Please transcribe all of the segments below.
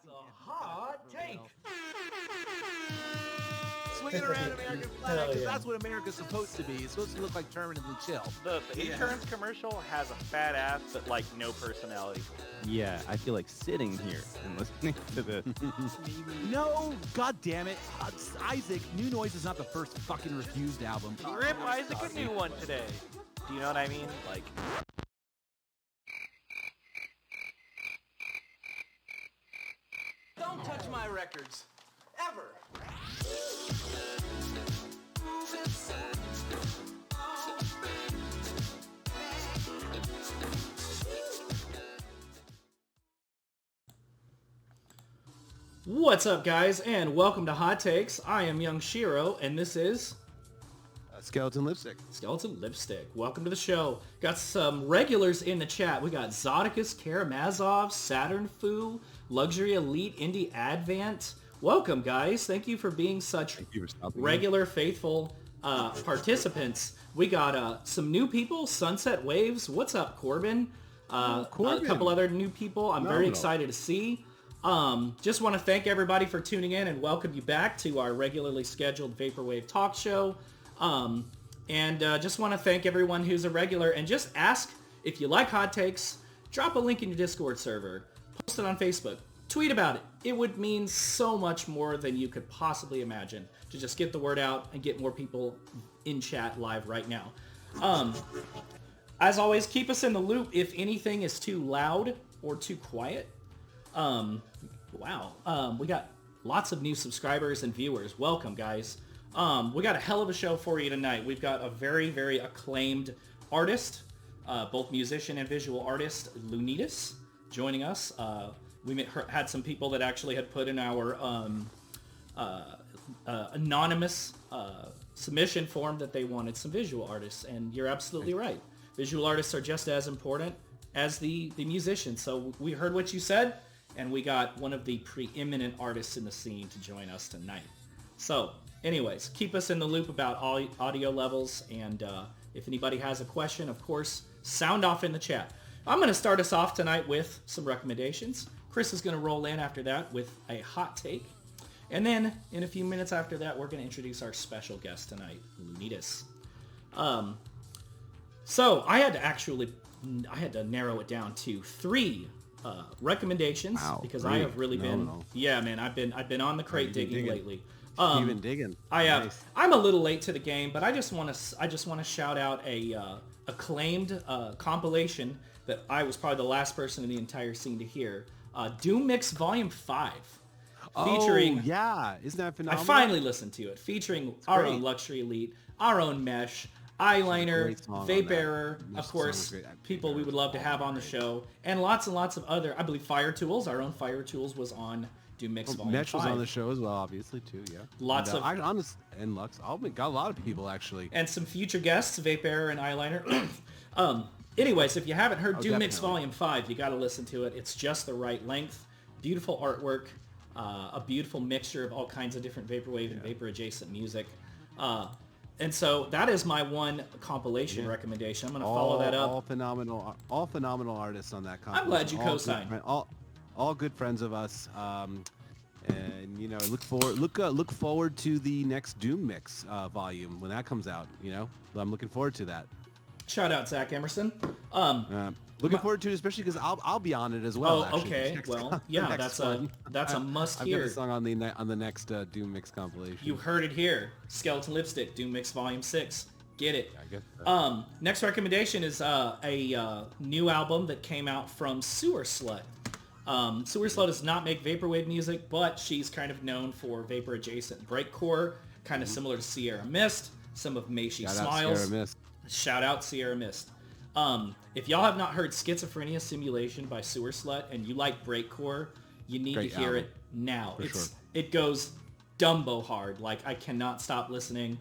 That's a hot take. Swinging around American flag, because that's what America's supposed to be. It's supposed to look like permanently chill. The insurance commercial has a fat ass, but like no personality. Yeah, I feel like sitting here and listening to this. No, god damn it. Isaac, New Noise is not the first fucking refused album. Rip Isaac a new one today. Do you know what I mean? Like... Don't touch my records. Ever. What's up, guys, and welcome to Hot Takes. I am Young Shiro, and this is... Skeleton Lipstick. Skeleton Lipstick. Welcome to the show. Got some regulars in the chat. We got Zodicus, Karamazov, Saturn Foo, Luxury Elite, Indie Advent. Welcome, guys. Thank you for being such regular, faithful participants. We got some new people. Sunset Waves. What's up, Corbin? Corbin. A couple other new people I'm very excited to see. Just want to thank everybody for tuning in and welcome you back to our regularly scheduled Vaporwave talk show. Just want to thank everyone who's a regular and just ask if you like hot takes, drop a link in your Discord server, post it on Facebook, tweet about it. It would mean so much more than you could possibly imagine to just get the word out and get more people in chat live right now. As always, keep us in the loop if anything is too loud or too quiet. We got lots of new subscribers and viewers. Welcome, guys. We got a hell of a show for you tonight. We've got a very, very acclaimed artist, both musician and visual artist, Lunitas, joining us. We had some people that actually had put in our anonymous submission form that they wanted some visual artists, and you're absolutely right. Visual artists are just as important as the musicians. So we heard what you said, and we got one of the preeminent artists in the scene to join us tonight. So... anyways, keep us in the loop about all audio levels, and if anybody has a question, of course, sound off in the chat. I'm going to start us off tonight with some recommendations. Chris is going to roll in after that with a hot take. And then, in a few minutes after that, we're going to introduce our special guest tonight, Lunitas. So, I had to narrow it down to 3 recommendations, because I have really been... Yeah, man, I've been on the crate digging lately. You've been digging. I have. Nice. I'm a little late to the game, but I just want to shout out a acclaimed compilation that I was probably the last person in the entire scene to hear. Doom Mix Volume 5. Featuring, oh, yeah. Isn't that phenomenal? I finally listened to it. Featuring our own Luxury Elite, our own Mesh, Eyeliner, Vape Error, of course, people we would love to have on the show, and lots of other, I believe Fire Tools, our own Fire Tools was on Doom Mix Volume 5. Mesh was on the show as well, obviously, too, yeah. Lots of... and Lux. Got a lot of people, actually. And some future guests, Vape Error and Eyeliner. Anyways, if you haven't heard Doom Mix Volume 5, you got to listen to it. It's just the right length. Beautiful artwork. A beautiful mixture of all kinds of different Vaporwave and Vapor-adjacent music. And so that is my one compilation recommendation. I'm going to follow that up. All phenomenal artists on that compilation. I'm glad you co-signed. All good friends of us, and you know, look forward to the next Doom Mix volume when that comes out. You know, I'm looking forward to that. Shout out Zach Emerson. Looking forward to it, especially because I'll be on it as well. Oh, okay. Well, yeah, that's a must hear. I've got a song on the next Doom Mix compilation. You heard it here. Skeleton Lipstick, Doom Mix Volume 6. Get it. I guess so. Next recommendation is a new album that came out from Sewer Slut. Sewer Slut does not make vaporwave music, but she's kind of known for vapor-adjacent breakcore, kind of similar to Sierra Mist, some of Meishi Smiles. Shout out Sierra Mist. If y'all have not heard Schizophrenia Simulation by Sewer Slut and you like breakcore, you need to hear it now. It goes Dumbo hard. Like, I cannot stop listening.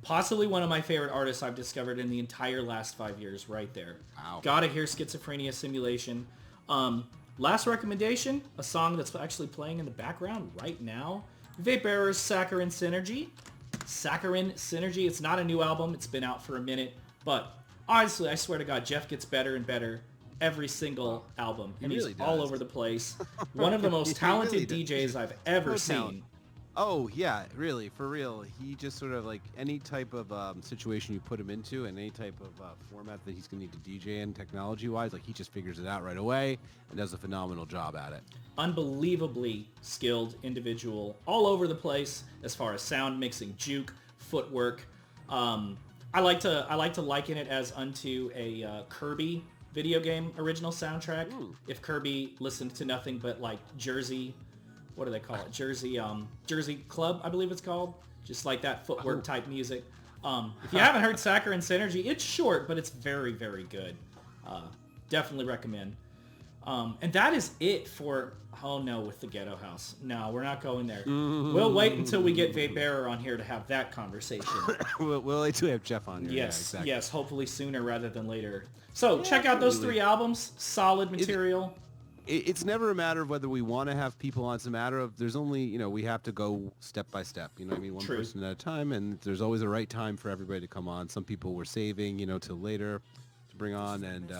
Possibly one of my favorite artists I've discovered in the entire last 5 years right there. Wow. Gotta hear Schizophrenia Simulation. Last recommendation, a song that's actually playing in the background right now. Vape Error's Saccharin Synergy. It's not a new album. It's been out for a minute. But honestly, I swear to God, Jeff gets better and better every single album, and really he's all does. over the place. One of the most He talented really does. DJs I've ever So talented. seen. Oh yeah, really, for real. He just sort of like any type of situation you put him into, and any type of format that he's gonna need to DJ in, technology-wise, like he just figures it out right away and does a phenomenal job at it. Unbelievably skilled individual, all over the place as far as sound mixing, juke, footwork. I like to liken it as unto a Kirby video game original soundtrack. If Kirby listened to nothing but like Jersey, what do they call it? Jersey Club, I believe it's called. Just like that footwork type music. If you haven't heard Saccharine Synergy, it's short, but it's very, very good. Definitely recommend. And that is it for, oh no, with the Ghetto House. No, we're not going there. We'll wait until we get Vapebearer on here to have that conversation. we'll wait till we have Jeff on here. Yes, Yeah, exactly. yes, hopefully sooner rather than later. So check out those 3 albums. Solid material. It's never a matter of whether we want to have people on. It's a matter of there's only, we have to go step by step. You know what I mean? One True. person at a time, and there's always a right time for everybody to come on. Some people we're saving, till later to bring on, and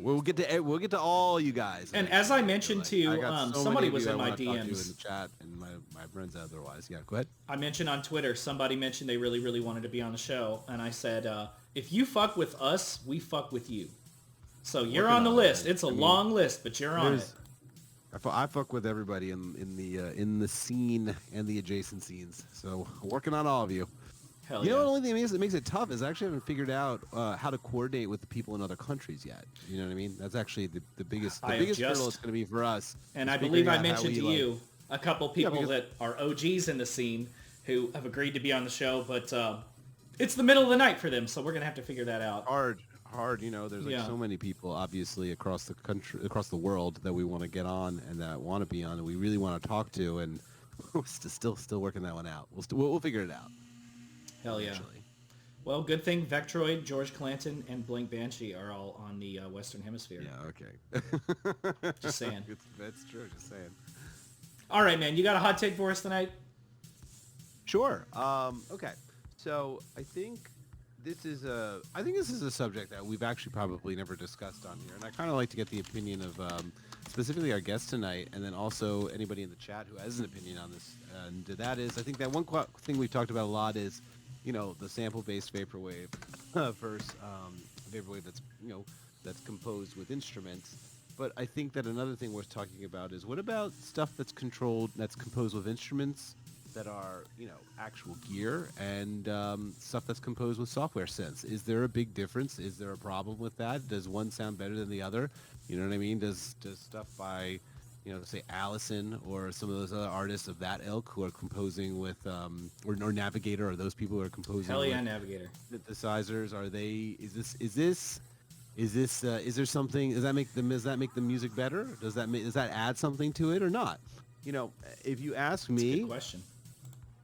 we'll get to all you guys. And as I mentioned to, I got so somebody many of was you in I my wanna talk to in DMs. the chat, and my friends otherwise. Yeah, go ahead. I mentioned on Twitter, somebody mentioned they really, really wanted to be on the show. And I said, if you fuck with us, we fuck with you. So you're Working on the on list. it. It's a long list, but you're on it. I fuck with everybody in the scene and the adjacent scenes. So working on all of you. Hell You yeah. know, the only thing that makes it tough is I actually haven't figured out how to coordinate with the people in other countries yet. You know what I mean? That's actually the biggest I biggest adjust. hurdle it's going to be for us. And is I figuring believe I out how mentioned we, to you a couple people because- that are OGs in the scene who have agreed to be on the show, but it's the middle of the night for them, so we're going to have to figure that out. hard. There's like Yeah. so many people, obviously, across the country, across the world that we want to get on and that want to be on and we really want to talk to, and we're still working that one out. We'll figure it out. Hell yeah. Eventually. Well, good thing Vectroid, George Clanton, and Blink Banshee are all on the Western Hemisphere. Yeah. Okay. Just saying. That's true. Just saying. All right, man. You got a hot take for us tonight? Sure. Okay. So I think this is a subject that we've actually probably never discussed on here, and I kind of like to get the opinion of specifically our guest tonight, and then also anybody in the chat who has an opinion on this. And that is, I think that one thing we've talked about a lot is, the sample-based vaporwave versus vaporwave that's composed with instruments. But I think that another thing worth talking about is what about stuff that's composed with instruments that are, actual gear, and stuff that's composed with software synths. Is there a big difference? Is there a problem with that? Does one sound better than the other? You know what I mean? Does stuff by, say Allison or some of those other artists of that ilk who are composing with, or Navigator, or those people who are composing Hell yeah, with Navigator. synthesizers, is there something, does that make the music better? Does that add something to it or not? If you ask me, Good question.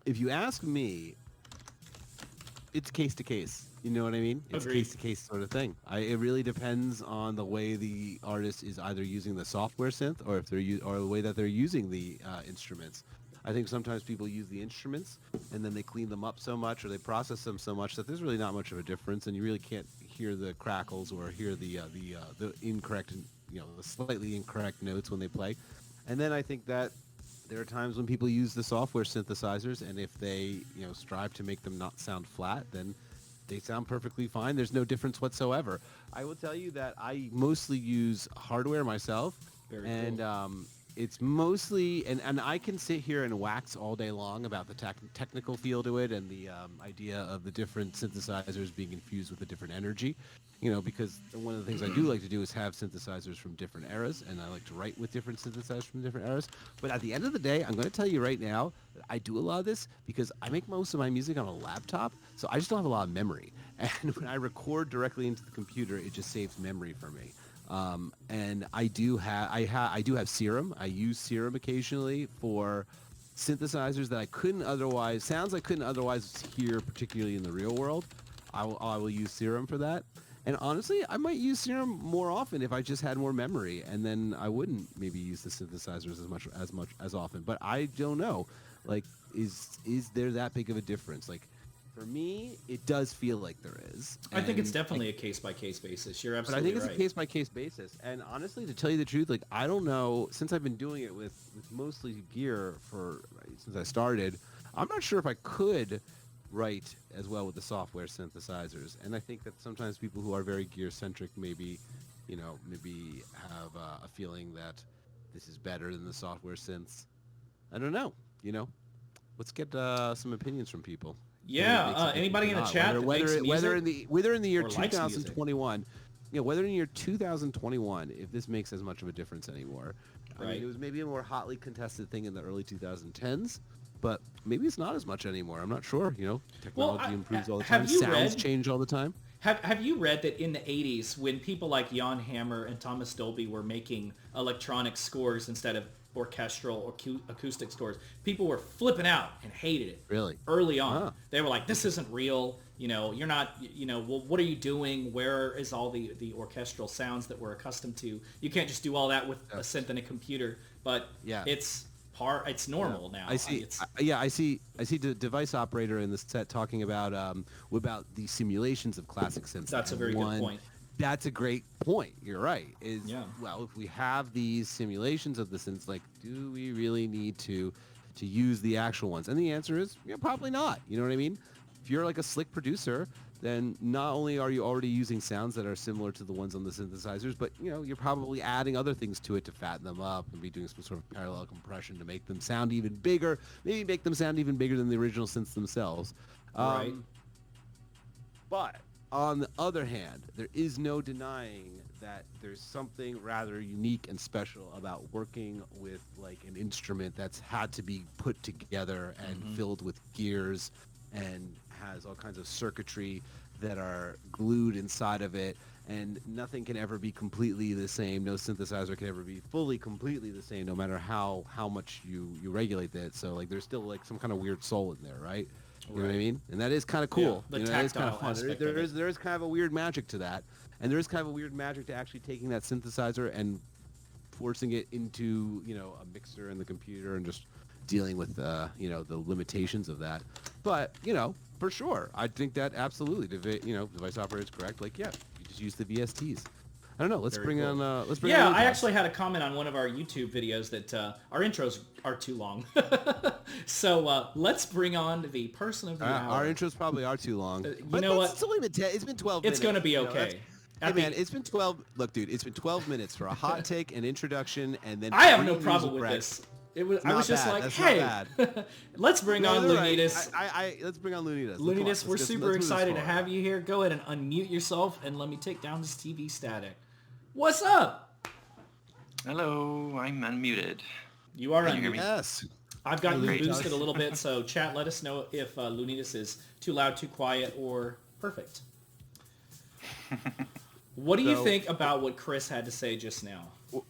if you ask me, it's case to case. You know what I mean? It's Agreed. case to case sort of thing. It really depends on the way the artist is either using the software synth or if or the way that they're using the instruments. I think sometimes people use the instruments and then they clean them up so much or they process them so much that there's really not much of a difference, and you really can't hear the crackles or hear the incorrect, the slightly incorrect notes when they play. And then I think that there are times when people use the software synthesizers, and if they, strive to make them not sound flat, then they sound perfectly fine. There's no difference whatsoever. I will tell you that I mostly use hardware myself, Very and cool. It's mostly, and I can sit here and wax all day long about the technical feel to it and the idea of the different synthesizers being infused with a different energy, because one of the things I do like to do is have synthesizers from different eras, and I like to write with different synthesizers from different eras. But at the end of the day, I'm going to tell you right now that I do a lot of this because I make most of my music on a laptop, so I just don't have a lot of memory. And when I record directly into the computer, it just saves memory for me. And I do have Serum. I use Serum occasionally for synthesizers that sounds I couldn't otherwise hear, particularly in the real world. I will use Serum for that. And honestly, I might use Serum more often if I just had more memory, and then I wouldn't maybe use the synthesizers as often. But I don't know. Like, is there that big of a difference? Like, For me, it does feel like there is. I think it's definitely a case-by-case basis. You're But I absolutely think it's right. a case-by-case basis. And honestly, to tell you the truth, like I don't know, since I've been doing it with mostly gear since I started, I'm not sure if I could write as well with the software synthesizers. And I think that sometimes people who are very gear-centric maybe have a feeling that this is better than the software synths. I don't know, Let's get some opinions from people. Yeah, anybody in the chat that makes music whether in the year or likes music. 2021, whether in the year 2021, if this makes as much of a difference anymore. I mean, it was maybe a more hotly contested thing in the early 2010s, but maybe it's not as much anymore. I'm not sure. Technology improves all the time. Sounds change all the time. Have you read that in the 80s, when people like Jan Hammer and Thomas Dolby were making electronic scores instead of orchestral or acoustic scores, people were flipping out and hated it. Really? Early on. They were like, this isn't real. You're not, well, what are you doing? Where is all the orchestral sounds that we're accustomed to? You can't just do all that with a synth and a computer. But it's normal now. I see. I see the device operator in the set talking about the simulations of classic synths. That's a very good point. That's a great point. You're right. Well, if we have these simulations of the synths, like, do we really need to use the actual ones? And the answer is, probably not. You know what I mean? If you're like a slick producer, then not only are you already using sounds that are similar to the ones on the synthesizers, but you're probably adding other things to it to fatten them up and be doing some sort of parallel compression to make them sound even bigger. Maybe make them sound even bigger than the original synths themselves. Right. But on the other hand, there is no denying that there's something rather unique and special about working with like an instrument that's had to be put together and filled with gears and has all kinds of circuitry that are glued inside of it, and nothing can ever be completely the same. No synthesizer can ever be fully completely the same, no matter how much you regulate that. So like there's still like some kind of weird soul in there, right? You know what I mean? And that is kind of cool. Yeah, that is kind tactile of fun. aspect There of it. is kind of a weird magic to that, and there is kind of a weird magic to actually taking that synthesizer and forcing it into a mixer in the computer and just dealing with the limitations of that. But for sure, I think that absolutely device operator is correct. Like you just use the VSTs. I don't know. Let's bring on. I actually had a comment on one of our YouTube videos that our intros are too long. So let's bring on the person of the hour. Our intros probably are too long. You know what? It's only been 10. It's been 12 minutes. It's going to be okay. Hey man, it's been 12. Look, dude, it's been 12 minutes for a hot take, an introduction, and then I have no problem with this. I was just bad. like, That's hey, not bad. let's bring on Lunitas. Let's bring on Lunitas. Lunitas, we're super excited to have you here. Go ahead and unmute yourself, and let me take down this TV static. What's up? Hello, I'm unmuted. You are Can you hear unmuted. me? Yes. I've got you Great. boosted a little bit, so chat, let us know if Lunitas is too loud, too quiet, or perfect. What do you think about what Chris had to say just now?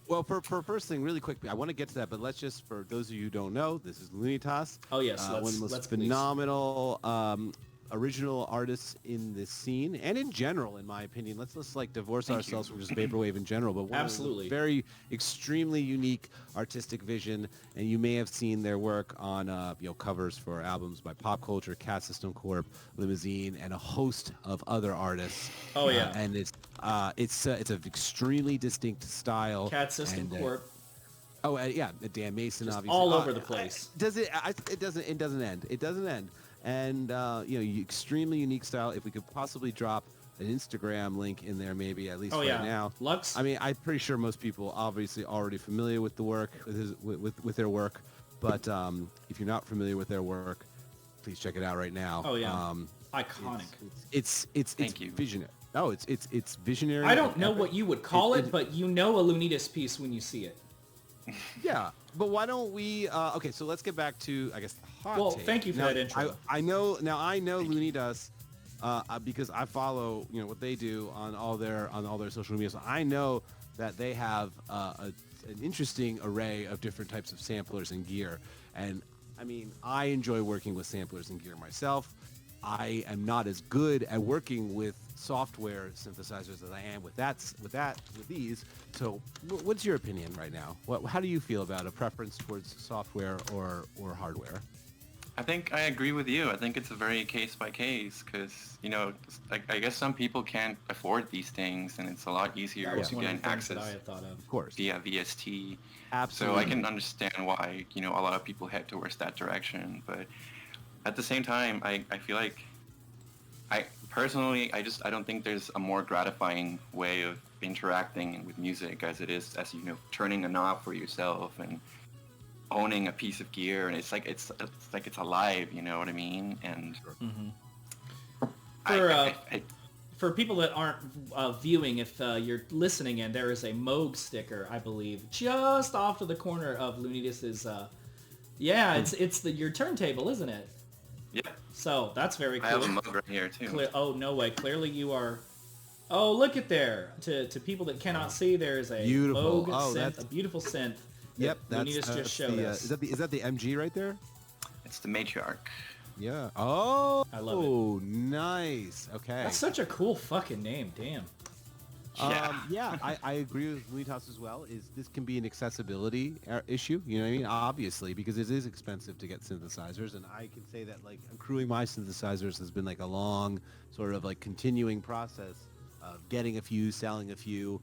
Well, for first thing, really quick, I want to get to that, but let's just, for those of you who don't know, this is Lunitas. Oh, yes, one of the most phenomenal original artists in this scene, and in general, in my opinion. Let's like divorce ourselves from just vaporwave in general, but one Absolutely. of the very extremely unique artistic vision, and you may have seen their work on covers for albums by Popcultr, Cat System Corp, Limousine, and a host of other artists. Oh, yeah. And it's an extremely distinct style. Cat System Corp. Dan Mason, Just obviously. all over the place. It doesn't end. And extremely unique style. If we could possibly drop an Instagram link in there, maybe at least right now. Lux. I mean, I'm pretty sure most people obviously already familiar with the work, with their work. But if you're not familiar with their work, please check it out right now. Oh yeah. Iconic. It's Thank you. visionary. Oh, it's visionary. I don't know what you would call it, but you know a Lunitas piece when you see it. Yeah, but why don't we? Okay, so let's get back to, I guess, the hot take. Thank you for that intro. I know Lunitas because I follow what they do on all their social media. So I know that they have an interesting array of different types of samplers and gear. And I mean, I enjoy working with samplers and gear myself. I am not as good at working with software synthesizers as I am with these. So what's your opinion right now? How do you feel about a preference towards software or hardware? I think I agree with you. I think it's a very case by case because, I guess some people can't afford these things and it's a lot easier That was to one of get the things that I access had thought of. Of course. via VST. Absolutely. So I can understand why, a lot of people head towards that direction. But at the same time, I feel like I don't think there's a more gratifying way of interacting with music as it is as turning a knob for yourself and owning a piece of gear, and it's like it's alive, you know what I mean? And for people that aren't viewing, if you're listening, and there is a Moog sticker, I believe, just off to the corner of Lunitas's. It's your turntable, isn't it? Yeah. So that's very cool. I have a mug right here too. Oh, no way! Clearly you are. Oh, look at there! To people that cannot see, there is a Beautiful. Moog synth, a beautiful synth. Yep, Lunitas just showed us. Is that the MG right there? It's the matriarch. Yeah. Oh, I love it. Oh, nice. Okay. That's such a cool fucking name. Damn. I agree with Lunitas as well. This can be an accessibility issue, you know what I mean? Obviously, because it is expensive to get synthesizers, and I can say that like accruing my synthesizers has been like a long sort of like continuing process of getting a few, selling a few,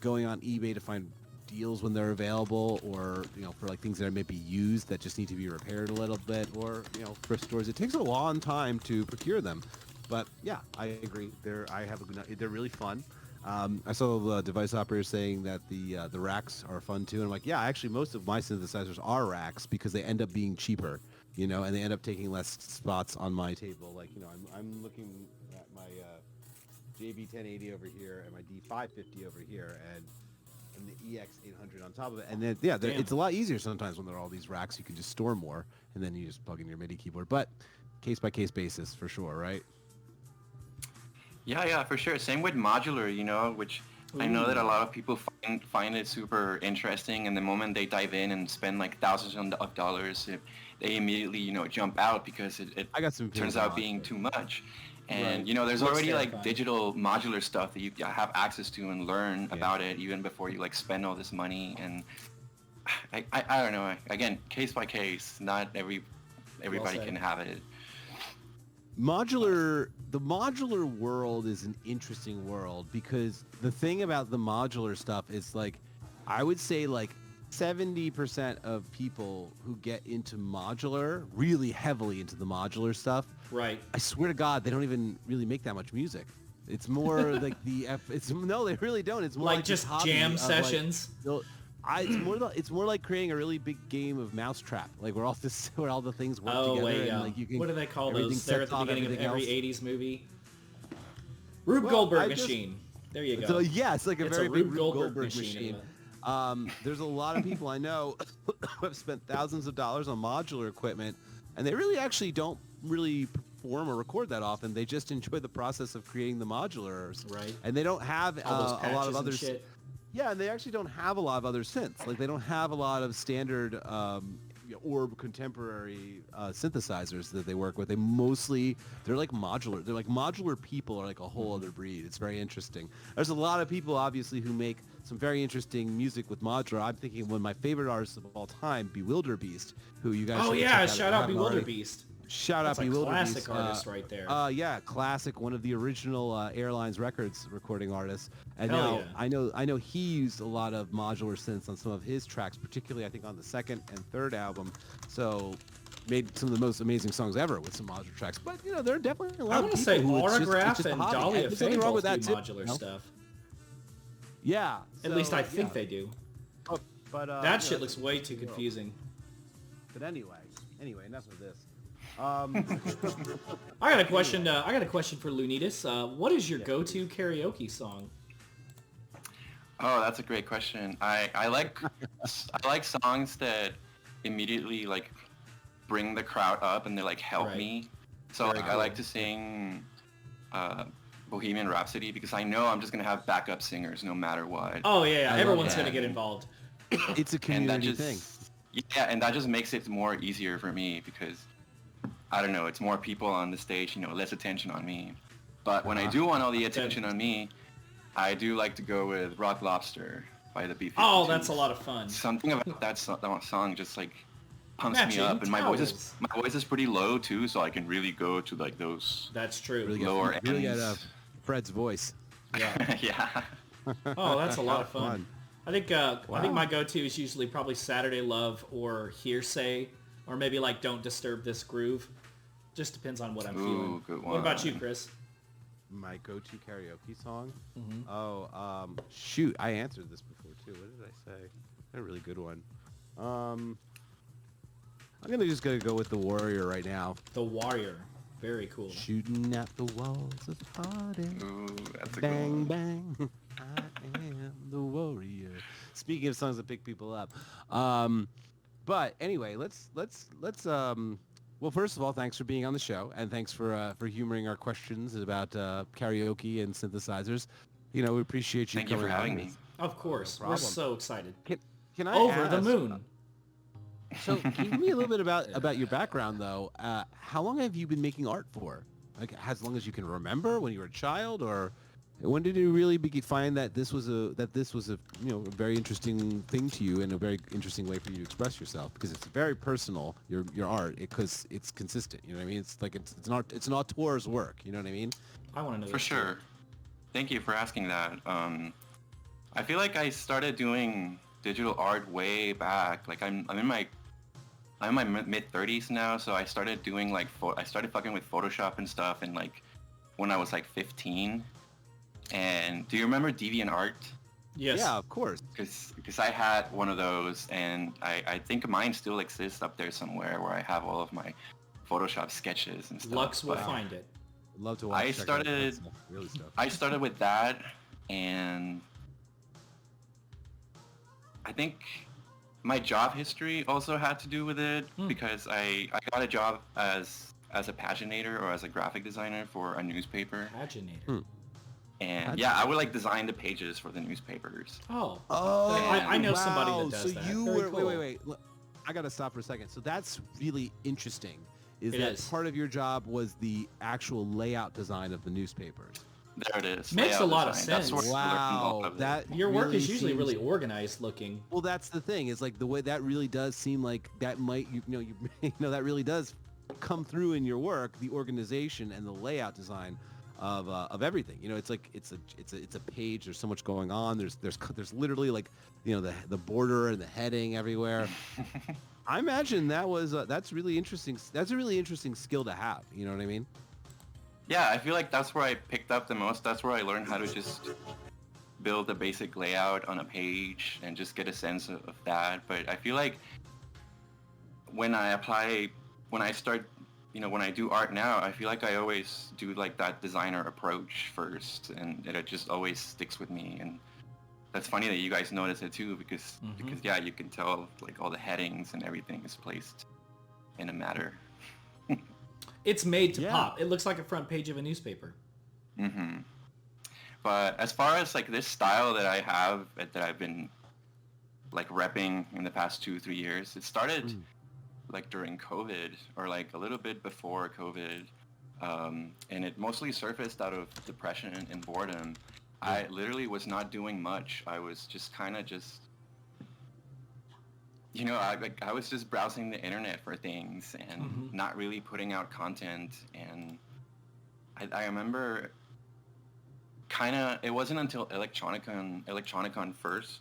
going on eBay to find deals when they're available, or for like things that are maybe used that just need to be repaired a little bit, or thrift stores. It takes a long time to procure them, but yeah, I agree. They're really fun. I saw the device operator saying that the racks are fun too, and I'm like, yeah, actually most of my synthesizers are racks because they end up being cheaper, and they end up taking less spots on my table. Like I'm looking at my JB1080 over here and my D550 over here, and the EX800 on top of it, and then it's a lot easier sometimes when there are all these racks. You can just store more, and then you just plug in your MIDI keyboard. But case by case basis for sure, right? Yeah, for sure. Same with modular, which I know that a lot of people find it super interesting, and the moment they dive in and spend like thousands of dollars, they immediately jump out because it I got some turns out being too much. And Right. there's Looks already terrifying. like digital modular stuff that you have access to and learn about it even before you like spend all this money. And I don't know. Again, case by case, not everybody said. can have it. The modular world is an interesting world because the thing about the modular stuff is like, I would say like 70% of people who get into modular, really heavily into the modular stuff, Right. I swear to God, they don't even really make that much music. It's more like no, they really don't. It's more Like like just this hobby jam of, sessions. it's more like creating a really big game of Mousetrap, like where all the things work Oh together. wait, and, like, you can, what do they call everything those? They're at sets the off beginning of everything every else. 80s movie. Rube Well, Goldberg I just- machine. There you go. So yeah, it's like a It's very a big Rube Rube Goldberg Goldberg machine. machine. There's a lot of people I know who have spent thousands of dollars on modular equipment, and they really actually don't really perform or record that often. They just enjoy the process of creating the modulars, Right. and they don't have All those a lot patches of and others. shit. Yeah, and they actually don't have a lot of other synths. Like they don't have a lot of standard or contemporary synthesizers that they work with. They're like modular. They're like modular people are like a whole other breed. It's very interesting. There's a lot of people obviously who make some very interesting music with modular. I'm thinking one of my favorite artists of all time, Bewilder Beast, who you guys Oh should yeah, check shout if out you haven't Bewilder already. Beast. Shout That's out a Bewilder classic Beast. artist right there. Yeah, classic. One of the original Airlines Records recording artists. And Hell now yeah. I know he used a lot of modular synths on some of his tracks, particularly I think on the second and third album. So made some of the most amazing songs ever with some modular tracks. But there are definitely a lot I of want to people say who it's Autograph just a and hobby. Dahlia There's Faye nothing wrong both with do that too, modular stuff. Yeah. At so, least I think yeah. they do. But That shit looks way too confusing. But anyway, enough of this. I got a question. I got a question for Lunitas. What is your go-to karaoke song? Oh, that's a great question. I like songs that immediately like bring the crowd up and they like help Right. me. So Very like I cool. like to sing Bohemian Rhapsody because I know I'm just gonna have backup singers no matter what. Oh yeah, I love everyone's that. gonna get involved. It's a And that community just thing. yeah, and that just makes it more easier for me because I don't know, it's more people on the stage, less attention on me. But when I do want all the attention on me, I do like to go with Rock Lobster by the B-52s. Oh, that's a lot of fun. Something about that song just like pumps Matching me up, and towels. my voice is pretty low too, so I can really go to like those That's true. lower Really ends. get Fred's voice. Yeah. Yeah. Oh, that's a lot of fun. Fun. I think my go-to is usually probably Saturday Love or Hearsay, or maybe like Don't Disturb This Groove. Just depends on what I'm feeling. Good What about you, one. Chris? My go-to karaoke song? Mm-hmm. Oh, shoot, I answered this before too. What did I say? A really good one. I'm gonna go with The Warrior right now. The Warrior. Very cool. Shooting at the walls of heartache. Ooh, that's a good Bang one. bang. I am the warrior. Speaking of songs that pick people up. But anyway, let's well, first of all, thanks for being on the show, and thanks for humoring our questions about karaoke and synthesizers. You know, we appreciate you Thank you coming for having on. me. Of course. No We're problem. so excited. Can I Over the ask, moon. So, can you tell me a little bit about your background, though? How long have you been making art for? Like, as long as you can remember, when you were a child, or when did you really find that this was a a very interesting thing to you and a very interesting way for you to express yourself? Because it's very personal, your art, because it's consistent. You know what I mean? It's like it's an auteur's work. You know what I mean? I want to know For this too. sure. Thank you for asking that. I feel like I started doing digital art way back. Like I'm in my mid 30s now, so I started doing like I started fucking with Photoshop and stuff, and like when I was like 15. And do you remember DeviantArt? Yes. Yeah, of course. Because I had one of those, and I think mine still exists up there somewhere, where I have all of my Photoshop sketches and stuff. Lux will But find it. I'd love to watch. check out that stuff, really stuff. I started with that, and I think my job history also had to do with it, because I got a job as a paginator or as a graphic designer for a newspaper. Paginator. And yeah, I would like design the pages for the newspapers. Oh. Oh, I know somebody that wow. does So that. you Very were cool. wait. Look, I gotta stop for a second. So that's really interesting. It That is. part of your job was the actual layout design of the newspapers? There it is. Makes a layout lot of design. That's sense. where I learned all Wow, of it. that Your work really is usually seems- really organized looking. Well, that's the thing. Is like the way that really does seem like that might that really does come through in your work, the organization and the layout design of everything. You know, it's like it's a page. There's so much going on. There's literally like the border and the heading everywhere. I imagine that's really interesting. That's a really interesting skill to have. You know what I mean? Yeah, I feel like that's where I picked up the most. That's where I learned how to just build a basic layout on a page and just get a sense of that. But I feel like when I do art now, I feel like I always do like that designer approach first, and it just always sticks with me. And that's funny that you guys notice it too, because yeah, you can tell like all the headings and everything is placed in a matter. It's made to Yeah. pop. It looks like a front page of a newspaper. Mm-hmm. But as far as like this style that I have, that I've been like repping in the past 2-3 years, it started like during COVID, or like a little bit before COVID, and it mostly surfaced out of depression and boredom. I literally was not doing much. I was just kind of just, I was just browsing the internet for things and not really putting out content. And I remember it wasn't until Electronicon first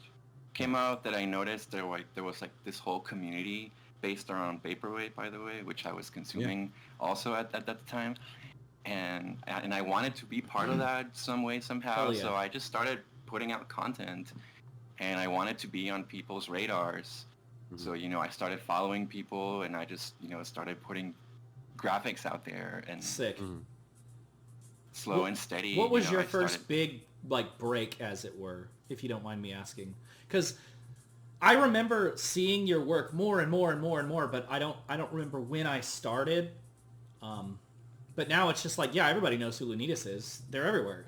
came out that I noticed there was like this whole community based around vaporwave, by the way, which I was consuming also at that time. And I wanted to be part of that some way, somehow. Hell yeah. So I just started putting out content, and I wanted to be on people's radars. So, I started following people, and I just, started putting graphics out there, and Sick. slow and steady. What was your I first started- big like break, as it were, if you don't mind me asking? Because I remember seeing your work more and more and more and more, but I don't remember when I started. But now it's just like, yeah, everybody knows who Lunitas is. They're everywhere.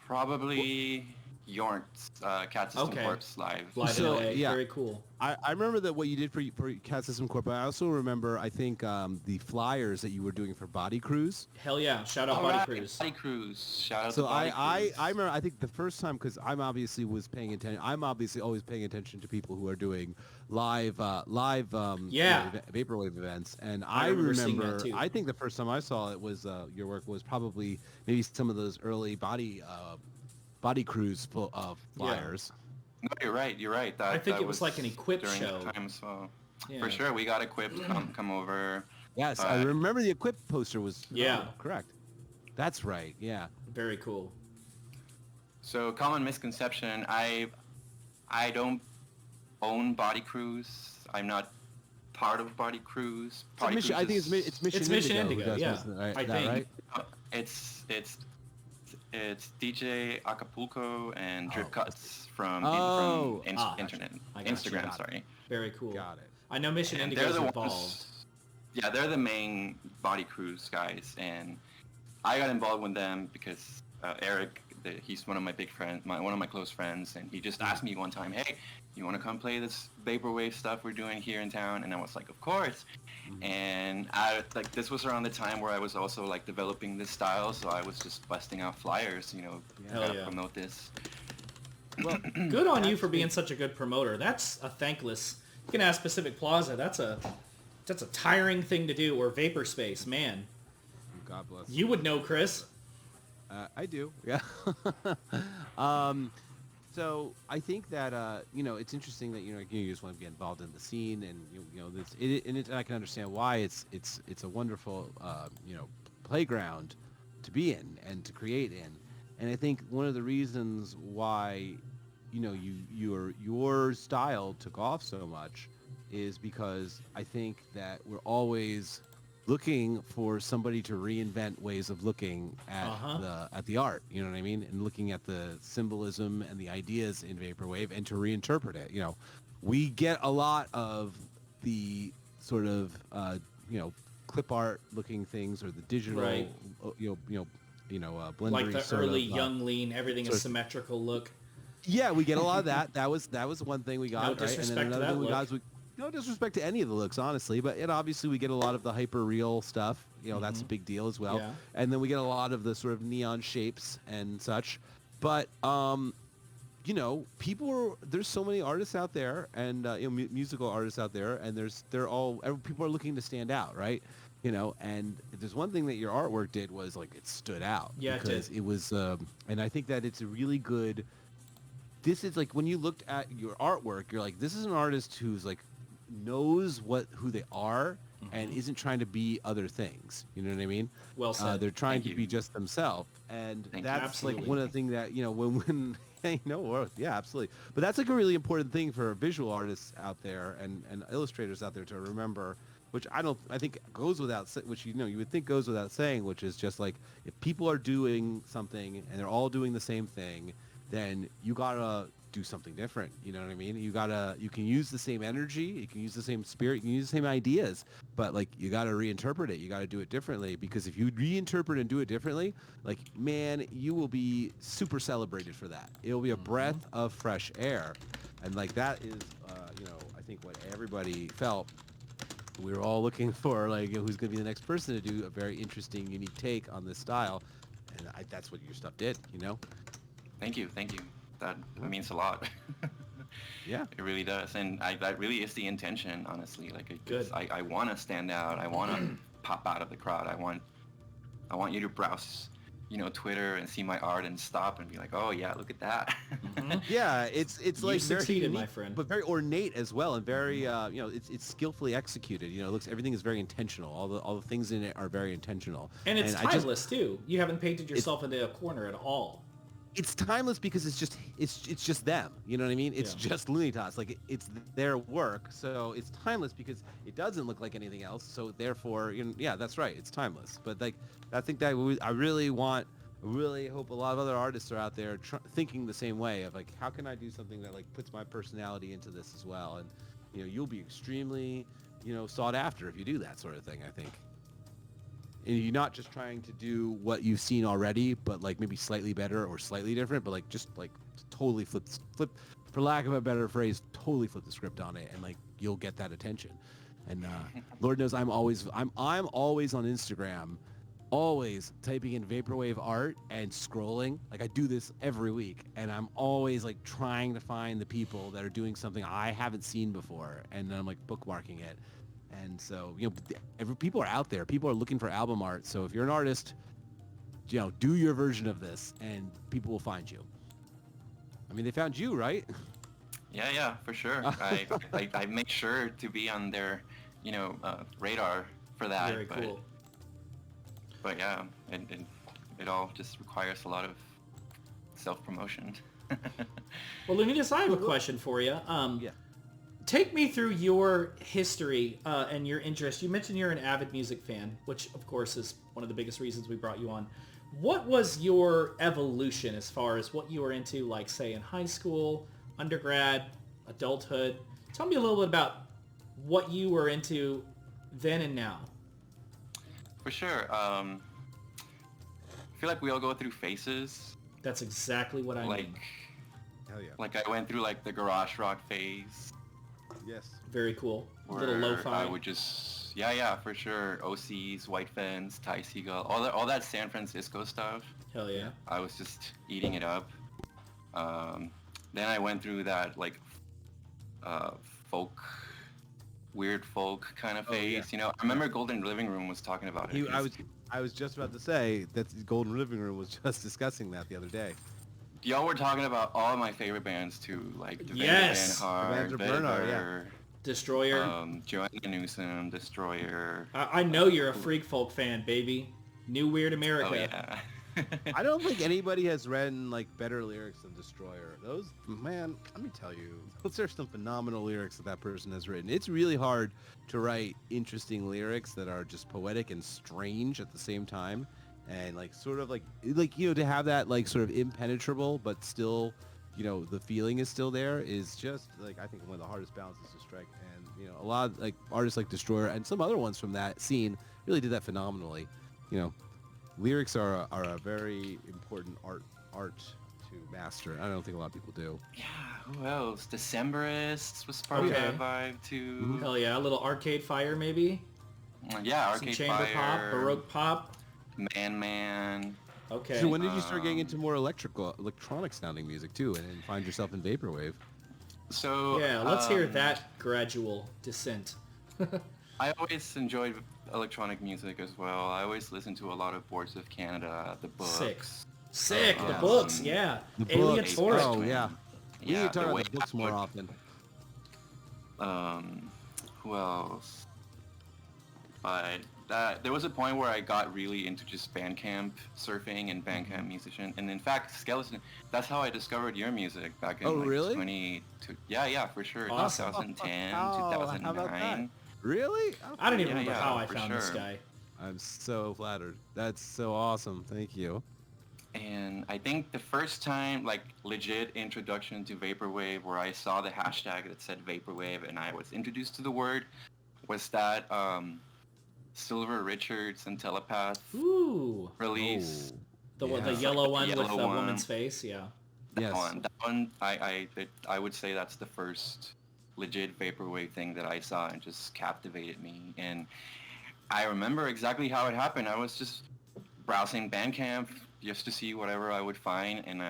Probably Yorn's Cat System Okay. Corp's live. Live So, in LA. yeah. Very cool. I remember that what you did for Cat System Corp, but I also remember, I think, the flyers that you were doing for Body Cruise. Hell yeah. Shout out All Body right, Cruise. Body Cruise. Shout out So to Body Cruise. I remember, I think the first time, because I'm obviously always paying attention to people who are doing live Yeah. vaporwave events, and I I remember seeing that remember, too. I think the first time I saw it was your work was probably maybe some of those early Body Cruise flyers. No, you're right. You're right. I think that it was like an Equip during show. that time as well. Yeah. For sure, we got equipped. Come over. Yes, I remember the Equip poster was Yeah. correct. That's right. Yeah. Very cool. So common misconception. I don't own Body Cruise. I'm not part of Body Cruise. Body Mission, I think it's Mission It's Mission Indigo. Indigo, who does yeah. most of that, I that, think. right? It's DJ Acapulco and Drip Oh, Cuts from Oh. internet, I got you. Instagram. Got it. Sorry. Very cool. Got it. I know Mission And Indigo's they're the involved. ones. Yeah, they're the main Body Cruise guys, and I got involved with them because Eric, he's one of my big friends, one of my close friends, and he just asked me one time, "Hey, you want to come play this vaporwave stuff we're doing here in town?" And I was like, "Of course." And this was around the time where I was also like developing this style, so I was just busting out flyers, Hell gotta yeah. promote this. Well, Good on you for being such a good promoter. That's a thankless. You can ask Pacific Plaza. That's a tiring thing to do. Or Vapor Space, man. God bless. You would know, Chris. I do. Yeah. So I think that it's interesting that you just want to get involved in the scene, and and I can understand why it's a wonderful playground to be in and to create in, and I think one of the reasons why your style took off so much is because I think that we're always looking for somebody to reinvent ways of looking at the art, you know what I mean, and looking at the symbolism and the ideas in vaporwave and to reinterpret it. We get a lot of the sort of clip art looking things or the digital, Right. blendery Like the sort early of, young lean, everything sort is of- symmetrical look. Yeah, we get a lot of that. That was one thing we got. No right? And disrespect then to another that thing we got look. is no disrespect to any of the looks, honestly, but obviously we get a lot of the hyper real stuff. That's a big deal as well. Yeah. And then we get a lot of the sort of neon shapes and such. But there's so many artists out there, and musical artists out there, and people are looking to stand out, right? And if there's one thing that your artwork did was like it stood out. Yeah, it because did. it was, and I think that it's a really good. This is like when you looked at your artwork, you're like, this is an artist who's like knows who they are and isn't trying to be other things. You know what I mean? Well said. They're trying Thank to you. be just themselves, and Thank you. that's Absolutely. like one of the things that when yeah, absolutely. But that's like a really important thing for visual artists out there and illustrators out there to remember. Which I think goes without, which you would think goes without saying, which is just like if people are doing something and they're all doing the same thing, then you gotta do something different. You know what I mean? You can use the same energy, you can use the same spirit, you can use the same ideas, but like you gotta reinterpret it. You gotta do it differently, because if you reinterpret and do it differently, like man, you will be super celebrated for that. It'll be a breath of fresh air, and like that is, I think what everybody felt. We were all looking for like who's going to be the next person to do a very interesting, unique take on this style, and that's what your stuff did. Thank you. That means a lot. Yeah. It really does, and that really is the intention, honestly. Like, Good. I want to stand out. I want to pop out of the crowd. I want you to browse, Twitter and see my art and stop and be like, oh yeah, look at that. Yeah, it's like very succeeded, unique, my friend. but very ornate as well, and very it's skillfully executed. Everything is very intentional. All the things in it are very intentional, And it's I just- timeless too. You haven't painted yourself into a corner at all. It's timeless because it's just them. You know what I mean? It's Yeah. just Lunitas. Like it's their work, so it's timeless because it doesn't look like anything else. So therefore, yeah, that's right. It's timeless. But like, I think that I really hope a lot of other artists are out there thinking the same way of like, how can I do something that like puts my personality into this as well? And you'll be extremely sought after if you do that sort of thing, I think. And you're not just trying to do what you've seen already, but like maybe slightly better or slightly different, but like just like totally flip, for lack of a better phrase, totally flip the script on it, and like you'll get that attention. And Lord knows I'm always on Instagram, always typing in vaporwave art and scrolling. Like I do this every week, and I'm always like trying to find the people that are doing something I haven't seen before, and then I'm like bookmarking it. And so, people are out there. People are looking for album art. So if you're an artist, do your version of this, and people will find you. I mean, they found you, right? Yeah, for sure. I make sure to be on their, radar for that. Very cool. But yeah, it all just requires a lot of self-promotion. Well, Lunitas, I have a question for you. Yeah. Take me through your history and your interest. You mentioned you're an avid music fan, which of course is one of the biggest reasons we brought you on. What was your evolution as far as what you were into, like say in high school, undergrad, adulthood? Tell me a little bit about what you were into then and now. For sure. I feel like we all go through phases. That's exactly what I mean. Hell yeah. Like I went through like the garage rock phase. Yes. Very cool. A little where lo-fi. I would just, yeah, for sure. OCs, White Fence, Ty Segall, all that San Francisco stuff. Hell yeah. I was just eating it up. Then I went through that like weird folk kind of phase. Yeah. I remember Golden Living Room was talking about it. I was just about to say that Golden Living Room was just discussing that the other day. Y'all were talking about all my favorite bands too, like Yes! Van Hart, Bernard, Vedder, Destroyer. Joanna Newsom, Destroyer. I know you're a freak folk fan, baby. New Weird America. Oh yeah. I don't think anybody has written like better lyrics than Destroyer. Those, man, let me tell you, those are some phenomenal lyrics that person has written. It's really hard to write interesting lyrics that are just poetic and strange at the same time, and like sort of like to have that like sort of impenetrable but still, the feeling is still there is just like I think one of the hardest balances to strike. And a lot of like artists like Destroyer and some other ones from that scene really did that phenomenally. Lyrics are a very important art to master. I don't think a lot of people do. Yeah, who else? Decemberists was part of Okay. that vibe too. Hell yeah. A little Arcade Fire maybe. Yeah, Some Arcade chamber Fire, pop, Baroque pop. Man. Okay. So when did you start getting into more electronic sounding music too, and then find yourself in vaporwave? So Yeah, let's hear that gradual descent. I always enjoyed electronic music as well. I always listened to a lot of Boards of Canada, the books. Sick. The Yeah. books, yeah. The Alien books. Forest. Oh yeah. We need to talk the about way the books I more would- often. Who else? But there was a point where I got really into just Bandcamp surfing and Bandcamp musician, and in fact, Skeleton. That's how I discovered your music back in Oh, like really? 22. Yeah, for sure. Awesome. 2010, Oh, how about 2009. Really? I don't even Yeah, remember yeah, how I for found this sure. guy. I'm so flattered. That's so awesome. Thank you. And I think the first time, like, legit introduction to Vaporwave where I saw the hashtag that said Vaporwave and I was introduced to the word was that Silver Richards and Telepath Ooh. release. The Yeah. the It's yellow like the one with yellow the one. woman's face, yeah. That one, I would say that's the first legit Vaporwave thing that I saw and just captivated me. And I remember exactly how it happened. I was just browsing Bandcamp just to see whatever I would find, and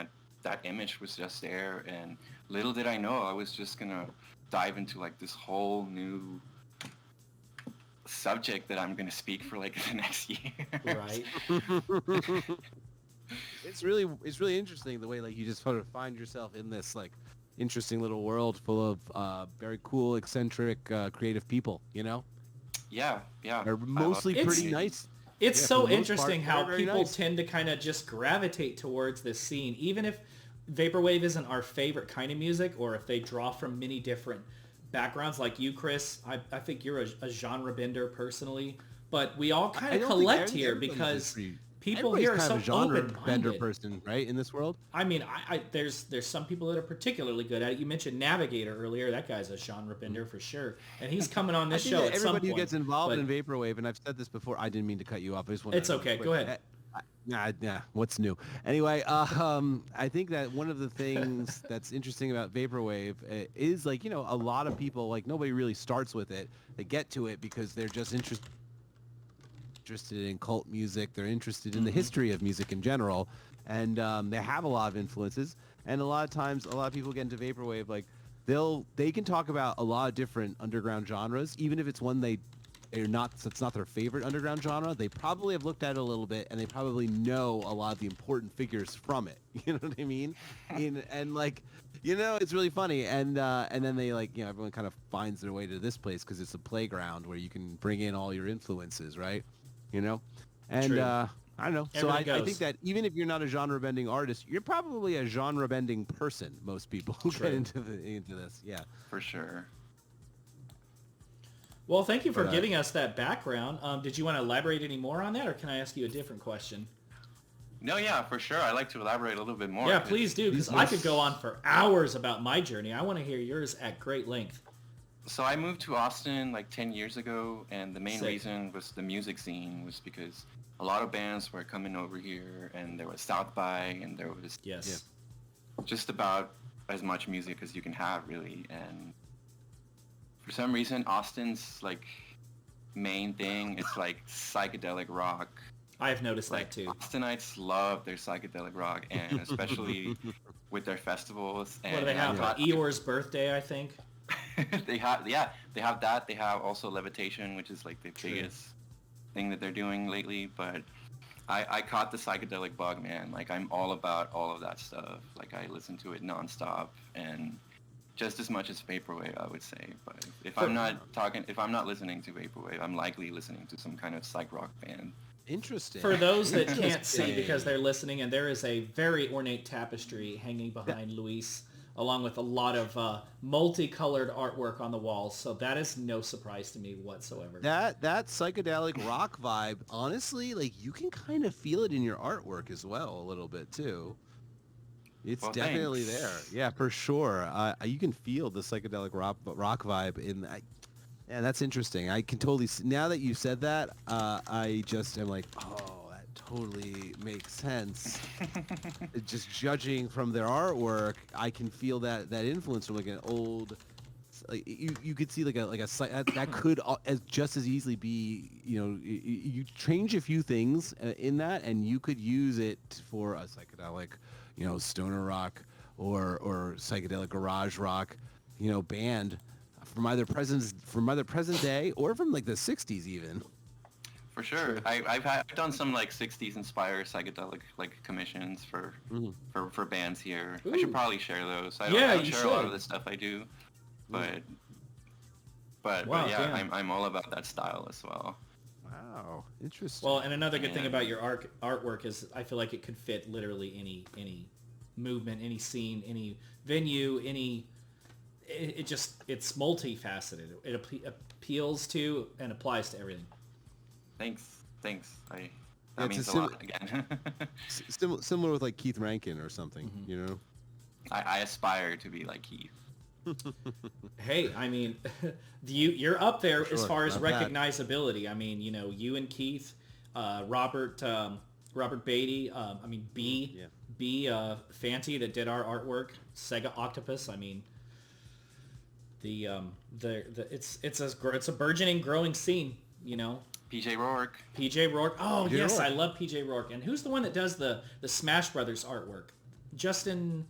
that image was just there. And little did I know I was just gonna dive into like this whole new subject that I'm gonna speak for like the next year. Right. It's really interesting the way like you just sort of find yourself in this like interesting little world full of very cool, eccentric, creative people. Yeah. They're mostly It's- pretty nice. It's Yeah, so for the most interesting part, how very, very people nice. tend to kind of just gravitate towards this scene, even if Vaporwave isn't our favorite kind of music, or if they draw from many different backgrounds like you, Chris. I think you're a genre bender personally, but we all kind I of don't think collect here everybody's because pretty- people everybody's here are kind so of a genre bender open-minded. person, right, in this world. I mean, there's some people that are particularly good at it. You mentioned Navigator earlier. That guy's a genre bender for sure, and he's coming on I this think show that at some everybody point. who gets involved but in vaporwave, and I've said this before, I didn't mean to cut you off. I just want It's okay, go ahead. Nah, what's new? Anyway, I think that one of the things that's interesting about vaporwave is like, a lot of people, like nobody really starts with it. They get to it because they're just interested in cult music. They're interested in the history of music in general. And they have a lot of influences. And a lot of times, a lot of people get into vaporwave, like they can talk about a lot of different underground genres, even if it's one it's not their favorite underground genre. They probably have looked at it a little bit, and they probably know a lot of the important figures from it. You know what I mean? And like, it's really funny. And then they like, everyone kind of finds their way to this place because it's a playground where you can bring in all your influences, right? And True. I don't know. So I think that even if you're not a genre-bending artist, you're probably a genre-bending person. Most people who get into this, yeah, For sure. Well, thank you for giving us that background. Did you want to elaborate any more on that, or can I ask you a different question? No, yeah, for sure. I'd like to elaborate a little bit more. Yeah, please do, because I could go on for hours about my journey. I want to hear yours at great length. So I moved to Austin like 10 years ago, and the main Sick. reason was the music scene was because a lot of bands were coming over here, and there was South by, and there was just about as much music as you can have, really. And for some reason, Austin's like main thing is like psychedelic rock. I've noticed Like that too. Austinites love their psychedelic rock, and especially with their festivals. And What do they have? Eeyore's birthday, I think. they have that. They have also Levitation, which is like the biggest thing that they're doing lately. But I caught the psychedelic bug, man. Like I'm all about all of that stuff. Like I listen to it nonstop, and just as much as vaporwave, I would say. But if I'm not listening to vaporwave, I'm likely listening to some kind of psych rock band. Interesting. For those that can't see because they're listening, and there is a very ornate tapestry hanging behind Luis, along with a lot of multicolored artwork on the walls. So that is no surprise to me whatsoever. That psychedelic rock vibe, honestly, like you can kind of feel it in your artwork as well a little bit too. It's definitely there. Yeah, for sure. You can feel the psychedelic rock vibe in that. Yeah, that's interesting. I can totally see, now that you said that, I just am like, oh, that totally makes sense. Just judging from their artwork, I can feel that influence from like an old, like you could see like a that could just as easily be, you change a few things in that, and you could use it for a psychedelic, stoner rock or psychedelic garage rock, band. From either present day or from like the 60s even. For sure. I've done some like 60s inspired psychedelic like commissions for bands here. Ooh. I should probably share those. I don't share a lot of the stuff I do, but yeah, I'm all about that style as well. Wow, interesting. Well, and another good thing about your artwork is I feel like it could fit literally any movement, any scene, any venue, it's multifaceted. It appeals to and applies to everything. Thanks. That means a lot again. Similar with like Keith Rankin or something, I aspire to be like Keith. Hey, I mean, you're up there as far as not bad. recognizability. I mean, you and Keith, Robert Beatty, B Fanti that did our artwork, Sega Octopus. I mean, it's a burgeoning, growing scene, PJ Rourke. Oh yes, I love PJ Rourke. And who's the one that does the Smash Brothers artwork? Justin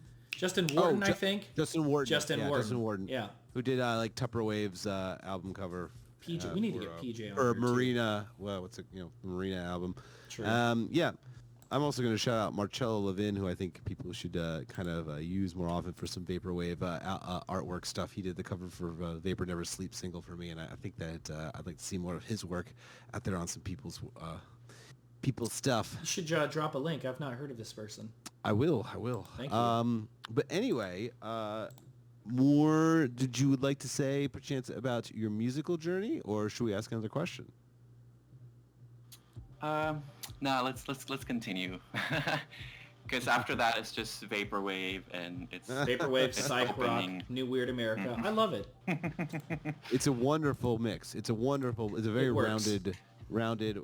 Wharton, I think. Justin Wharton. Justin Wharton. Yeah. Who did like Tupperwave's album cover? PJ. We need to get PJ on. Or here, Marina. Too. Well, what's Marina album? True. Yeah. I'm also going to shout out Marcello Levin, who I think people should kind of use more often for some vaporwave artwork stuff. He did the cover for Vapor Never Sleep single for me, and I think that I'd like to see more of his work out there on some people's stuff. You should drop a link. I've not heard of this person. I will. Thank you. But anyway, more did you would like to say, perchance, about your musical journey, or should we ask another question? No, let's continue. Because after that, it's just vaporwave, and it's Vaporwave, it's psych rock, opening. new weird America. I love it. It's a wonderful mix. It's a very rounded,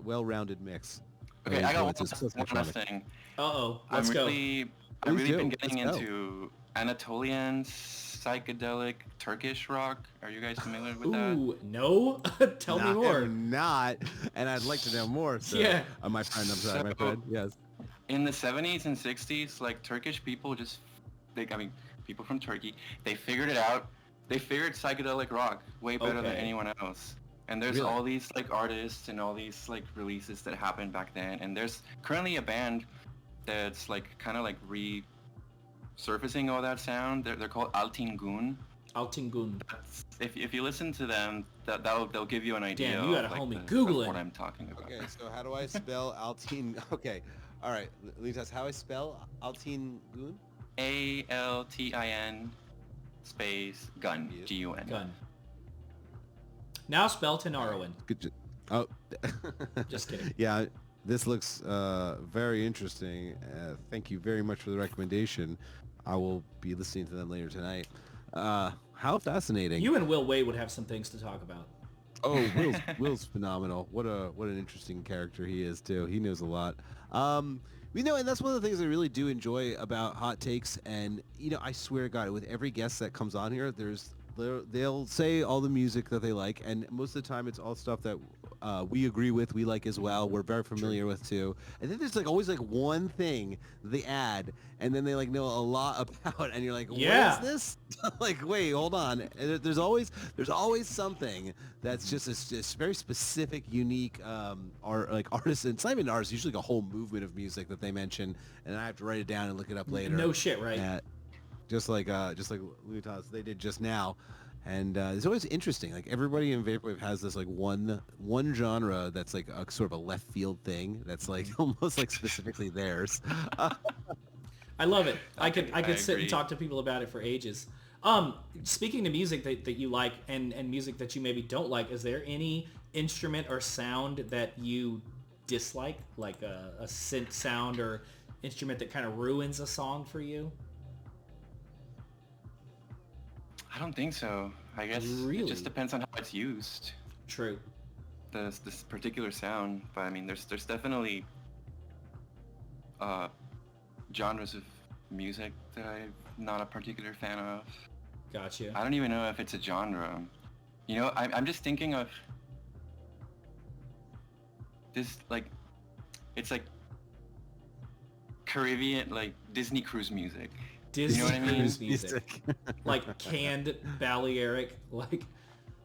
well-rounded mix. Okay, I got one influences plus last electronic. thing. Uh-oh, let's go. I've Please really do. been getting Let's go. into Anatolian psychedelic Turkish rock. Are you guys familiar with that? Ooh, no? Tell me I more. am not, and I'd like to know more. So, Yeah. my friend, I'm sorry, my friend. Yes. In the 70s and 60s, like Turkish people just, people from Turkey, they figured it out. They figured psychedelic rock way better than Okay. anyone else. And there's Really? all these like artists and all these like releases that happened back then. And there's currently a band that's like kind of like resurfacing all that sound. They're called Altingun. Altingun. If you listen to them, they'll give you an idea. Damn, you got a of, like, homie. Google of what it. I'm talking about. Okay, so how do I spell Altin? Okay, all right, Lunitas, how I spell Altin Goon? Altin space gun. Gun. Gun. Now spell Tenarowan. Oh, Just kidding. Yeah, this looks very interesting. Thank you very much for the recommendation. I will be listening to them later tonight. How fascinating! You and Will Wade would have some things to talk about. Oh, Will's phenomenal. What an interesting character he is too. He knows a lot. And that's one of the things I really do enjoy about Hot Takes. And I swear to God, with every guest that comes on here, they'll say all the music that they like, and most of the time it's all stuff that we agree with, we like as well, we're very familiar with too. And then there's always one thing they add, and then they know a lot about, and you're like, Yeah. what is this? Wait, hold on. And there's always something that's just a very specific, unique artist. And it's not even artists, usually a whole movement of music that they mention, and I have to write it down and look it up later. No shit, right? Just like Lunitas, they did just now. And it's always interesting. Everybody in vaporwave has this one genre that's a sort of a left field thing that's almost specifically theirs. I love it. I could I sit and agree. talk to people about it for ages. Speaking of music that you like and music that you maybe don't like, is there any instrument or sound that you dislike, like a synth sound or instrument that kind of ruins a song for you? I don't think so. I guess Really? it just depends on how it's used. True. This particular sound, but I mean, there's definitely genres of music that I'm not a particular fan of. Gotcha. I don't even know if it's a genre. I'm just thinking of this it's Caribbean, Disney cruise music. Disney You know what I mean? cruise music. Like canned Balearic,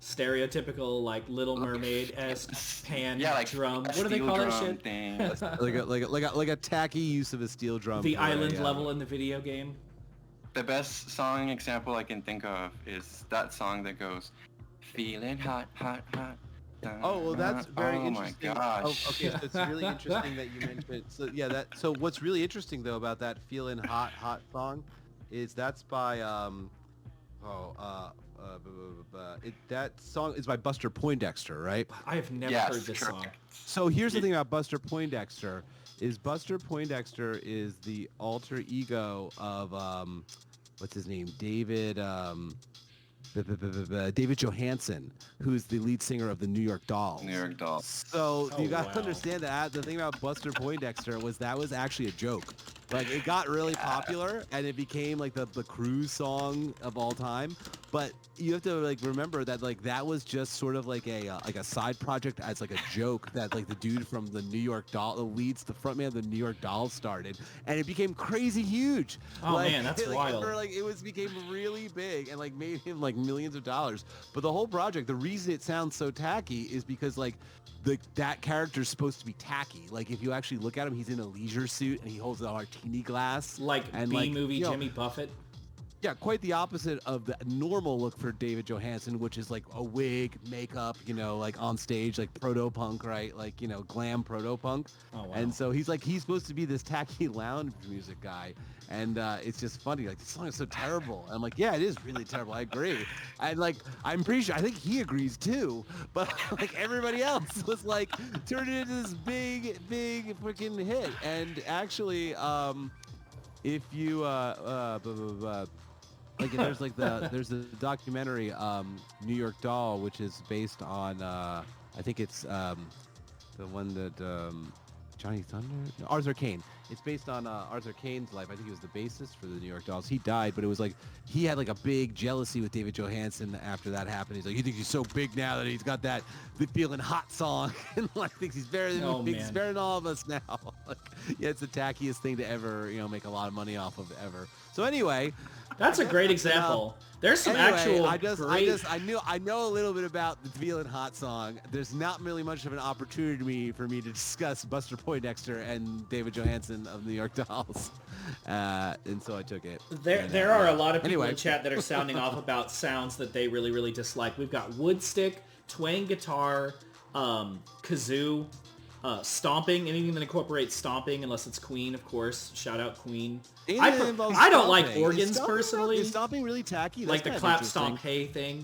stereotypical Little Mermaid-esque pan drum. What do they call that shit? Thing. like a tacky use of a steel drum. The for island level in the video game. The best song example I can think of is that song that goes, "Feeling hot, hot, hot." Oh, well, that's very interesting. Oh my gosh. Oh, okay, so it's really interesting that you mentioned. So yeah, so what's really interesting though about that "Feeling Hot, Hot" song is that's by that song is by Buster Poindexter, right? I have never Yes, heard this correct. song. So here's the thing about Buster Poindexter is Buster Poindexter is the alter ego of what's his name? David Johansen, who's the lead singer of the New York Dolls. New York Dolls. So Oh, you got to wow. understand that the thing about Buster Poindexter was that was actually a joke. It got really popular and it became the cruise song of all time. But you have to remember that that was just sort of a side project as a joke that the dude from the New York Doll, the frontman of the New York Dolls started, and it became crazy huge. Oh, man, that's wild. Became really big and made him millions of dollars. But the whole project, the reason it sounds so tacky is because that character's supposed to be tacky. If you actually look at him, he's in a leisure suit and he holds a martini glass. And B-movie Jimmy Buffett. Yeah, quite the opposite of the normal look for David Johansen, which is a wig, makeup, on stage, proto-punk, right? Glam proto-punk. Oh, wow. And so he's supposed to be this tacky lounge music guy. And it's just funny. This song is so terrible. And I'm yeah, it is really terrible. I agree. And I'm pretty sure, I think he agrees too. But everybody else was turned it into this big, big freaking hit. And actually, if you, there's there's the documentary New York Doll, which is based on I think it's the one that Johnny Thunder? No, Arthur Kane. It's based on Arthur Kane's life. I think he was the bassist for the New York Dolls. He died, but it was like he had like a big jealousy with David Johansen after that happened. He's like, he thinks he's so big now that he's got that the feeling hot song, and like thinks he's better than he's better than all of us now. Like, yeah, it's the tackiest thing to ever make a lot of money off of ever. So anyway, that's a great example. There's some actual. I know a little bit about the Feelin' Hot song. There's not really much of an opportunity for me to discuss Buster Poindexter and David Johansen of the New York Dolls, and so I took it. There are a lot of people in chat that are sounding off about sounds that they really, really dislike. We've got wood stick, twang guitar, kazoo, stomping, anything that incorporates stomping, unless it's Queen, of course. Shout out Queen. I don't like organs personally. Is stomping really tacky? Like the clap, stomp, hey thing,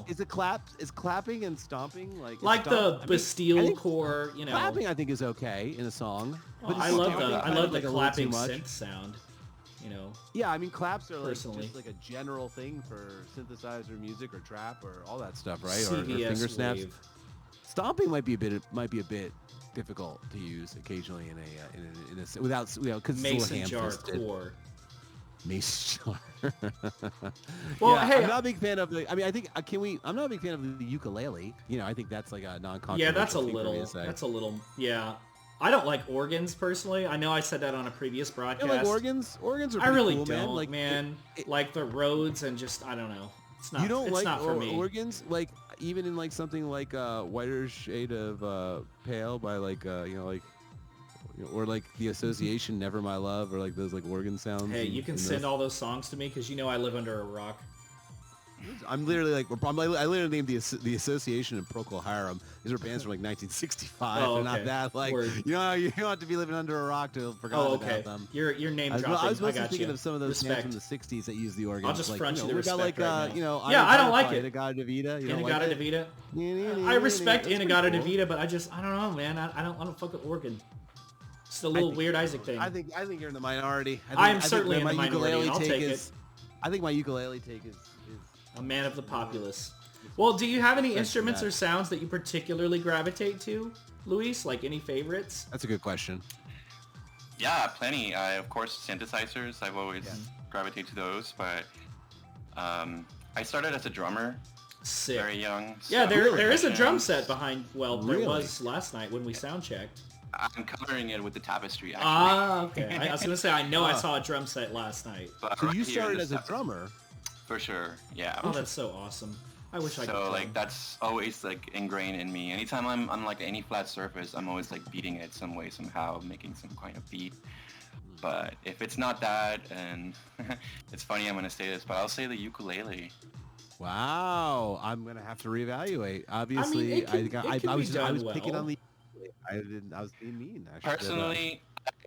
Is clapping and stomping like the Bastille core, Clapping I think is okay in a song. But I love the clapping synth sound. Yeah, I mean claps are like personally just like a general thing for synthesizer music or trap or all that stuff, right? CVS or finger snaps. wave. Stomping might be a bit difficult to use occasionally in a without because Mason jar core. Mason jar. Well, yeah, hey, I'm not a big fan of the. I mean, I think I'm not a big fan of the ukulele. I think that's like a non-controversial. Yeah, that's a little. Yeah, I don't like organs personally. I know I said that on a previous broadcast. You don't like organs? Organs are. I really cool, don't, man. Like the Rhodes and just I don't know. It's not. You don't like not for me. organs? Like even in like something like Whiter Shade of Pale by or like The Association, Never My Love, or like those like organ sounds. Hey, you can send all those songs to me because I live under a rock. I'm literally like, I literally named the Association and Procol Harum. These are bands from like 1965. Oh, They're not that like, you don't have to be living under a rock to forget about them. Your name dropping. I was mostly thinking of some of those bands from the 60s that use the organ. I'll just front you the respect like, right now. Yeah, I don't like it. In-A-Gadda-Da-Vida. In-A-Gadda-Da-Vida. I respect In-A-Gadda-Da-Vida, but I don't know, man. I don't fuck with organ. It's the little Weird Isaac thing. I think you're in the minority. I'm certainly in the minority. I'll take it. I think my ukulele take is a man of the populace. Well, do you have any instruments or sounds that you particularly gravitate to, Luis? Like any favorites? That's a good question. Yeah, plenty. Of course, synthesizers. I've always gravitated to those, but I started as a drummer. Sick. Very young. Yeah, there is a drum set behind. Well, there was last night when we sound checked. I'm covering it with the tapestry, actually. Ah, okay. I was gonna say I saw a drum set last night. But so you started as a drummer? For sure, yeah. Oh, that's so awesome. I wish I could. So like that's always like ingrained in me. Anytime I'm on like any flat surface, I'm always like beating it some way, somehow, making some kind of beat. But if it's not that, and it's funny I'm gonna say this, but I'll say the ukulele. Wow, I'm gonna have to reevaluate. Obviously, I was picking on the. I was being mean. Personally,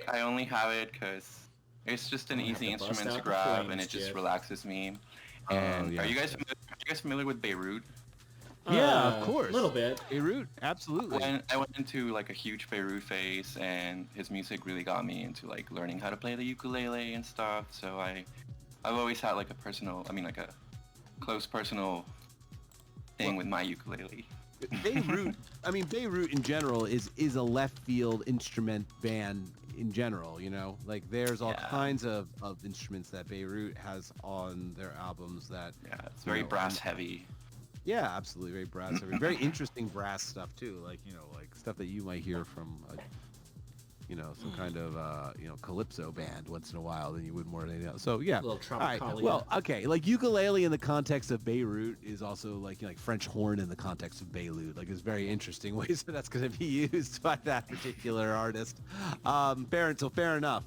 I only have it because it's just an easy instrument to grab, and it just relaxes me. And are you guys familiar with Beirut? Yeah, of course. A little bit. Beirut, absolutely. I went into like a huge Beirut phase, and his music really got me into like learning how to play the ukulele and stuff. So I've always had like a close personal thing with my ukulele. Beirut in general is a left field instrument band in general, like there's all kinds of instruments that Beirut has on their albums that it's very brass heavy. Yeah, absolutely, very brass heavy. Very interesting brass stuff too, like like stuff that you might hear from some kind of calypso band once in a while than you would more than anything else. So yeah. A little tropicalia. All right. Well, okay, like ukulele in the context of Beirut is also like French horn in the context of Beirut. Like it's very interesting ways that that's going to be used by that particular artist. Fair enough.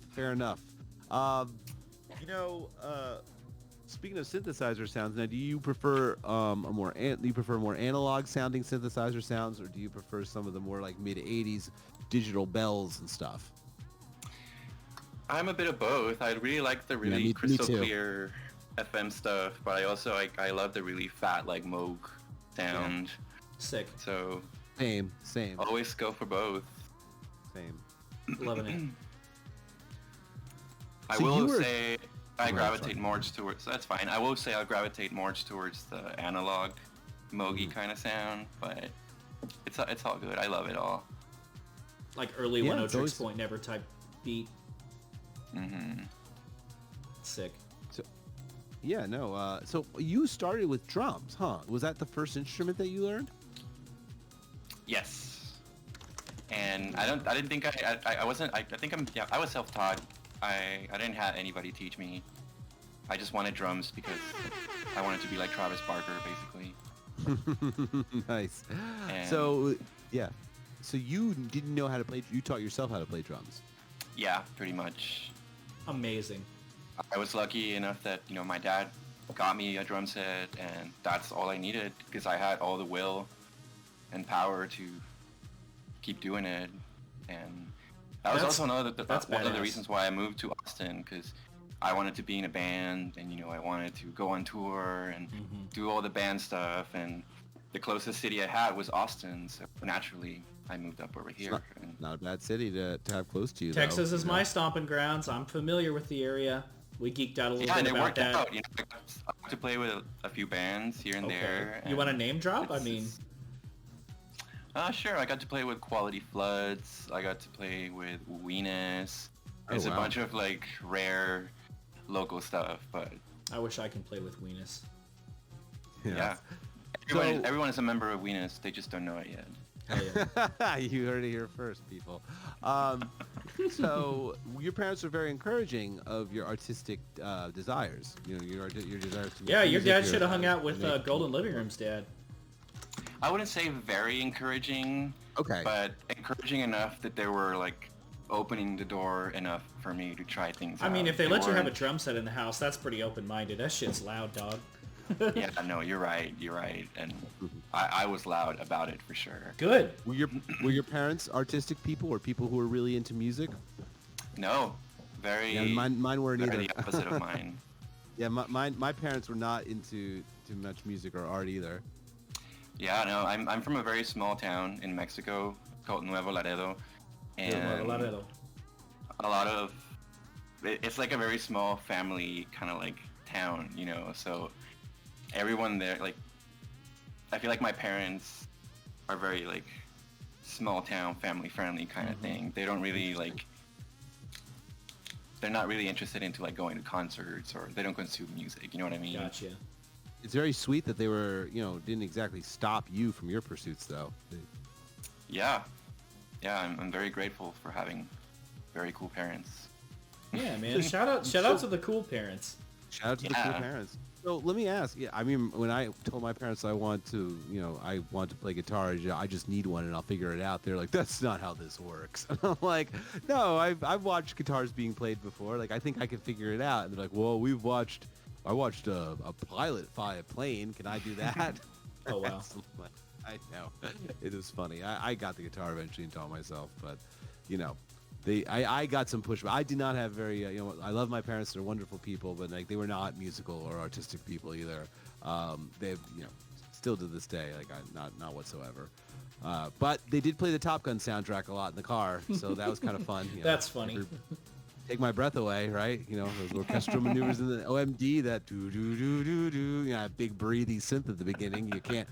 Speaking of synthesizer sounds, now do you prefer more analog sounding synthesizer sounds, or do you prefer some of the more like mid '80s digital bells and stuff? I'm a bit of both. I really like the really crystal clear FM stuff, but I love the really fat like Moog sound. Sick. So same. Always go for both. Same. Loving it. I will say I gravitate more towards. That's fine. I will say I'll gravitate more towards the analog, Moogy kind of sound, but it's all good. I love it all. like early Yeah, One it's Tricks always- Point Never type beat. Mm-hmm. Sick. So, yeah, no. So you started with drums, huh? Was that the first instrument that you learned? Yes. And I didn't think I wasn't, I think I was self-taught. I didn't have anybody teach me. I just wanted drums because I wanted to be like Travis Barker, basically. Nice. And- So, yeah. So you didn't know how to play, you taught yourself how to play drums. Yeah, pretty much. Amazing. I was lucky enough that, my dad got me a drum set, and that's all I needed because I had all the will and power to keep doing it. And that was That's- also that's one of the badass. reasons why I moved to Austin, because I wanted to be in a band, and I wanted to go on tour and do all the band stuff, and the closest city I had was Austin, so naturally I moved up over here. And Not a bad city to have close to you, though, Texas is you know? my stomping grounds. I'm familiar with the area. We geeked out a little yeah, and bit it about worked that. out. I got to play with a few bands here and Okay. there. You want to and name drop? I it's- mean, Sure. I got to play with Quality Floods. I got to play with Weenus. Oh, There's a wow. bunch of like rare local stuff, but I wish I can play with Weenus. yeah. So- Everyone is a member of Weenus. They just don't know it yet. Hell yeah. You heard it here first, people. So your parents were very encouraging of your artistic desires. Your desires to make Yeah, your music, dad should have hung out with make- Golden Living Room's dad. I wouldn't say very encouraging, Okay. but encouraging enough that they were like opening the door enough for me to try things I mean, out. if they let you have a weren't- drum set in the house, that's pretty open-minded. That shit's loud, dog. Yeah, no, you're right, and I was loud about it for sure. Good. Were your parents artistic people or people who were really into music? No, very, Yeah, mine weren't very either. the opposite of mine. Yeah, my parents were not into too much music or art either. Yeah, no, I'm from a very small town in Mexico called Nuevo Laredo, and a lot of it's like a very small family kind of like town, so everyone there, like, I feel like my parents are very like small town family friendly kind of thing. They don't really like, they're not really interested into like going to concerts, or they don't consume music, you know what I mean? Gotcha. It's very sweet that they were, didn't exactly stop you from your pursuits, though. Yeah, I'm very grateful for having very cool parents. Yeah, man. Shout out to the cool parents. Shout out to the cool Yeah. parents. So let me ask. Yeah, I mean, when I told my parents I want to play guitar, I just need one and I'll figure it out. They're like, that's not how this works. And I'm like, no, I've watched guitars being played before. Like, I think I can figure it out. And they're like, well, I watched a pilot fly a plane. Can I do that? Oh, wow. I know. It was funny. I got the guitar eventually and taught myself, but I got some pushback. I did not have very, I love my parents. They're wonderful people, but like they were not musical or artistic people either. They've, still to this day, like not whatsoever. But they did play the Top Gun soundtrack a lot in the car, so that was kind of fun. That's funny. Take my breath away, right? Those orchestral maneuvers in the OMD, that do do do do do, big breathy synth at the beginning. You can't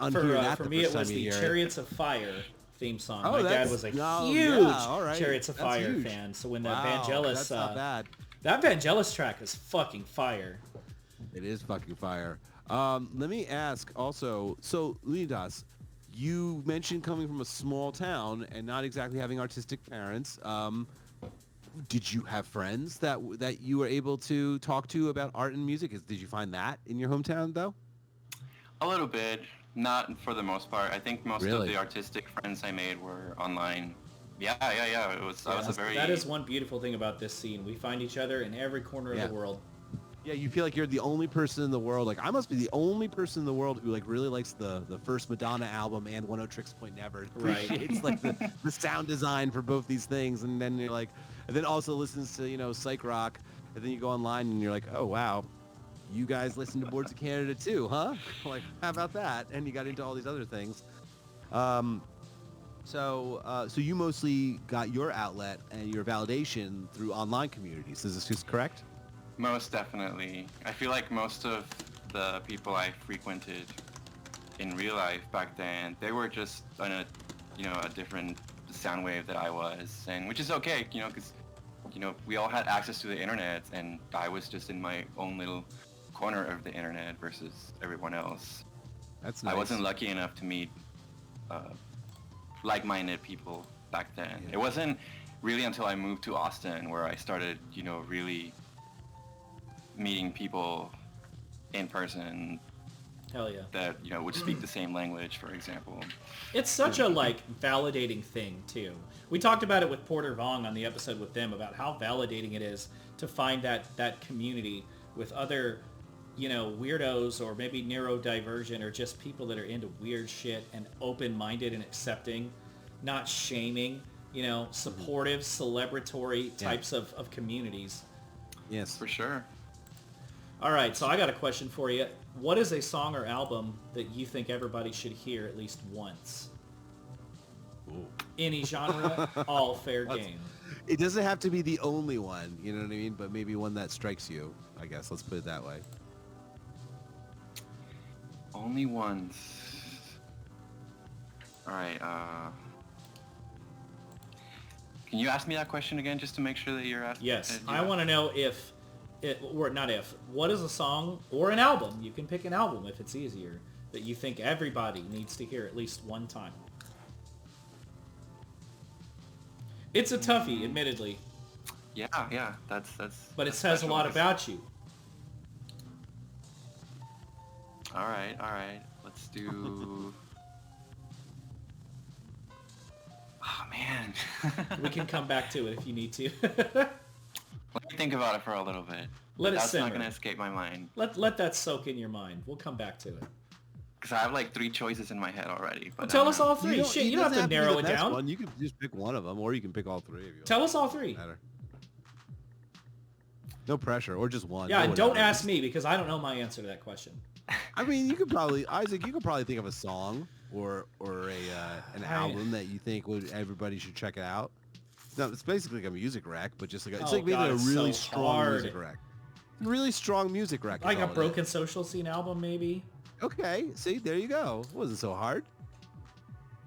unhear that. For the me, first it was time you the hear it. Chariots of Fire theme song. Oh, My dad that's- was a oh, huge yeah, all right. Chariots of That's Fire huge. fan. So when that Wow, Vangelis, that's not bad. that Vangelis track is fucking fire. It is fucking fire. Let me ask also, so Lunitas, you mentioned coming from a small town and not exactly having artistic parents. Did you have friends that you were able to talk to about art and music? Did you find that in your hometown though? A little bit, not for the most part. I think most of Really? the artistic friends I made were online. Yeah. It was. I was a very. That is one beautiful thing about this scene. We find each other in every corner of Yeah. the world. Yeah, you feel like you're the only person in the world. Like I must be the only person in the world who like really likes the first Madonna album and 10 Tricks Point Never. Right. It's like the sound design for both these things, and then you're like, and then also listens to psych rock, and then you go online and you're like, oh wow, you guys listen to Boards of Canada too, huh? Like how about that? And you got into all these other things. So you mostly got your outlet and your validation through online communities. Is this just correct? Most definitely. I feel like most of the people I frequented in real life back then, they were just on a different sound wave that I was, and which is okay, because we all had access to the internet, and I was just in my own little corner of the internet versus everyone else. That's nice. I wasn't lucky enough to meet like-minded people back then. It wasn't really until I moved to Austin where I started, really meeting people in person Hell yeah. that, would speak the same language, for example. It's such a validating thing too. We talked about it with Porter Vong on the episode with them about how validating it is to find that community with other, weirdos or maybe neurodivergent or just people that are into weird shit and open-minded and accepting, not shaming, supportive, celebratory types of communities. Yes. For sure. All right, so I got a question for you. What is a song or album that you think everybody should hear at least once? Ooh. Any genre, all fair game. It doesn't have to be the only one, you know what I mean? But maybe one that strikes you, I guess. Let's put it that way. Only once. All right. Can you ask me that question again, just to make sure that you're asking? Yes, I want to know what is a song or an album? You can pick an album if it's easier that you think everybody needs to hear at least one time. It's a toughie, admittedly. Yeah, that's. But it says a lot about you. All right. Let's do. Oh man. We can come back to it if you need to. Let me think about it for a little bit. That's not gonna escape my mind. Let that soak in your mind. We'll come back to it. Because I have 3 choices in my head already. But Tell us all 3. You don't have to narrow be it the best down. One. You can just pick one of them, or you can pick all 3 of you. Tell us all 3. Matter. No pressure, or just one. Yeah, or and don't whatever. ask me because I don't know my answer to that question. I mean, Isaac, you could probably think of a song or an album that you think everybody should check it out. It's basically like a music rec, but just it's like making a really strong music rec. Really strong music rec. Like a Broken Social Scene album, maybe? Okay, see, there you go. It wasn't so hard.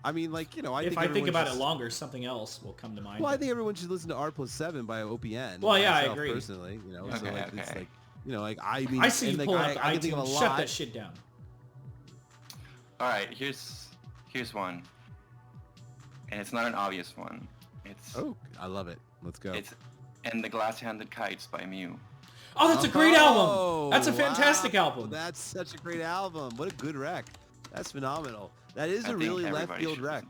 I mean, if I think about it longer, something else will come to mind. Well, I think everyone should listen to R+7 by OPN. Well, yeah, I agree. Personally, Okay. it's I mean, I see you pulling up I can think of a iTunes. lot. Shut that shit down. All right, here's one, and it's not an obvious one. It's I love it. Let's go. It's "And the Glass-Handed Kites" by Mew. Oh, that's a great album. That's a fantastic album. That's such a great album. What a good rec. That's phenomenal. That is I a think really left everybody field should rec.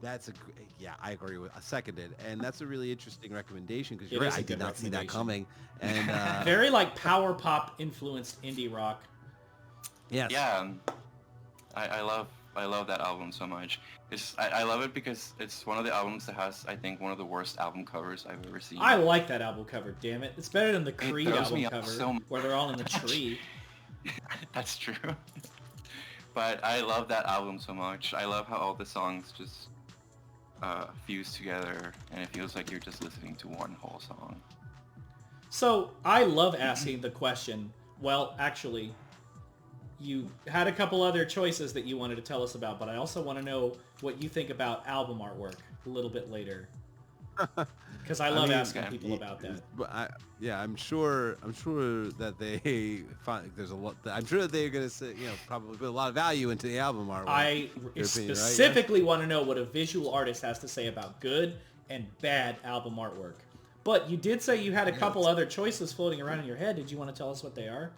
listen to it. I agree with. I seconded, and that's a really interesting recommendation because It is a I did good not see that recommendation. coming. And Very power pop influenced indie rock. yes, Yeah, I love that album so much. I love it because it's one of the albums that has, I think, one of the worst album covers I've ever seen. I like that album cover, damn it. It's better than the It Creed throws album me off cover so where they're all in the tree. That's true. But I love that album so much. I love how all the songs just fuse together, and it feels like you're just listening to one whole song. So I love asking the question, well, actually, you had a couple other choices that you wanted to tell us about, but I also want to know what you think about album artwork a little bit later. Because I love asking people about that. But I'm sure that they find there's a lot. I'm sure that they're gonna say, probably put a lot of value into the album artwork. I specifically want to know what a visual artist has to say about good and bad album artwork. But you did say you had a couple other choices floating around in your head. Did you want to tell us what they are?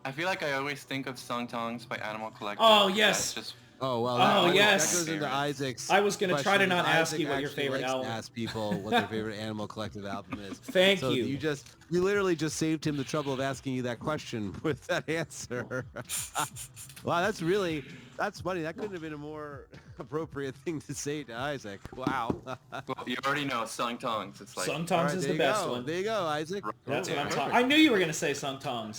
I feel like I always think of Sung Tongs by Animal Collective. Oh, yes. That's just Oh well. yes. That goes into Isaac's. I was gonna try to question. not ask Isaac you what your actually favorite likes to album- ask people what their favorite Animal Collective album is. Thank So you. you literally just saved him the trouble of asking you that question with that answer. Wow, that's funny. That couldn't have been a more appropriate thing to say to Isaac. Wow. well, you already know Sung Tongs. It's like Sung All Tongs right, is there the you best go. one. There you go, Isaac. That's what I'm Yeah. talking. I knew you were gonna say Sung Tongs.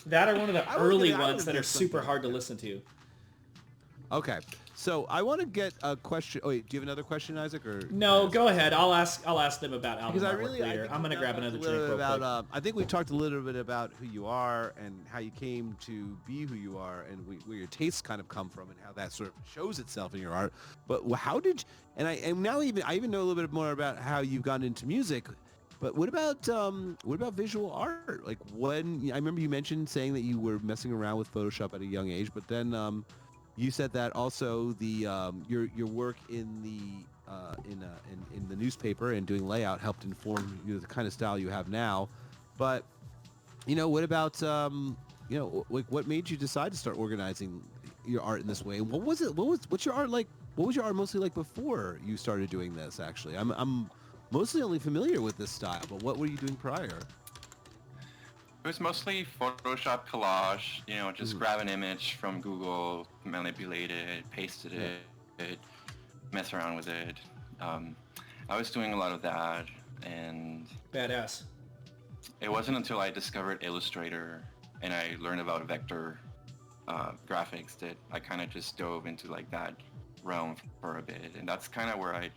That are one of the I was early gonna- I ones would've that are guessed super something hard to like that. listen to. Okay, So I want to get a question. Oh, wait, do you have another question, Isaac? Or No, go ahead. I'll ask them about album because artwork later. I'm gonna grab another drink real quick. I think we've talked a little bit about who you are and how you came to be who you are, and where your tastes kind of come from, and how that sort of shows itself in your art. But how did? And I even know a little bit more about how you've gotten into music. But what about visual art? Like when I remember you mentioned saying that you were messing around with Photoshop at a young age, but then you said that also the your work in the newspaper and doing layout helped inform you the kind of style you have now. But what about what made you decide to start organizing your art in this way? And what's your art like? What was your art mostly like before you started doing this? Actually, I'm mostly only familiar with this style, but what were you doing prior? It was mostly Photoshop collage, just grab an image from Google, manipulate it, pasted it, mess around with it. I was doing a lot of that, and Badass. it wasn't until I discovered Illustrator and I learned about vector graphics that I kind of just dove into like that realm for a bit, and that's kind of where I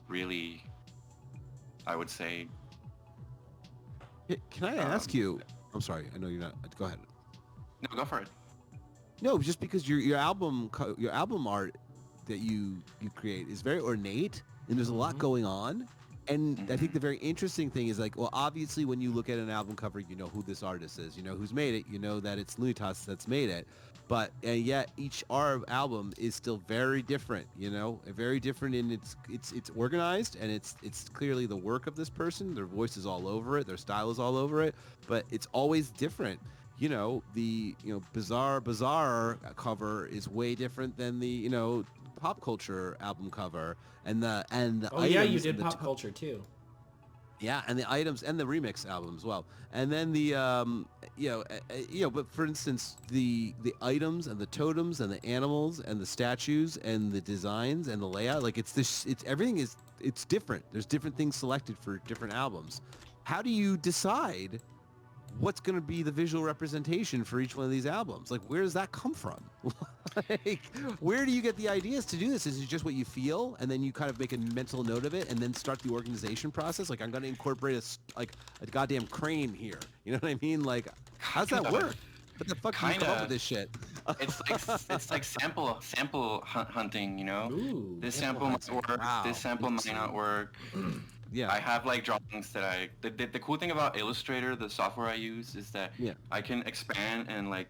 really, I would say. Can I ask you? I'm sorry. I know you're not. Go ahead. No, go for it. No, just because your album art that you create is very ornate, and there's a lot going on. And I think the very interesting thing is like, well, obviously when you look at an album cover, you know who this artist is, you know who's made it, you know that it's Lunitas that's made it. But yet each album is still very different, very different in it's organized, and it's clearly the work of this person. Their voice is all over it, their style is all over it, but it's always different. The bizarre cover is way different than the Popcultr album cover, and the oh yeah, you did Popcultr too. Yeah, and the items and the remix album as well. And then the but for instance, the items and the totems and the animals and the statues and the designs and the layout, like it's everything is different. There's different things selected for different albums. How do you decide what's going to be the visual representation for each one of these albums? Like, where does that come from? Like, where do you get the ideas to do this? Is it just what you feel, and then you kind of make a mental note of it, and then start the organization process? Like, I'm going to incorporate a goddamn crane here. You know what I mean? Like, how's that work? What the fuck do you come up with this shit? It's like sample hunting. Ooh, this sample might work. Wow. This sample might not work. Yeah, I have like drawings that the cool thing about Illustrator, the software I use, is that I can expand and like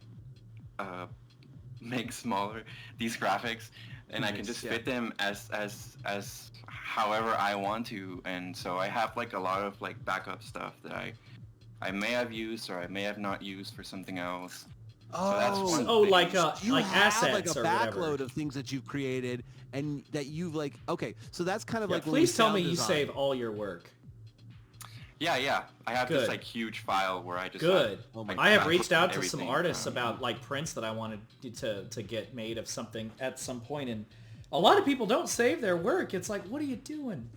make smaller these graphics, and I can just fit them as however I want to. And so I have like a lot of like backup stuff that I may have used or I may have not used for something else. Oh, so that's like assets like a or backload whatever of things that you've created and that you've like. Okay, so that's kind of like. Please tell me you save all your work. Yeah. I have this like huge file where I just. Good. I have reached out to some everything artists about like prints that I wanted to get made of something at some point, and a lot of people don't save their work. It's like, what are you doing?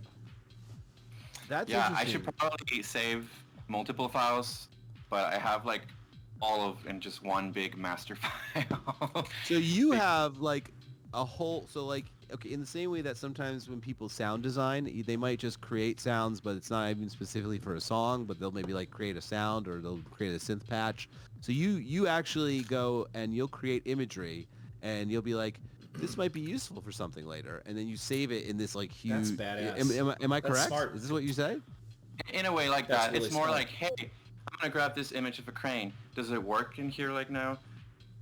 That's I should probably save multiple files, but I have like all of in just one big master file. So you have like a whole, okay, in the same way that sometimes when people sound design, they might just create sounds, but it's not even specifically for a song, but they'll maybe like create a sound or they'll create a synth patch. So you actually go and you'll create imagery and you'll be like, this might be useful for something later, and then you save it in this like huge. That's badass. Am I correct? That's smart. Is this what you say? In a way like That's that. really It's more smart. like, hey, I'm gonna grab this image of a crane. Does it work in here like now?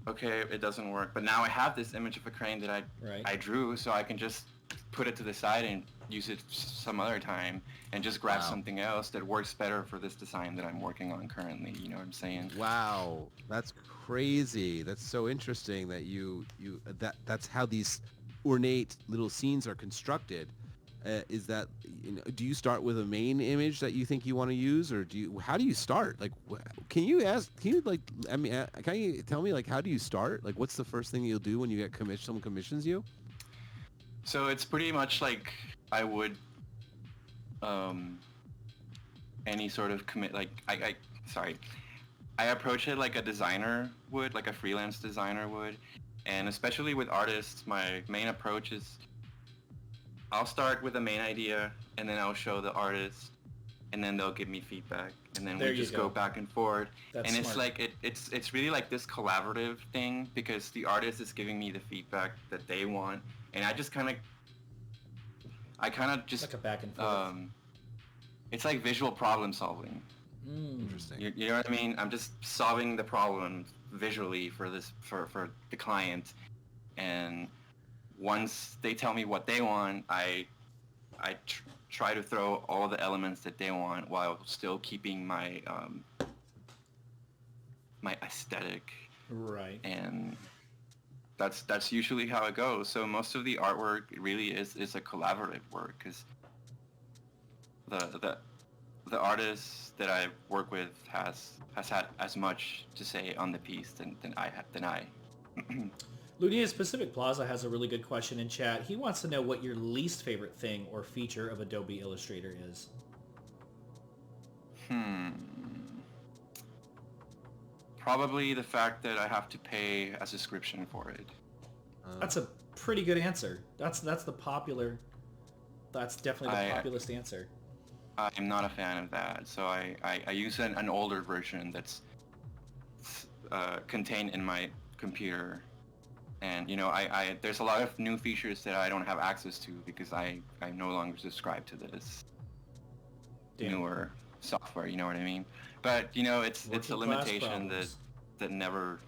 Okay, it doesn't work. But now I have this image of a crane that I drew, so I can just put it to the side and use it some other time, and just grab something else that works better for this design that I'm working on currently. You know what I'm saying? Wow, that's crazy. That's so interesting that that's how these ornate little scenes are constructed. Is that, do you start with a main image that you think you want to use, or how do you start? Like, can you tell me, like, how do you start? Like, what's the first thing you'll do when you get someone commissions you? So it's pretty much like I would any sort of commit, like I approach it like a designer would, like a freelance designer would, And especially with artists, my main approach is I'll start with a main idea, and then I'll show the artist, and then they'll give me feedback, and then we just go back and forth. That's and it's smart. like it's really like this collaborative thing because the artist is giving me the feedback that they want, and I kind of just Like a back and forth. It's like visual problem solving. Interesting. You know what I mean? I'm just solving the problem visually for the client, and once they tell me what they want, I try to throw all the elements that they want while still keeping my my aesthetic. Right. And that's usually how it goes. So most of the artwork really is a collaborative work because the artist that I work with has had as much to say on the piece than I. Lunitas Pacific Plaza has a really good question in chat. He wants to know what your least favorite thing or feature of Adobe Illustrator is. Probably the fact that I have to pay a subscription for it. That's a pretty good answer. That's definitely the populist answer. I'm not a fan of that, so I use an older version that's contained in my computer. And I there's a lot of new features that I don't have access to because I no longer subscribe to this newer software. You know what I mean? But it's a limitation that never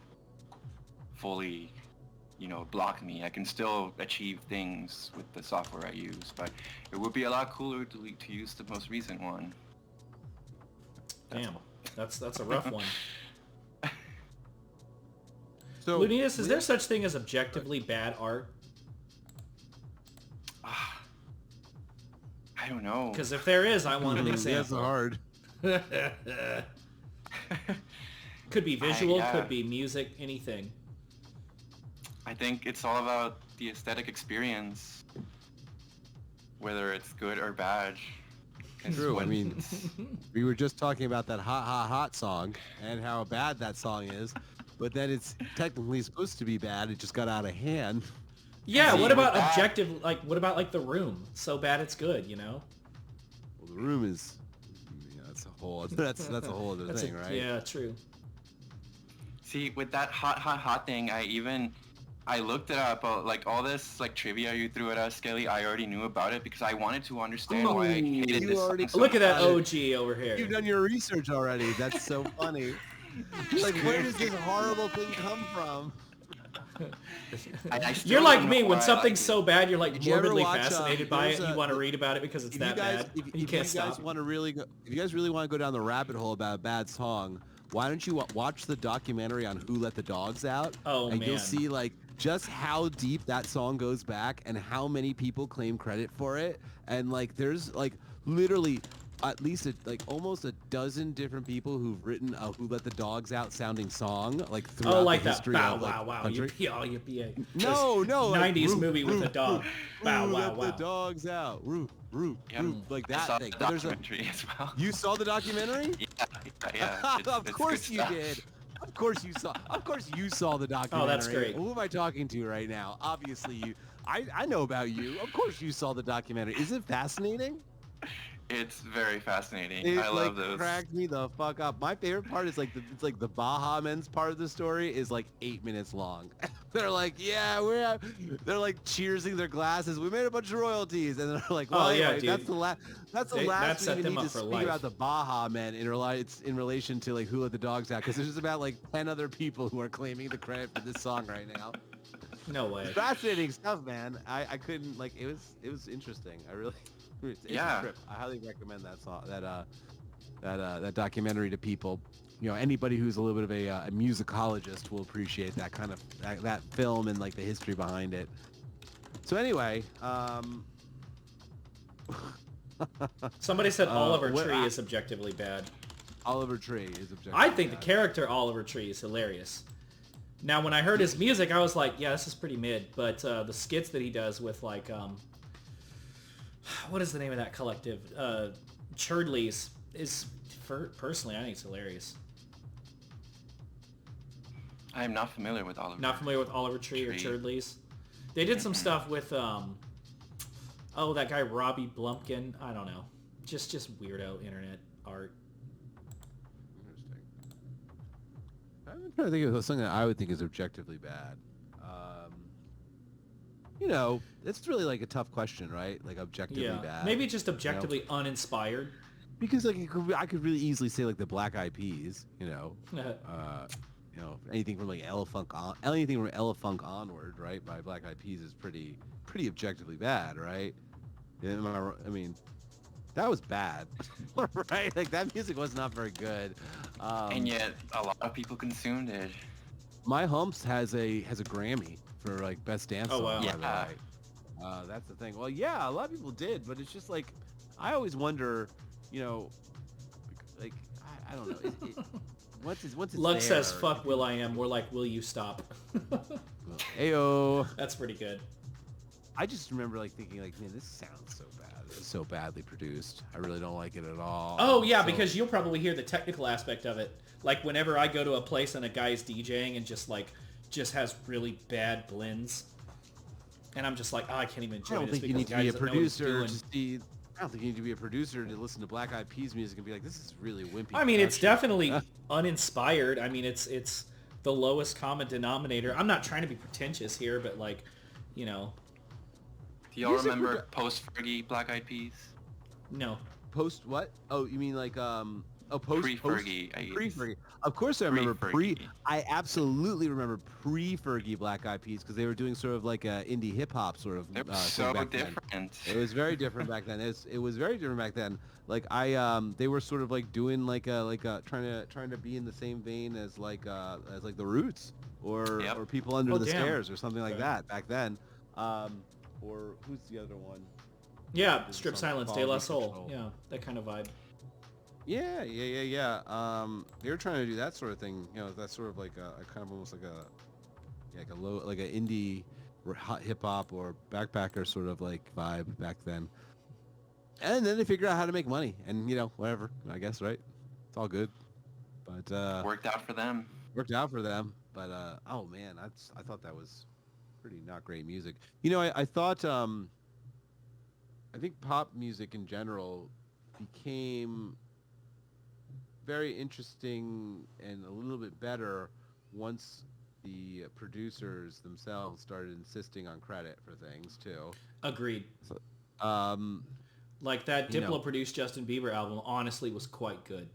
fully block me. I can still achieve things with the software I use, but it would be a lot cooler to use the most recent one. Damn, that's a rough one. So, Lunitas, is there such thing as objectively bad art? I don't know. Because if there is, I want an example. That's hard. Could be visual, could be music, anything. I think it's all about the aesthetic experience, whether it's good or bad. True. I mean, we were just talking about that hot, hot, hot song and how bad that song is, but then it's technically supposed to be bad. It just got out of hand. Yeah. What about objective? What about The Room? So bad it's good. Well, The Room is. That's a whole. That's a whole other thing, right? Yeah. True. See, with that hot, hot, hot thing, I looked it up, all this trivia you threw at us, Skelly. I already knew about it because I wanted to understand why I hated this song so Look at that much. OG over here. You've done your research already. That's so funny. Where does this horrible thing come from? I still You're like don't me. know When why I something's liked so bad, you're Did you ever morbidly watch, fascinated by it. there's And you a- want to read about it because it's that bad. If You can't stop. want to really go, if you guys really want to go down the rabbit hole about a bad song, why don't you watch the documentary on Who Let the Dogs Out? Oh, and man. you'll see just how deep that song goes back and how many people claim credit for it. And there's literally at least almost a dozen different people who've written a Who Let the Dogs Out sounding song throughout the that. history Bow of wow wow. country. Yippee. No, 90s movie with a dog. Bow wow Let the wow. dogs out. Roo, Yeah. like I that saw thing. the But there's a, documentary as well. you saw the documentary? Yeah. Of It's course good you stuff. did. Of course you saw. Of course you saw the documentary. Oh, that's great. Who am I talking to right now? Obviously you. I know about you. Of course you saw the documentary. Is it fascinating? It's very fascinating. It I love those. cracked me the fuck up. My favorite part is the Baja Men's part of the story is 8 minutes long. They're yeah, they're cheersing their glasses. We made a bunch of royalties, and they're well, Oh, yeah, anyway, dude. that's the last. That's the That last set thing we them need up to for speak life. about the Baja Men in relation to Who Let the Dogs Out, because there's about 10 other people who are claiming the credit for this song right now. No way. Fascinating stuff, man. I couldn't it was interesting. I really. It's Yeah. a trip. I highly recommend that song, that documentary to people. Anybody who's a little bit of a musicologist will appreciate that kind of that film and the history behind it. So anyway, Somebody said Oliver what- Tree is objectively bad. Oliver Tree is objectively I think the bad. character Oliver Tree is hilarious. Now, when I heard his music, I was like, yeah, this is pretty mid. But the skits that he does with what is the name of that collective? Churdleys personally, I think it's hilarious. I'm not familiar with Oliver. Not familiar with Oliver Tree or Churdleys. They did some stuff with that guy Robbie Blumpkin. I don't know. Just weirdo internet art. Interesting. I'm trying to think of something that I would think is objectively bad. It's really like a tough question, right? Like objectively bad. Maybe just objectively uninspired. Because like I could really easily say like the Black Eyed Peas, anything from like anything from Ella Funk onward, right? By Black Eyed Peas is pretty objectively bad, right? I mean, that was bad, right? Like that music was not very good. And yet a lot of people consumed it. My Humps has a Grammy for like best dance song. Oh wow! By the way. That's the thing. Well, yeah, a lot of people did, but it's just like I always wonder, like I don't know. Once it's Lux there, says, "Fuck Will I Am." We're like, "Will you stop?" Ayo. That's pretty good. I just remember like thinking like, man, this sounds so bad. This is so badly produced. I really don't like it at all. Oh yeah, because you'll probably hear the technical aspect of it. Like whenever I go to a place and a guy's DJing and just has really bad blends, and I'm just like, I can't even enjoy I don't this think you because need to be a guys don't know what he's producer doing. to see. I don't think you need to be a producer to listen to Black Eyed Peas music and be like, this is really wimpy. I mean, it's production. definitely uninspired. I mean, it's the lowest common denominator. I'm not trying to be pretentious here, but like, Do y'all remember post-Fergie Black Eyed Peas? No. Post what? Oh, you mean like Pre-Fergie. Pre-Fergie. Of course I remember Pre-Fergie. I absolutely remember pre-Fergie Black Eyed Peas because they were doing sort of like a indie hip hop sort of They're thing so back then. different. It was very different back then. It was very different back then. Like they were sort of like doing like a trying to be in the same vein as like the Roots or People Under the Stairs or something like that back then. Or who's the other one? Yeah, There's Strip a song Silence, called De La Quality Soul. Control. Yeah, that kind of vibe. Yeah. They were trying to do that sort of thing. That's sort of like a kind of almost like a low, like an indie hot hip hop or backpacker sort of like vibe back then. And then they figured out how to make money, and whatever. I guess right. It's all good. But Worked out for them. But oh man, I thought that was pretty not great music. I thought I think pop music in general became very interesting and a little bit better once the producers themselves started insisting on credit for things too. Agreed. So, like that Diplo-produced Justin Bieber album honestly was quite good.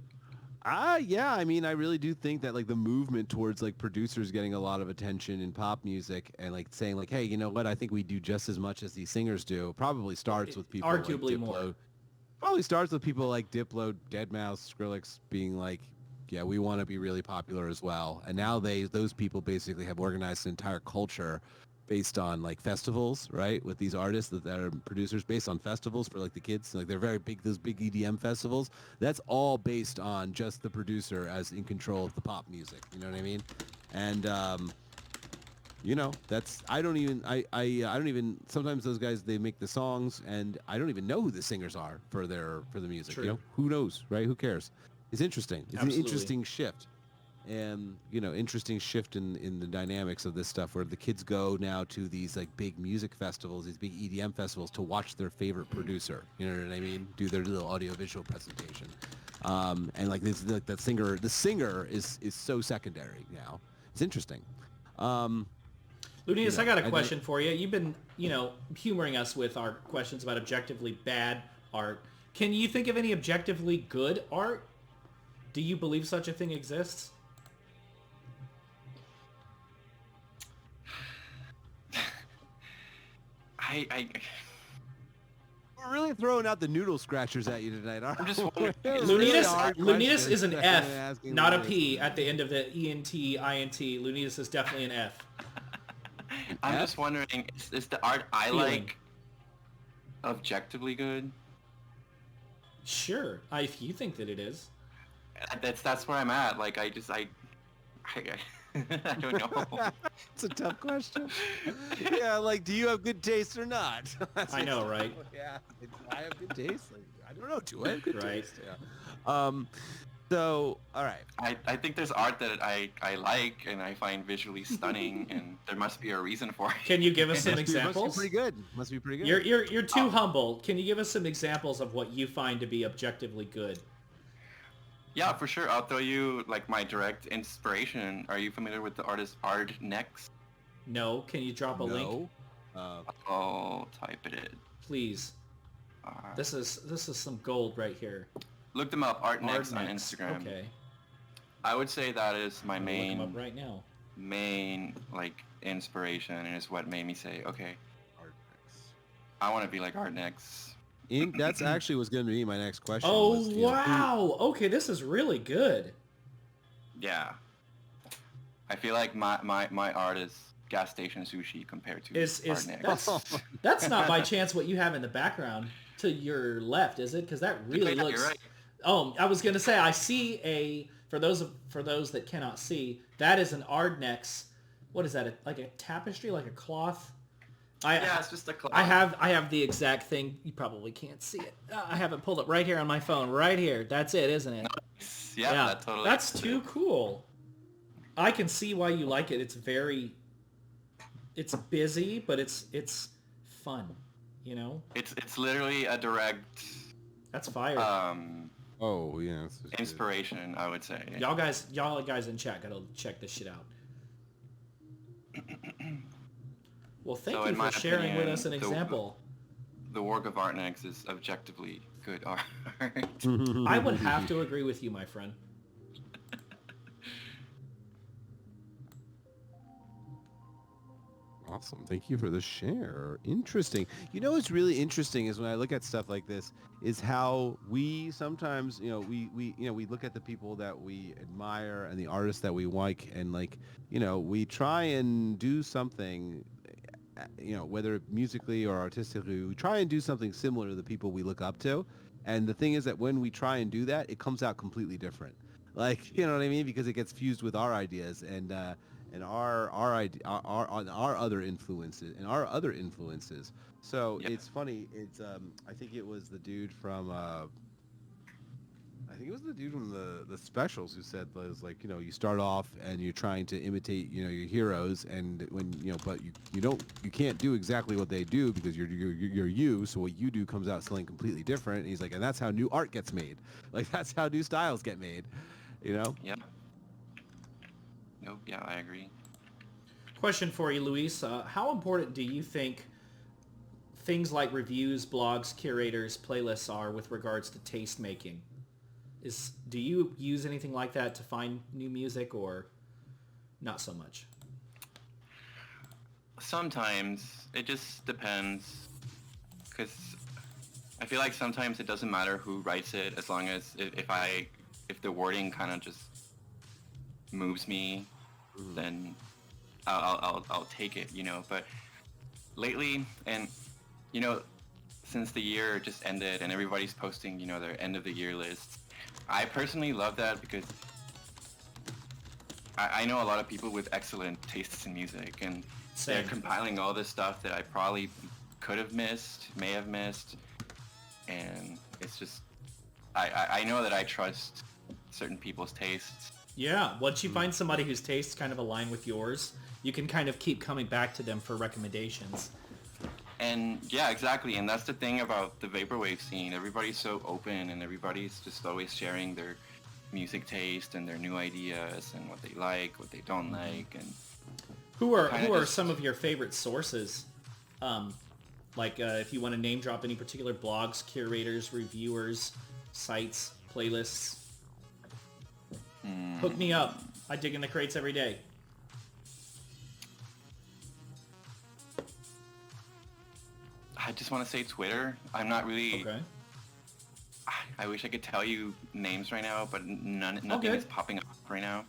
Yeah, I mean, I really do think that like the movement towards like producers getting a lot of attention in pop music and like saying like, hey, you know what, I think we do just as much as these singers do, probably starts with people arguably like Diplo. more. Probably starts with people like Diplo, Deadmau5, Skrillex being like, yeah, we want to be really popular as well. And now those people basically have organized an entire culture based on like festivals, right? With these artists that are producers based on festivals for like the kids. Like they're very big, those big EDM festivals. That's all based on just the producer as in control of the pop music. You know what I mean? And that's I don't even sometimes those guys, they make the songs and I don't even know who the singers are for the music. True. Who knows, right? Who cares? It's interesting. It's Absolutely. an interesting shift. And interesting shift in the dynamics of this stuff where the kids go now to these like big music festivals, these big EDM festivals to watch their favorite producer, you know what I mean, do their little audiovisual presentation. And like this, like the singer is so secondary now. It's interesting. Lunitas, I got a question for you. You've been, humoring us with our questions about objectively bad art. Can you think of any objectively good art? Do you believe such a thing exists? We're really throwing out the noodle scratchers at you tonight, aren't we? I'm just wondering. Lunitas is an F, Asking not a Lunitas. P at the end of the ENT, INT. Lunitas is definitely an F. I'm just wondering, is the art I Feeling. like objectively good? Sure, if you think that it is. That's where I'm at. Like I don't know. It's a tough question. Yeah, like, do you have good taste or not? I know, right? Yeah, I have good taste. Like, I don't know. Do I have good Right. taste? Yeah. So, all right. I think there's art that I like and I find visually stunning, and there must be a reason for it. Can you give us some Must be examples? pretty good. Must be pretty good. You're too humble. Can you give us some examples of what you find to be objectively good? Yeah, for sure. I'll throw you like my direct inspiration. Are you familiar with the artist Next? No. Can you drop a link, I'll type it in. please? This is some gold right here. Look them up, Next on Ardnex. Instagram. Okay. I would say that is my I'm gonna look 'em up right now. main like inspiration, and is what made me say, okay, I want to be like Next. That's actually was going to be my next question. Oh was, you know, wow! Okay, this is really good. Yeah. I feel like my art is gas station sushi compared to Is Next. that's not by chance what you have in the background to your left, is it? Because that really Yeah, looks. you're right. Oh, I was gonna say I see for those that cannot see, that is an Ardnex. What is that? Like a tapestry, like a cloth? Yeah, it's just a cloth. I have the exact thing. You probably can't see it. I have it pulled up right here on my phone, right here. That's it, isn't it? Yeah, that totally. That's too cool. I can see why you like it. It's busy, but it's fun. You know. It's literally a direct That's fire. Oh yeah. That's good. inspiration, I would say. Y'all guys in chat gotta check this shit out. Well, thank So you in my for sharing with opinion, us an example. The work of Next is objectively good art. I would have to agree with you, my friend. Awesome. Thank you for the share. Interesting. You know what's really interesting is when I look at stuff like this is how we sometimes, we look at the people that we admire and the artists that we like, and like, we try and do something, whether musically or artistically, we try and do something similar to the people we look up to. And the thing is that when we try and do that, it comes out completely different. Like, you know what I mean? Because it gets fused with our ideas and our other influences. So It's funny. It's I think it was the dude from the Specials who said was like, you start off and you're trying to imitate your heroes, and when but you can't do exactly what they do because you're you. So what you do comes out something completely different. And he's like, and that's how new art gets made. Like that's how new styles get made. Yeah. Nope. Yeah, I agree. Question for you, Luis. How important do you think things like reviews, blogs, curators, playlists are with regards to taste making? Do you use anything like that to find new music, or not so much? Sometimes. It just depends. Because I feel like sometimes it doesn't matter who writes it, as long as if the wording kind of just moves me, then I'll take it, But lately, and since the year just ended and everybody's posting, their end of the year lists, I personally love that because I know a lot of people with excellent tastes in music, and they're compiling all this stuff that I probably could have missed, may have missed, and it's just I know that I trust certain people's tastes. Yeah, once you find somebody whose tastes kind of align with yours, you can kind of keep coming back to them for recommendations. And yeah, exactly. And that's the thing about the vaporwave scene. Everybody's so open, and everybody's just always sharing their music taste and their new ideas and what they like, what they don't like. And who are some of your favorite sources? If you want to name drop any particular blogs, curators, reviewers, sites, playlists. Hook me up. I dig in the crates every day. I just want to say Twitter. I'm not really... Okay. I wish I could tell you names right now, but nothing is popping up right now.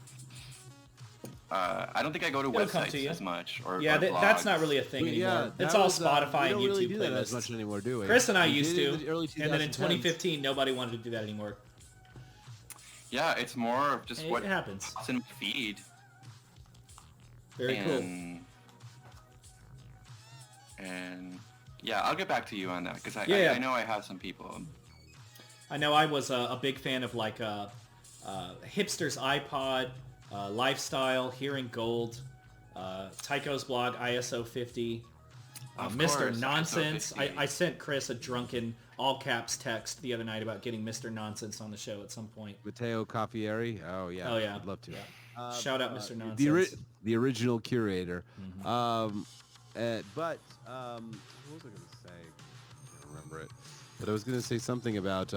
I don't think I go to websites as much. Or that's not really a thing anymore. Yeah, it's all Spotify and YouTube really do that playlists. As much anymore, do we? Chris and I used did to, in the early and then in 2010s. 2015, nobody wanted to do that anymore. Yeah, it's more of just what happens. pops in my feed. Very cool. And yeah, I'll get back to you on that because I know I have some people. I know I was a big fan of Hipster's iPod, Lifestyle, Hearing Gold, Tycho's blog, ISO 50, Of Mr. course, Nonsense. ISO 50. I sent Chris a drunken all caps text the other night about getting Mr. Nonsense on the show at some point. Matteo Caffieri. Oh yeah. Oh, yeah. I'd love to. Yeah. Shout out Mr. Nonsense. The original curator. Mm-hmm. What was I going to say? I can't remember it. But I was going to say something about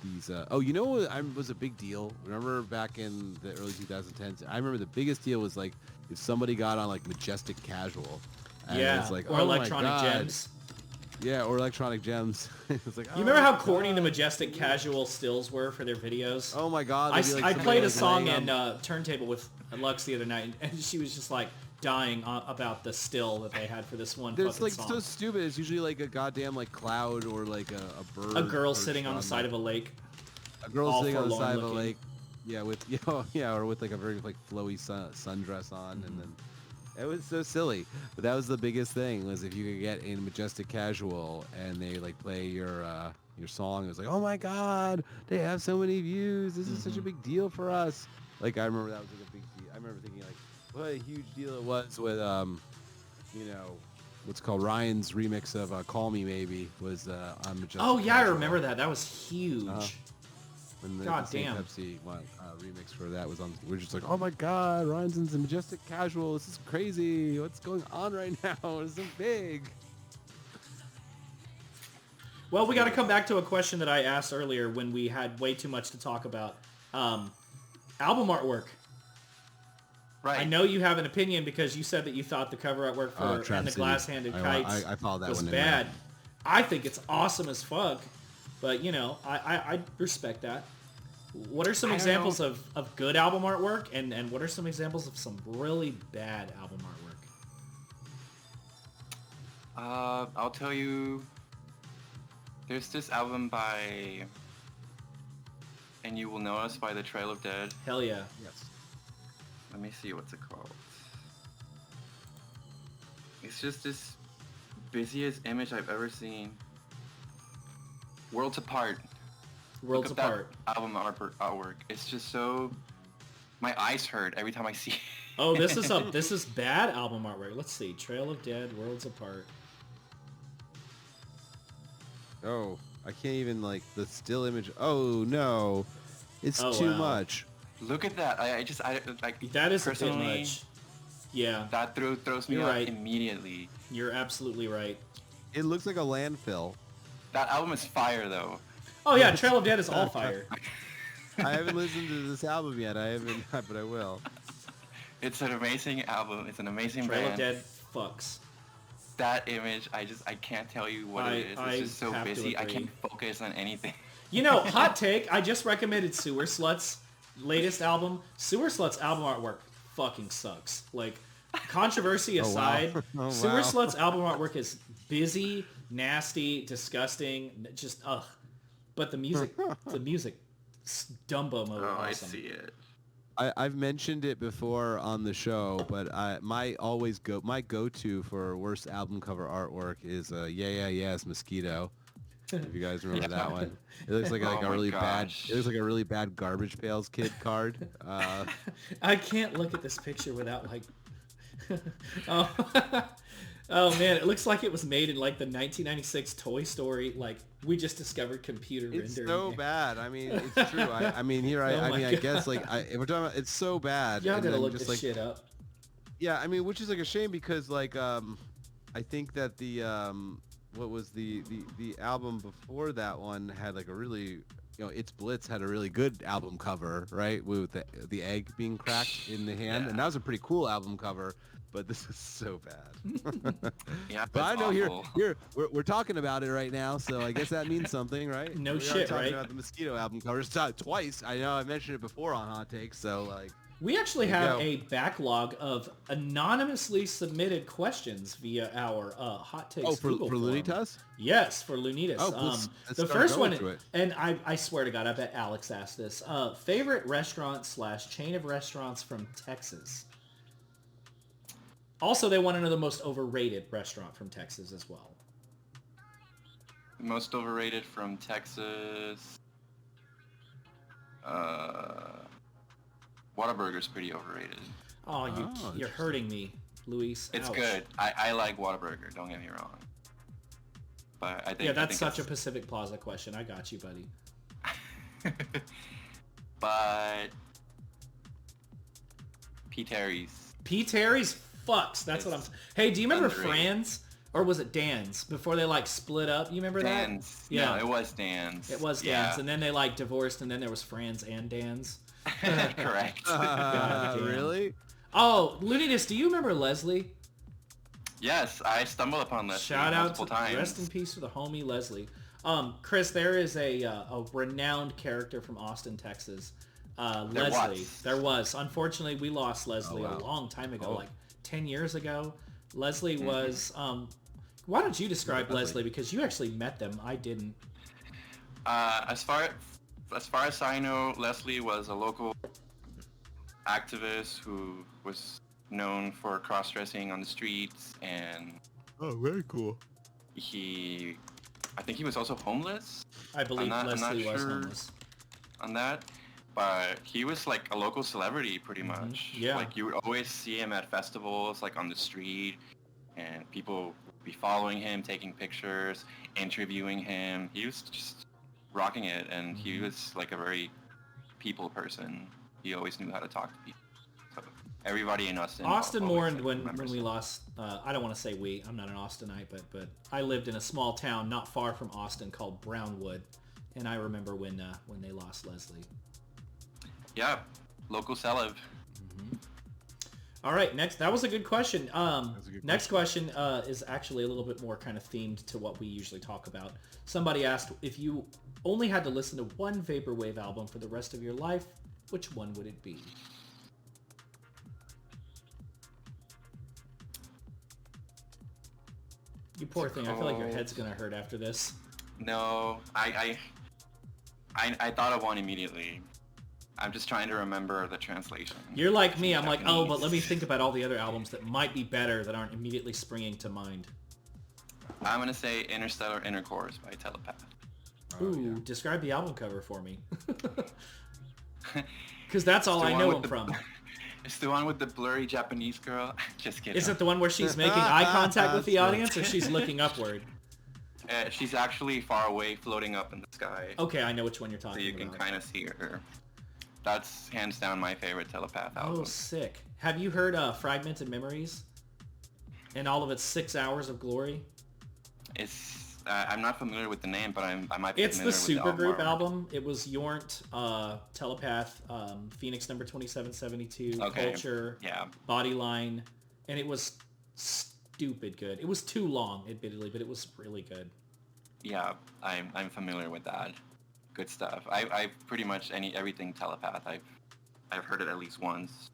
these. You know what was a big deal? Remember back in the early 2010s? I remember the biggest deal was like if somebody got on like Majestic Casual. And Yeah, it's like, or oh my Electronic God. Gems. Yeah, or Electronic Gems. It's like, You remember how corny the Majestic Casual stills were for their videos? Oh my God. I they'd be like I somebody, played a like, song laying in on- Turntable with Lux the other night, and she was just like dying about the still that they had for this one There's fucking like song. so stupid. It's usually like a goddamn like cloud or like a bird. A girl perched sitting on the side of a lake. a girl all sitting on the forlorn side of a looking. lake. Yeah, with or with like a very like flowy sundress on, and then it was so silly. But that was the biggest thing was if you could get in Majestic Casual and they like play your song. It was like, oh my God, they have so many views. This is such a big deal for us. Like I remember that was like a big deal. I remember thinking like, what a huge deal it was with what's called Ryan's remix of "Call Me Maybe" was on Majestic. Oh yeah, I Casual. remember that. That was huge. When the God Saint damn. Pepsi remix for that was on, we're just like, oh my God, Ryan's in the Majestic Casual. This is crazy. What's going on right now? It's so big. Well, we got to come back to a question that I asked earlier when we had way too much to talk about. Album artwork. Right. I know you have an opinion because you said that you thought the cover artwork for Trap And the City. Glass-Handed Kites I followed that was one in bad. I think it's awesome as fuck, but I respect that. What are some I don't examples of good album artwork, and what are some examples of some really bad album artwork? I'll tell you. There's this album by, and You Will Know Us by The Trail of Dead. Hell yeah. Yes. Let me see what's it called. It's just this busiest image I've ever seen. Worlds Apart. Worlds Look up Apart. that album artwork. It's just so. My eyes hurt every time I see it. Oh, this is bad album artwork. Let's see. Trail of Dead, Worlds Apart. Oh, I can't even like the still image. Oh no, it's Oh, too wow. much. Look at that. I like. That is a bit personally, much. Yeah, That throws me You're off right. immediately. you're absolutely right. It looks like a landfill. That album is fire though. Oh yeah, Trail of Dead is all fire. I haven't listened to this album yet. I haven't, but I will. It's an amazing album. It's an amazing Trail of band. Dead fucks. That image, I can't tell you what it is. I It's just so have to busy. I agree. can't focus on anything. Hot take. I just recommended Sewer Slut's latest album. Sewer Slut's album artwork fucking sucks. Like, controversy wow. aside, Oh, Sewer wow. Slut's album artwork is busy, nasty, disgusting, just ugh. But the music, Dumbo mode. Oh, I awesome. see it. I've mentioned it before on the show, but my go-to for worst album cover artwork is Yeah Yeah's Mosquito. If you guys remember that one, it looks like, Oh a my really gosh. bad. It looks like a really bad Garbage Pails Kid card. I can't look at this picture without like, oh, oh man, it looks like it was made in like the 1996 Toy Story. Like we just discovered computer It's rendering. so bad. I mean, it's true. I mean, here Oh I my I guess God. like if we're talking about, it's so bad. Y'all and gotta then look just this like shit up. yeah, I mean, which is like a shame because like I think that the what was the album before that one had like a really It's Blitz had a really good album cover, right? With the egg being cracked in the hand, and that was a pretty cool album cover. But this is so bad. Yeah, But I it's know awful. we're talking about it right now, so I guess that means something, right? No We are shit, talking right? about the Mosquito album covers twice. I know I mentioned it before on Hot Takes, so like. We actually There you have go. a backlog of anonymously submitted questions via our Hot Takes Oh, for Google form. Lunitas? Yes, for Lunitas. Oh, let's the start first going one, through it. and I swear to God, I bet Alex asked this. Favorite restaurant / chain of restaurants from Texas. Also, they want to know the most overrated restaurant from Texas as well. Most overrated from Texas. Whataburger's pretty overrated. Oh, you're hurting me, Luis. It's Ouch. good. I like Whataburger. Don't get me wrong. But I think Yeah, that's such a Pacific Plaza question. I got you, buddy. But P. Terry's. P. Terry's fucks. That's what I'm. Hey, do you remember Underrated. Fran's? Or was it Dan's before they like split up? You remember Dan's. that? Yeah, No, it was Dan's. it was Dan's, Yeah. and then they like divorced, and then there was Fran's and Dan's. Correct. God damn. Really? Oh, Lunitas, do you remember Leslie? Yes, I stumbled upon this Shout out multiple to times. rest in peace to the homie Leslie. Chris, there is a renowned character from Austin, Texas. Leslie. There was. Unfortunately, we lost Leslie wow. a long time ago, like 10 years ago. Leslie was. Why don't you describe Leslie? Because you actually met them. I didn't. As far as I know, Leslie was a local activist who was known for cross-dressing on the streets, and Oh, very cool. I think he was also homeless I believe I'm not Leslie was sure. homeless. on that, but he was like a local celebrity pretty much. Yeah. Like you would always see him at festivals, like on the street, and people would be following him, taking pictures, interviewing him. He was just rocking it, and he was like a very people person. He always knew how to talk to people. So everybody in Austin. Austin always, mourned like, when remembers we him. lost. I don't want to say we. I'm not an Austinite, but I lived in a small town not far from Austin called Brownwood, and I remember when they lost Leslie. Yeah, local celeb. All right, next. That was a good question. a good Next question is actually a little bit more kind of themed to what we usually talk about. Somebody asked, if you only had to listen to one vaporwave album for the rest of your life, which one would it be? You poor thing. I feel like your head's gonna hurt after this. No, I thought of one immediately. I'm just trying to remember the translation. You're like me. I'm like, oh, but Japanese. let me think about all the other albums that might be better that aren't immediately springing to mind. I'm gonna say Interstellar Intercourse by Telepath. Ooh, describe the album cover for me. Because that's all The I one know with him the- from. It's the one with the blurry Japanese girl. Just kidding. Is it the one where she's making eye contact with the audience, or she's looking upward? She's actually far away, floating up in the sky, Okay, I know which one you're so talking you can about. kind of see her. That's hands down my favorite Telepath album. Oh, sick. Have you heard Fragmented Memories? And all of its 6 hours of glory? It's I'm not familiar with the name, but I might be It's the familiar with the supergroup art. album. It was Yornt, Telepath, Phoenix number 2772, Okay. Culture, Yeah. Bodyline, and it was stupid good. It was too long, admittedly, but it was really good. Yeah, I'm familiar with that. Good stuff. I pretty much everything Telepath. I've heard it at least once.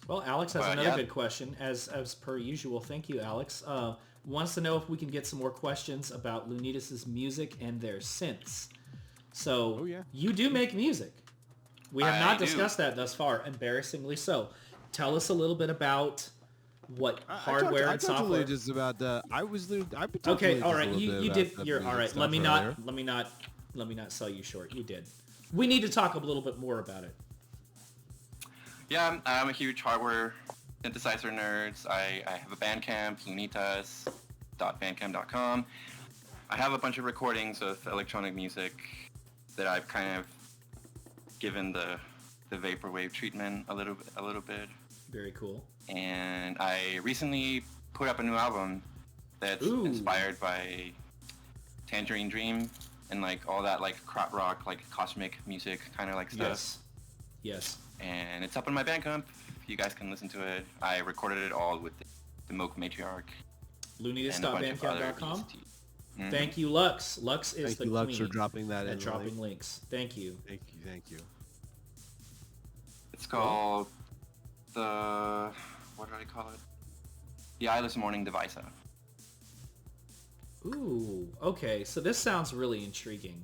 Well, Alex has But, another yeah. good question, as per usual. Thank you, Alex. Wants to know if we can get some more questions about Lunitas' music and their synths. So, Oh, yeah. you do make music. We have I not do. discussed that thus far, embarrassingly so. Tell us a little bit about what hardware I and talked software. just about the. I Okay, all right. You did. You're all right. Let me not sell you short. You did. We need to talk a little bit more about it. Yeah, I'm a huge hardware synthesizer nerd. I have a Bandcamp, Lunitas.bandcamp.com. I have a bunch of recordings of electronic music that I've kind of given the vaporwave treatment a little bit. Very cool. And I recently put up a new album that's Ooh. inspired by Tangerine Dream and like all that like krautrock rock, like cosmic music kind of like stuff. Yes. Yes. And it's up on my Bandcamp. You guys can listen to it. I recorded it all with the Moke Matriarch and a bunch of other Lunitas.bandcamp.com. VST. Mhm. Thank you, Lux. Lux is Thank the you, Lux, for queen dropping that at in. dropping links. Thank you. Thank you. It's called the, what do I call it? The Eyeless Morning Devisa. Ooh, okay. So this sounds really intriguing,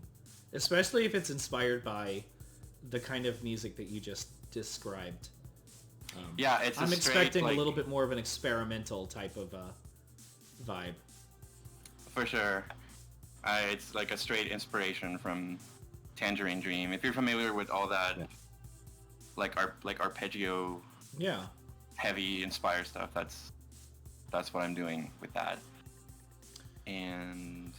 especially if it's inspired by the kind of music that you just described. Yeah, it's I'm a straight, expecting like, a little bit more of an experimental type of vibe. For sure. It's like a straight inspiration from Tangerine Dream. If you're familiar with all that, like arpeggio, heavy inspired stuff, that's what I'm doing with that. And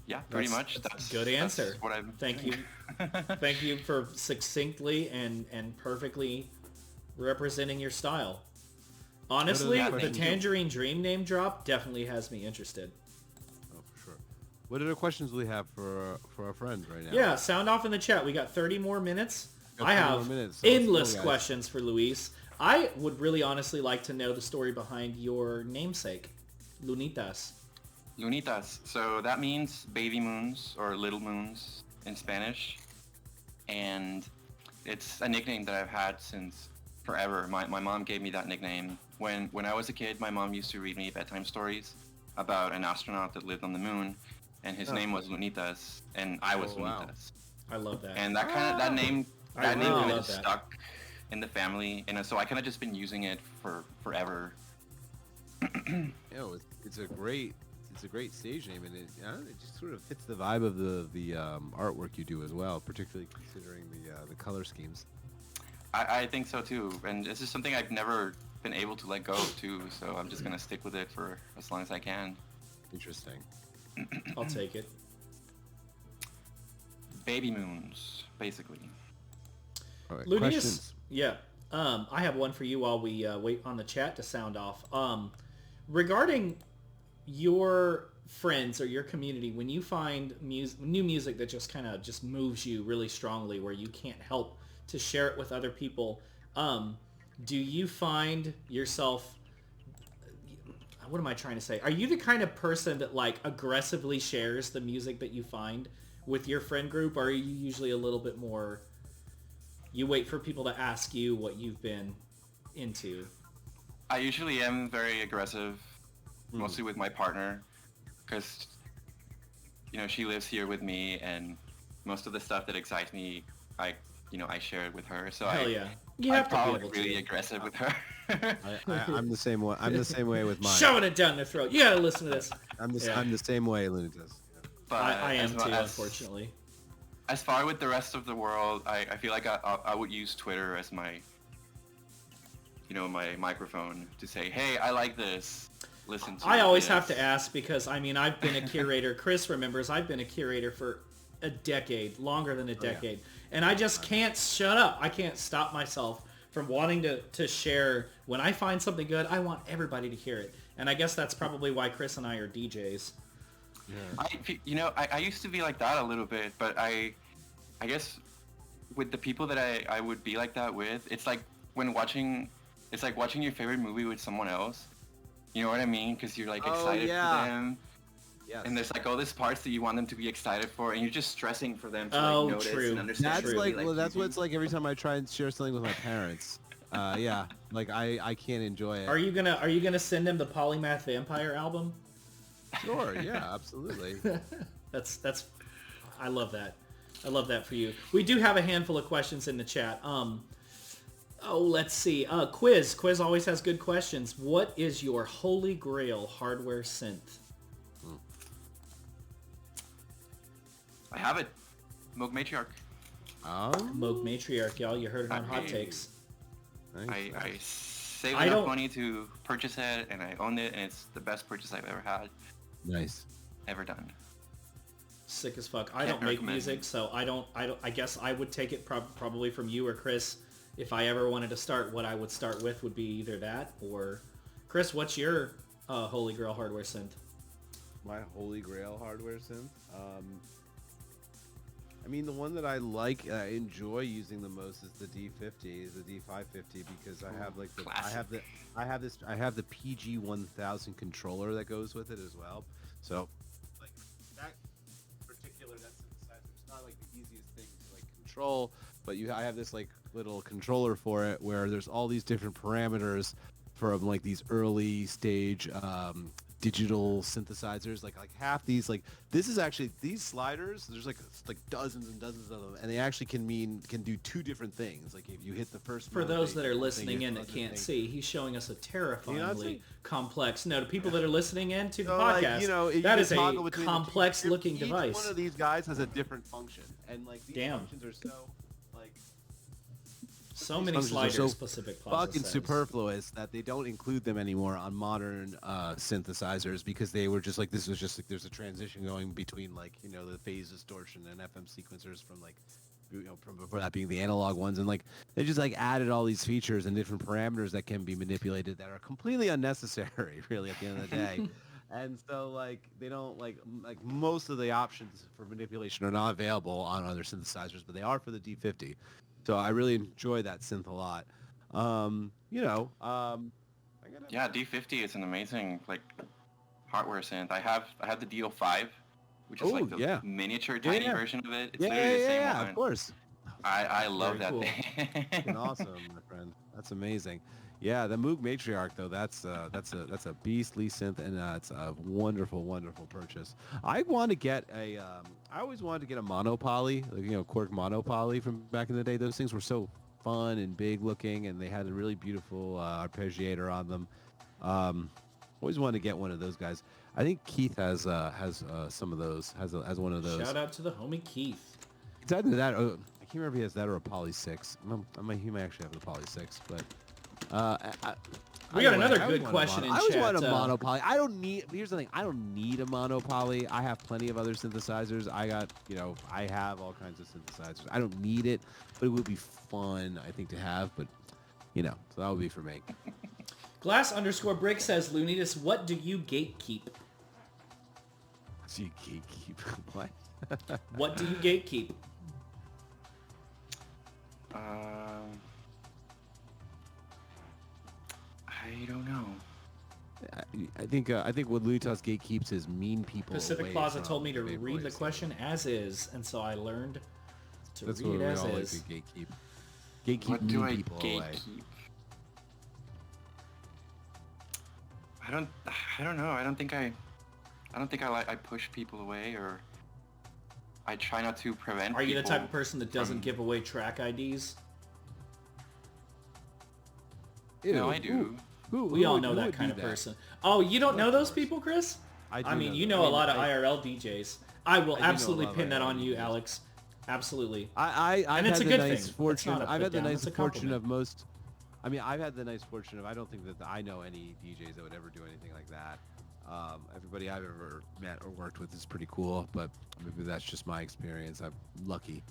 yeah, pretty much. That's good answer. That's what I'm Thank doing. you. Thank you for succinctly and perfectly representing your style. Honestly, the Tangerine Dream name drop definitely has me interested. Oh, for sure. What other questions do we have for our friend right now? Yeah, sound off in the chat. We got 30 more minutes. Got I 30 have more minutes, so endless let's go, guys. questions for Luis. I would really honestly like to know the story behind your namesake, Lunitas. Lunitas. So that means baby moons or little moons in Spanish. And it's a nickname that I've had since forever. My mom gave me that nickname. When I was a kid, my mom used to read me bedtime stories about an astronaut that lived on the moon, and his name was Lunitas, and I was Lunitas. I love that. And that name kind love of that. stuck in the family, and so I kind of just been using it for forever. You know, it's a great stage name, and it just sort of fits the vibe of the artwork you do as well, particularly considering the color schemes. I think so too, and this is something I've never been able to let go too, so I'm just gonna stick with it for as long as I can. Interesting. I'll take it. Baby moons, basically. All right, Lunitas, questions. yeah. I have one for you while we wait on the chat to sound off. Regarding your friends or your community, when you find new music that just kind of just moves you really strongly, where you can't help to share it with other people, do you find yourself, what am I trying to say? Are you the kind of person that like aggressively shares the music that you find with your friend group, or are you usually a little bit more, you wait for people to ask you what you've been into? I usually am very aggressive, mostly with my partner, because she lives here with me, and most of the stuff that excites me, I share it with her. So Hell yeah. You I'm have to be probably able really to. aggressive with her. I'm the same way. I'm the same way with mine. Shoving it down their throat. You gotta listen to this. I'm the Yeah. same way, Lunitas. But I am too, as unfortunately. As far with the rest of the world, I feel like I would use Twitter as my my microphone to say, hey, I like this. Listen to I always this. have to ask because, I've been a curator. Chris remembers I've been a curator for a decade, longer than a decade. And I just can't shut up. I can't stop myself from wanting to share. When I find something good, I want everybody to hear it. And I guess that's probably why Chris and I are DJs. Yeah. I used to be like that a little bit, but I guess with the people that I would be like that with, it's like watching your favorite movie with someone else. You know what I mean? Because you're like excited for them. Yes. And there's like all these parts that you want them to be excited for, and you're just stressing for them to notice true. and understand. That's that's what it's like every time I try and share something with my parents. Yeah, like I can't enjoy it. Are you gonna send them the Polymath Vampire album? Sure, yeah, absolutely. That's I love that. I love that for you. We do have a handful of questions in the chat. Let's see. Quiz always has good questions. What is your holy grail hardware synth? I have it. Moog Matriarch. Moog Matriarch, y'all. You heard it on Hot Hey. Takes. Nice. I saved I enough don't- money to purchase it, and I own it, and it's the best purchase I've ever had, Nice. ever done. Sick as fuck. I Can't don't make recommend. music, so I don't. I guess I would take it probably from you or Chris. If I ever wanted to start, what I would start with would be either that or... Chris, what's your holy grail hardware synth? My holy grail hardware synth. I mean, the one that I like, I enjoy using the most is the D50, is the D550, because I have like I have the PG 1000 controller that goes with it as well. So, like that particular synthesizer, it's not like the easiest thing to like control, but I have this like little controller for it where there's all these different parameters from like these early stage digital synthesizers, like half these, like this is actually these sliders. There's like dozens and dozens of them, and they actually can do two different things. Like if you hit the first. For those that are listening in that can't see, he's showing us a terrifyingly complex. No, to people that are listening in to the podcast, that is a complex-looking device. Each one of these guys has a different function, and like these functions are so many sliders. Pacific Plaza fucking says. Superfluous that they don't include them anymore on modern synthesizers because they were just like this was just like there's a transition going between like the phase distortion and FM sequencers from like from before that being the analog ones, and like they just like added all these features and different parameters that can be manipulated that are completely unnecessary really at the end of the day. And so like they don't like most of the options for manipulation are not available on other synthesizers, but they are for the D50. So I really enjoy that synth a lot. Yeah, D50 is an amazing like hardware synth. I have the D05, which is like the miniature tiny version of it. It's literally the same one. Of course. I love that thing. Fucking awesome, my friend. That's amazing. Yeah, the Moog Matriarch though, that's a beastly synth, and it's a wonderful, wonderful purchase. I want to get I always wanted to get a monopoly, like, Cork monopoly from back in the day. Those things were so fun and big looking, and they had a really beautiful arpeggiator on them. Always wanted to get one of those guys. I think Keith has some of those. Has one of those. Shout out to the homie Keith. It's either that. I can't remember if he has that or a Poly 6. He might actually have the Poly 6, but. We got another good question in chat. I always want a monopoly. I don't need. Here's the thing. I don't need a monopoly. I have plenty of other synthesizers. I got. I have all kinds of synthesizers. I don't need it, but it would be fun, I think, to have. But, so that would be for me. Glass_brick says, Lunitas, what do you gatekeep? So you gatekeep what? What do you gatekeep? I don't know. I think what Lunitas gatekeeps is mean people. Pacific Plaza told me to read the question as is, and so I learned to read it as is. Like gatekeep. Gatekeep what do I people gatekeep? Away. I don't know. I don't think I push people away, or I try not to prevent people. Are you the type of person that doesn't give away track IDs? No, I do. We all know that kind of person. Oh, you don't know those people, Chris? I mean, you know a lot of IRL DJs. I will absolutely pin that on you, Alex. Absolutely. And it's a good thing. I've had the nice fortune of most. I mean, I've had the nice fortune of I don't think that I know any DJs that would ever do anything like that. Everybody I've ever met or worked with is pretty cool, but maybe that's just my experience. I'm lucky.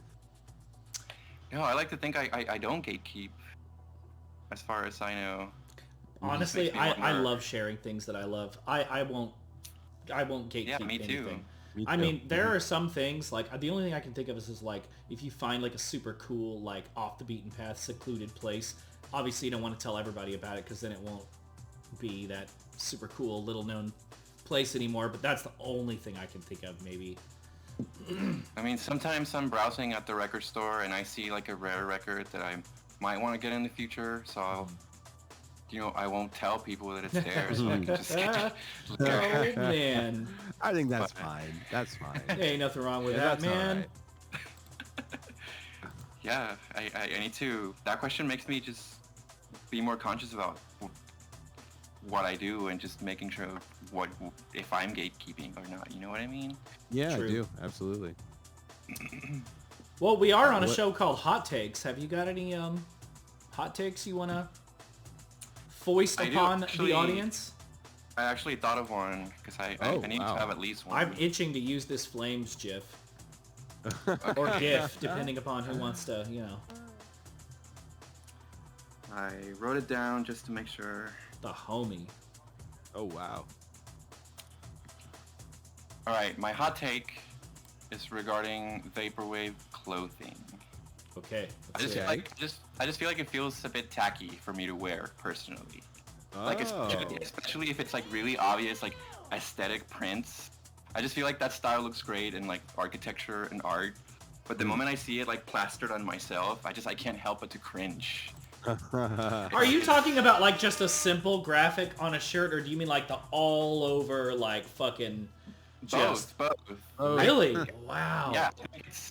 No, I like to think I don't gatekeep. As far as I know. Honestly, I love sharing things that I love. I won't gatekeep me too. anything. I mean, there are some things, like, the only thing I can think of is like, if you find, like, a super cool, like, off-the-beaten-path, secluded place, obviously you don't want to tell everybody about it, because then it won't be that super cool, little-known place anymore, but that's the only thing I can think of, maybe. I mean, sometimes I'm browsing at the record store, and I see, like, a rare record that I might want to get in the future, so I'll... I won't tell people that it's there, so I can just oh, man. I think that's fine. That's fine. Ain't nothing wrong with that, man. Right. Yeah, I need to... That question makes me just be more conscious about what I do and just making sure if I'm gatekeeping or not. You know what I mean? Yeah, True. I do. Absolutely. Well, we are on a show called Hot Takes. Have you got any hot takes you want to foist upon the audience? I actually thought of one because I need to have at least one. I'm itching to use this Flames GIF. Or GIF, depending upon who wants to, I wrote it down just to make sure. The homie. Oh, wow. Alright, my hot take is regarding vaporwave clothing. Okay. I just feel like it feels a bit tacky for me to wear personally. Like especially if it's like really obvious like aesthetic prints. I just feel like that style looks great in like architecture and art. But the moment I see it like plastered on myself, I can't help but to cringe. Are you talking about like just a simple graphic on a shirt, or do you mean like the all over like fucking just Both. really? Wow. Yeah,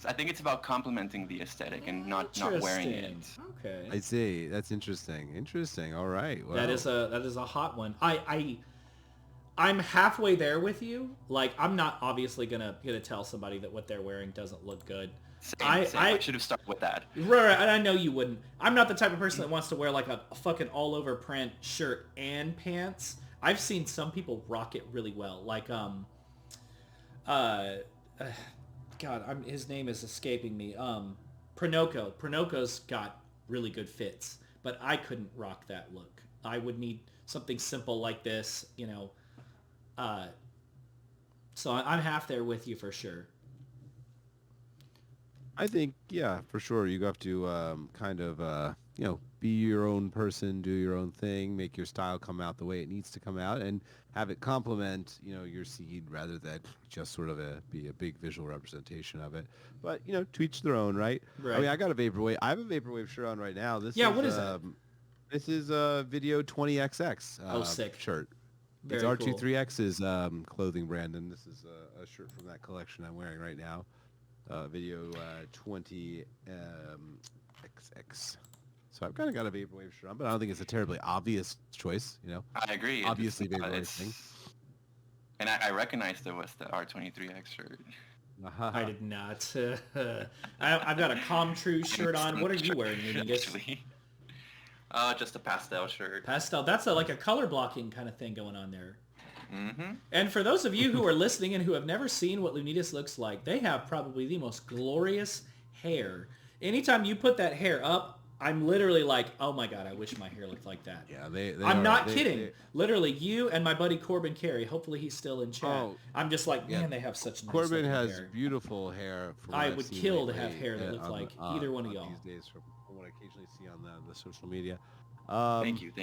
I think it's about complementing the aesthetic and not wearing it. Interesting. Okay. I see. That's interesting. Interesting. All right. Well, That is a hot one. I'm halfway there with you. Like, I'm not obviously gonna tell somebody that what they're wearing doesn't look good. Same. I should have started with that. Right, and I know you wouldn't. I'm not the type of person that wants to wear like a fucking all over print shirt and pants. I've seen some people rock it really well. Like God, his name is escaping me. Pronoko. Pronoko's got really good fits, but I couldn't rock that look. I would need something simple like this, you know. So I'm half there with you for sure. I think, yeah, for sure. You have to kind of, be your own person, do your own thing, make your style come out the way it needs to come out, and have it complement, your seed rather than just sort of be a big visual representation of it. But, to each their own, right? Right. I mean, I got a vaporwave. I have a vaporwave shirt on right now. What is that? This is a Video 20XX sick. shirt. Very It's cool. R23X's clothing brand, and this is a shirt from that collection I'm wearing right now. Video 20XX. So I've kind of got a vaporwave shirt on, but I don't think it's a terribly obvious choice, I agree. Obviously, It's- vaporwave it's- thing. And I recognized it was the R23X shirt. I did not. I've got a True shirt on. What are you wearing, Lunitas? Actually. Just a pastel shirt. Pastel. That's like a color blocking kind of thing going on there. Mm-hmm. And for those of you who are listening and who have never seen what Lunitas looks like, they have probably the most glorious hair. Anytime you put that hair up, I'm literally like, oh my God, I wish my hair looked like that. Yeah, I'm not kidding. Literally, you and my buddy Corbin Carey, hopefully he's still in chat. Oh, I'm just like, man, yeah. they have such nice Corbin looking has hair. beautiful hair. From what I I've would seen kill to lately, have hair that looked like either one of y'all. These days, from what I occasionally see on the social media. Thank you.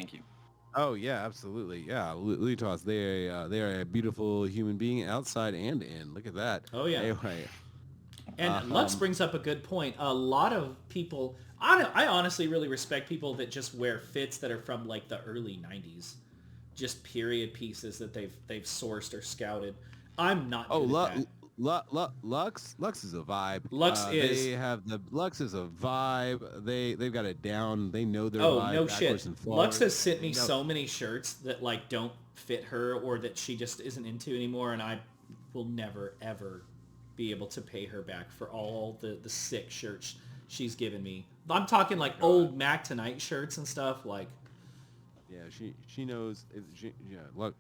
Oh yeah, absolutely. Yeah, Lunitas, they are a beautiful human being outside and in. Look at that. Oh yeah. Anyway, And Lux brings up a good point. A lot of people, I honestly really respect people that just wear fits that are from like the early 90s. Just period pieces that they've sourced or scouted. I'm not good at that. Lux is a vibe. Lux is. Lux is a vibe. They've got it down. They know their Oh, vibe. no backwards shit. and forwards. Lux has sent me They know- so many shirts that like don't fit her or that she just isn't into anymore, and I will never ever be able to pay her back for all the sick shirts she's given me. I'm talking like old Mac Tonight shirts and stuff like. Yeah, she knows.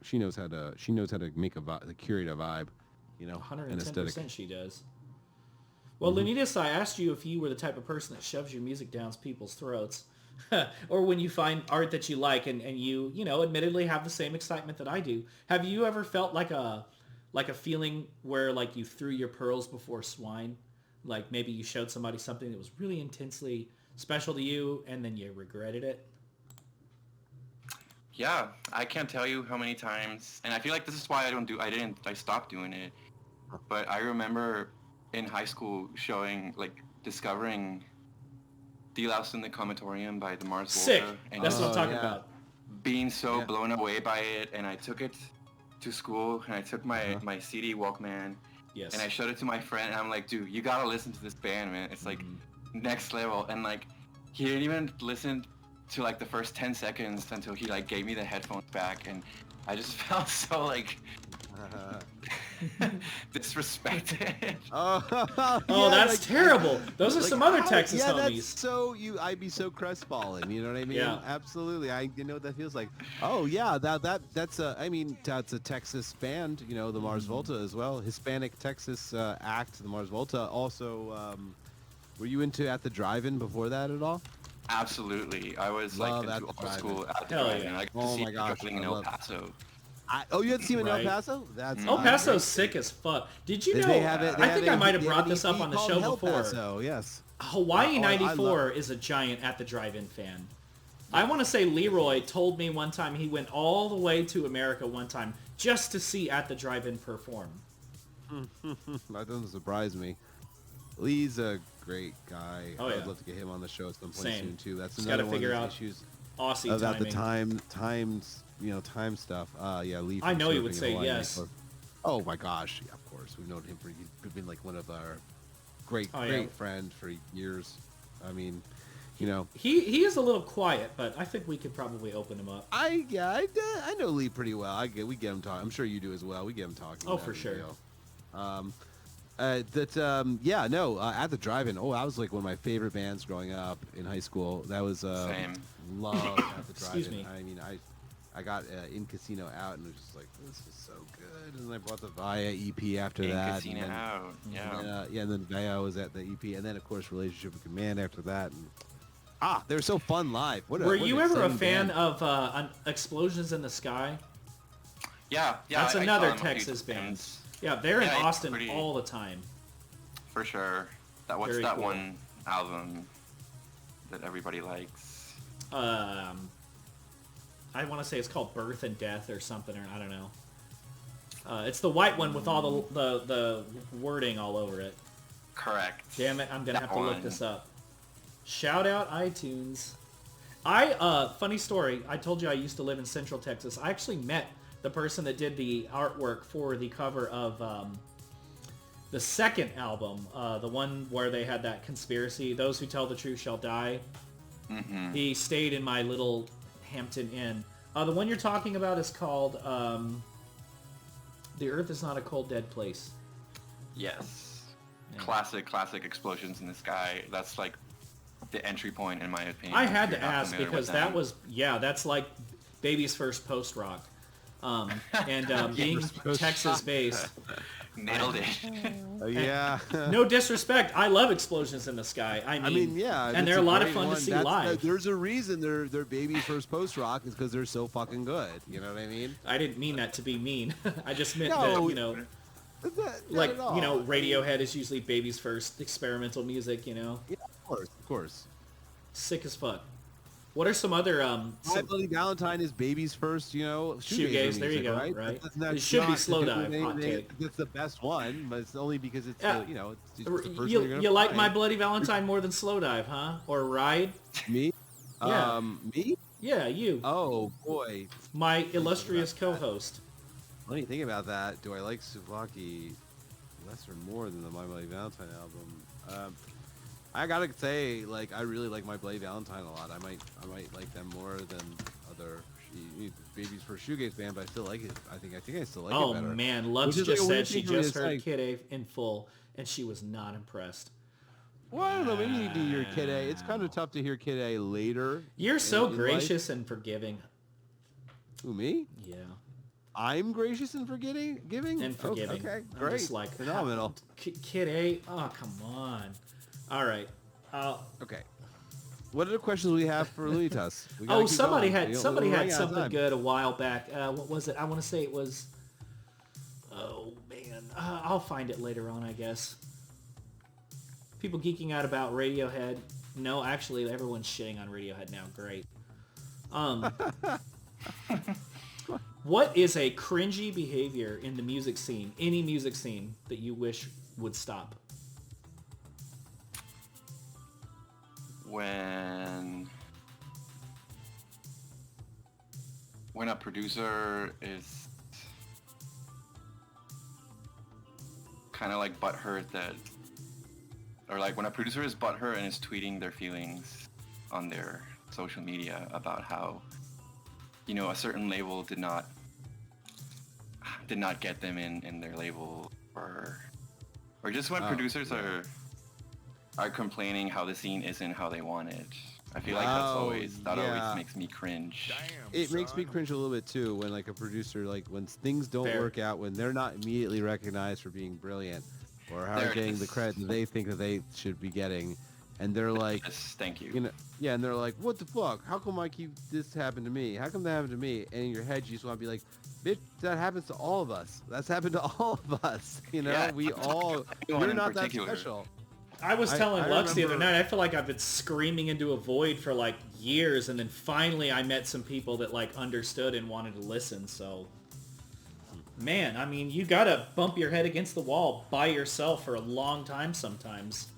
She knows how to make to curate a vibe, an aesthetic. 110% she does. Well, Lunitas, I asked you if you were the type of person that shoves your music down people's throats. Or when you find art that you like and you admittedly have the same excitement that I do. Have you ever felt like a feeling where like you threw your pearls before swine? Like maybe you showed somebody something that was really intensely special to you and then you regretted it? Yeah, I can't tell you how many times, and I feel like this is why I stopped doing it. But I remember in high school discovering D-Louse in the Comatorium by the Mars Sick. Volta. And That's what I'm just talking yeah. about. being so blown away by it, and I took it to school, and I took my CD Walkman, Yes. and I showed it to my friend, and I'm like, dude, you gotta listen to this band, man. It's like next level. And like, he didn't even listen to like the first 10 seconds until he like gave me the headphones back, and I just felt so like disrespected. Oh, that's terrible. Those are some other Texas homies. I'd be so crestfallen. You know what I mean? Yeah. Absolutely. You know what that feels like. Oh yeah, that's a Texas band. The Mars Volta as well. Hispanic Texas act, the Mars Volta. Also, were you into At the Drive-In before that at all? Absolutely. I was Love like At into the old school Hell at the drive-in. yeah. Like, Oh to see my gosh, in I El love- Paso. You had seen it in Right. El Paso? That's El Paso's sick as fuck. Did you know? They have it. I think I might have brought this up on the show El before. Paso, yes. Hawaii I 94 is a giant At the Drive-In fan. I want to say Leroy told me one time he went all the way to America one time just to see At the Drive-In perform. That doesn't surprise me. Lee's a great guy. Oh, I yeah. would love to get him on the show at some point Same. soon too. That's Just another gotta one figure of out those issues Aussie about timing. the time stuff. Yeah, Lee. I from know you Surfing would say Hawaii. yes. Oh my gosh, yeah, of course. We've known him for. He's been like one of our great friend for years. I mean, you know, he is a little quiet, but I think we could probably open him up. I know Lee pretty well. We get him talking. I'm sure you do as well. We get him talking. Oh, for sure. At the drive-in. Oh, that was like one of my favorite bands growing up in high school. That was Same. Love at the drive-in. Excuse me. I mean, I got In Casino out and was just like, this is so good. And then I bought the Via EP after In that. Casino and then, out. Yeah. and then Via was at the EP, and then of course Relationship with Command after that. And they were so fun live. Were you ever a fan band. of Explosions in the Sky? Yeah. That's I another saw them a few Texas band. times. Yeah, they're in Yeah, it's Austin pretty- all the time. For sure. What's Very that cool. one album that everybody likes? I want to say it's called Birth and Death or something, or I don't know. It's the white one with all the wording all over it. Correct. Damn it, I'm gonna That have to look one. this up. Shout out iTunes. Funny story. I told you I used to live in Central Texas. I actually met the person that did the artwork for the cover of the second album, the one where they had that conspiracy, Those Who Tell the Truth Shall Die. Mm-hmm. He stayed in my little Hampton Inn. The one you're talking about is called The Earth Is Not a Cold Dead Place. Yes. Yeah. Classic Explosions in the Sky. That's like the entry point in my opinion. I if had you're to not ask familiar because with that them. was, that's like Baby's first post-rock. Being Texas-based. Nailed it. Yeah. No disrespect, I love Explosions in the Sky. I mean yeah. and that's they're a lot of great fun one. to see That's- live. There's a reason they're Baby's first post-rock is because they're so fucking good. You know what I mean? I didn't mean that to be mean. I just meant No, that, Not like, at all. Radiohead is usually Baby's first experimental music, Yeah, of course. Sick as fuck. What are some other My Bloody Valentine is Baby's first, shoegaze, there you music, go, right? right? That's It should be not Slow typically- Dive, hot take. It's the best one, but it's only because it's Yeah. it's just the first one You you're gonna like find. My Bloody Valentine more than Slow Dive, huh? Or Ride? Me? Yeah. Me? Yeah, you. Oh boy. My illustrious co-host. Funny thing about that, do I like Souvlaki less or more than the My Bloody Valentine album? I gotta say, like, I really like My Bloody Valentine a lot. I might like them more than other Baby's first shoegaze band, but I still like it. I think I still like Oh it better. man, Lux Which is like just a said weird she thing for me, just it's heard like- Kid A in full, and she was not impressed. Well, I don't know. Maybe you need to hear Kid A. It's kind of tough to hear Kid A later. You're so in gracious and forgiving. Who, me? Yeah. I'm gracious and giving? And forgiving. Okay, I'm great. just like, Phenomenal. Kid A? Oh, come on. All right. Okay. What are the questions we have for Lunitas? We gotta Oh, keep somebody going. had We're somebody had running out of something time. good a while back. What was it? I want to say it was. Oh man, I'll find it later on, I guess. People geeking out about Radiohead. No, actually, everyone's shitting on Radiohead now. Great. What is a cringy behavior in the music scene, any music scene, that you wish would stop? When a producer is kind of like butthurt or like when a producer is butthurt and is tweeting their feelings on their social media about how, a certain label did not get them in their label, or just when producers are complaining how the scene isn't how they want it. I feel like always makes me cringe. It makes me cringe a little bit too when like a producer, like when things don't Fair. work out, when they're not immediately recognized for being brilliant or how There they're it getting is. the credit that they think that they should be getting, and they're like, Yes, thank you. and they're like, what the fuck? How come this happened to me? How come that happened to me? And in your head, you just want to be like, bitch, that happens to all of us. That's happened to all of us. Yeah. We all, Anyone you're in not that particular. special. I was telling I Lux the other remember- night, I feel like I've been screaming into a void for like years, and then finally I met some people that like understood and wanted to listen, so... Man, I mean, you gotta bump your head against the wall by yourself for a long time sometimes.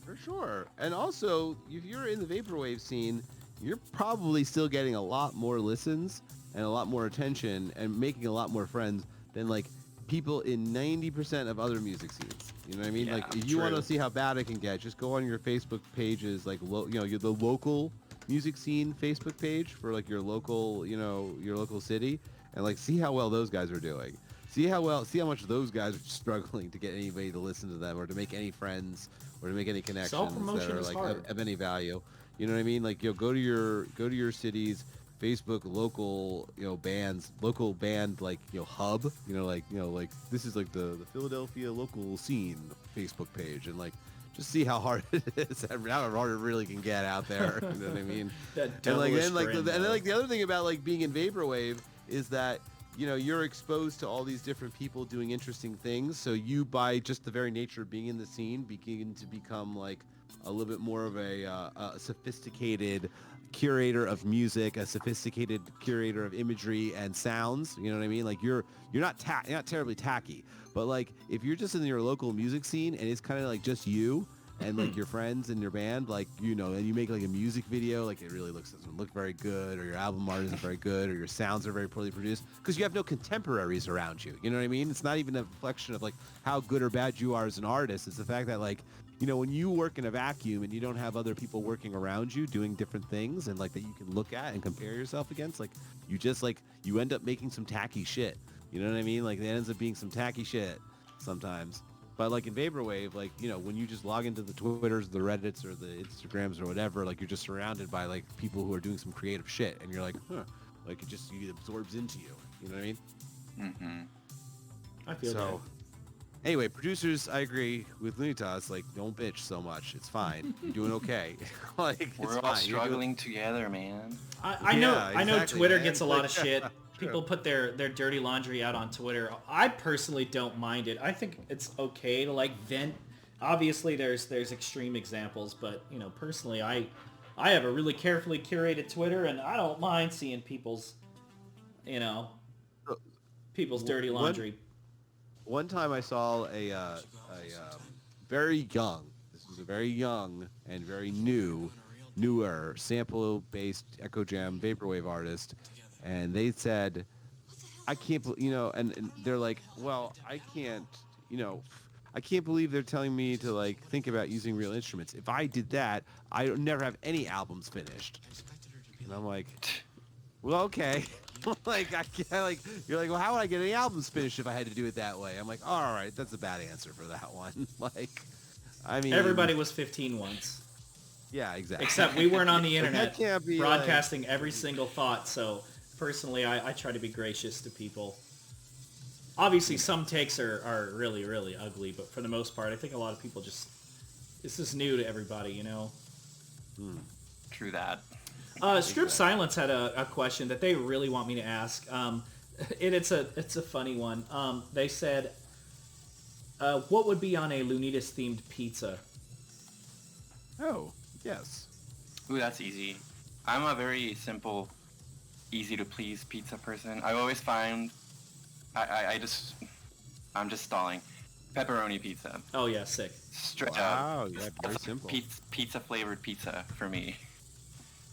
For sure. And also, if you're in the vaporwave scene, you're probably still getting a lot more listens and a lot more attention and making a lot more friends than like people in 90% of other music scenes. You know what I mean? Yeah, like if you want true. to see how bad it can get, just go on your Facebook pages, like the local music scene Facebook page for like your local, your local city, and like see how well those guys are doing. See how much those guys are struggling to get anybody to listen to them or to make any friends or to make any connections that Self-promotion are is like hard. of any value. You know what I mean? Like go to your city's Facebook local local band like hub. Like this is like the Philadelphia local scene Facebook page, and like just see how hard it is, how hard it really can get out there. You know what I mean? That And like devilish then like grin, the, and then though. like the other thing about like being in vaporwave is that you're exposed to all these different people doing interesting things. So you, by just the very nature of being in the scene, begin to become like a little bit more of a sophisticated curator of music, a sophisticated curator of imagery and sounds. You know what I mean? Like you're not terribly tacky, but like if you're just in your local music scene and it's kind of like just you and like your friends and your band, like and you make like a music video, like it really doesn't look very good, or your album art isn't very good, or your sounds are very poorly produced because you have no contemporaries around you. You know what I mean? It's not even a reflection of like how good or bad you are as an artist. It's the fact that like when you work in a vacuum and you don't have other people working around you doing different things and like that you can look at and compare yourself against, like you just like you end up making some tacky shit. You know what I mean? Like it ends up being some tacky shit sometimes. But like in vaporwave, like when you just log into the Twitters, the Reddits, or the Instagrams or whatever, like you're just surrounded by like people who are doing some creative shit, and you're like, like it absorbs into you. You know what I mean? Mm-hmm. I feel So, anyway, producers, I agree with Lunitas. Like, don't bitch so much. It's fine. You're doing okay. Like, it's We're all fine. You're doing- struggling together, man. I know. Yeah, I know exactly, Twitter man. gets a lot of Like, shit. People put their dirty laundry out on Twitter. I personally don't mind it. I think it's okay to like vent. Obviously, there's extreme examples, but personally, I have a really carefully curated Twitter, and I don't mind seeing people's dirty laundry. One time I saw a very young, this was a very young and very newer sample-based Echo Jam vaporwave artist, and they said, I can't, and they're like, well, I can't believe they're telling me to like think about using real instruments. If I did that, I would never have any albums finished. And I'm like, well, okay. Like I can't, like you're like, well, how would I get any albums finished if I had to do it that way? I'm like, all right, that's a bad answer for that one. Like, I mean, Everybody was 15 once. Yeah, exactly. Except we weren't on the Like, internet that can't be, broadcasting every single thought. So personally, I try to be gracious to people. Obviously, some takes are really, really ugly, but for the most part, I think a lot of people this is new to everybody, True that. Strip Silence had a question that they really want me to ask. It's a funny one. They said, what would be on a Lunitas themed pizza? Oh, yes. Ooh, that's easy. I'm a very simple, easy to please pizza person. I always find, I'm just stalling. Pepperoni pizza. Oh yeah, sick. Straight Wow, up. yeah, very simple. Pizza flavored pizza for me.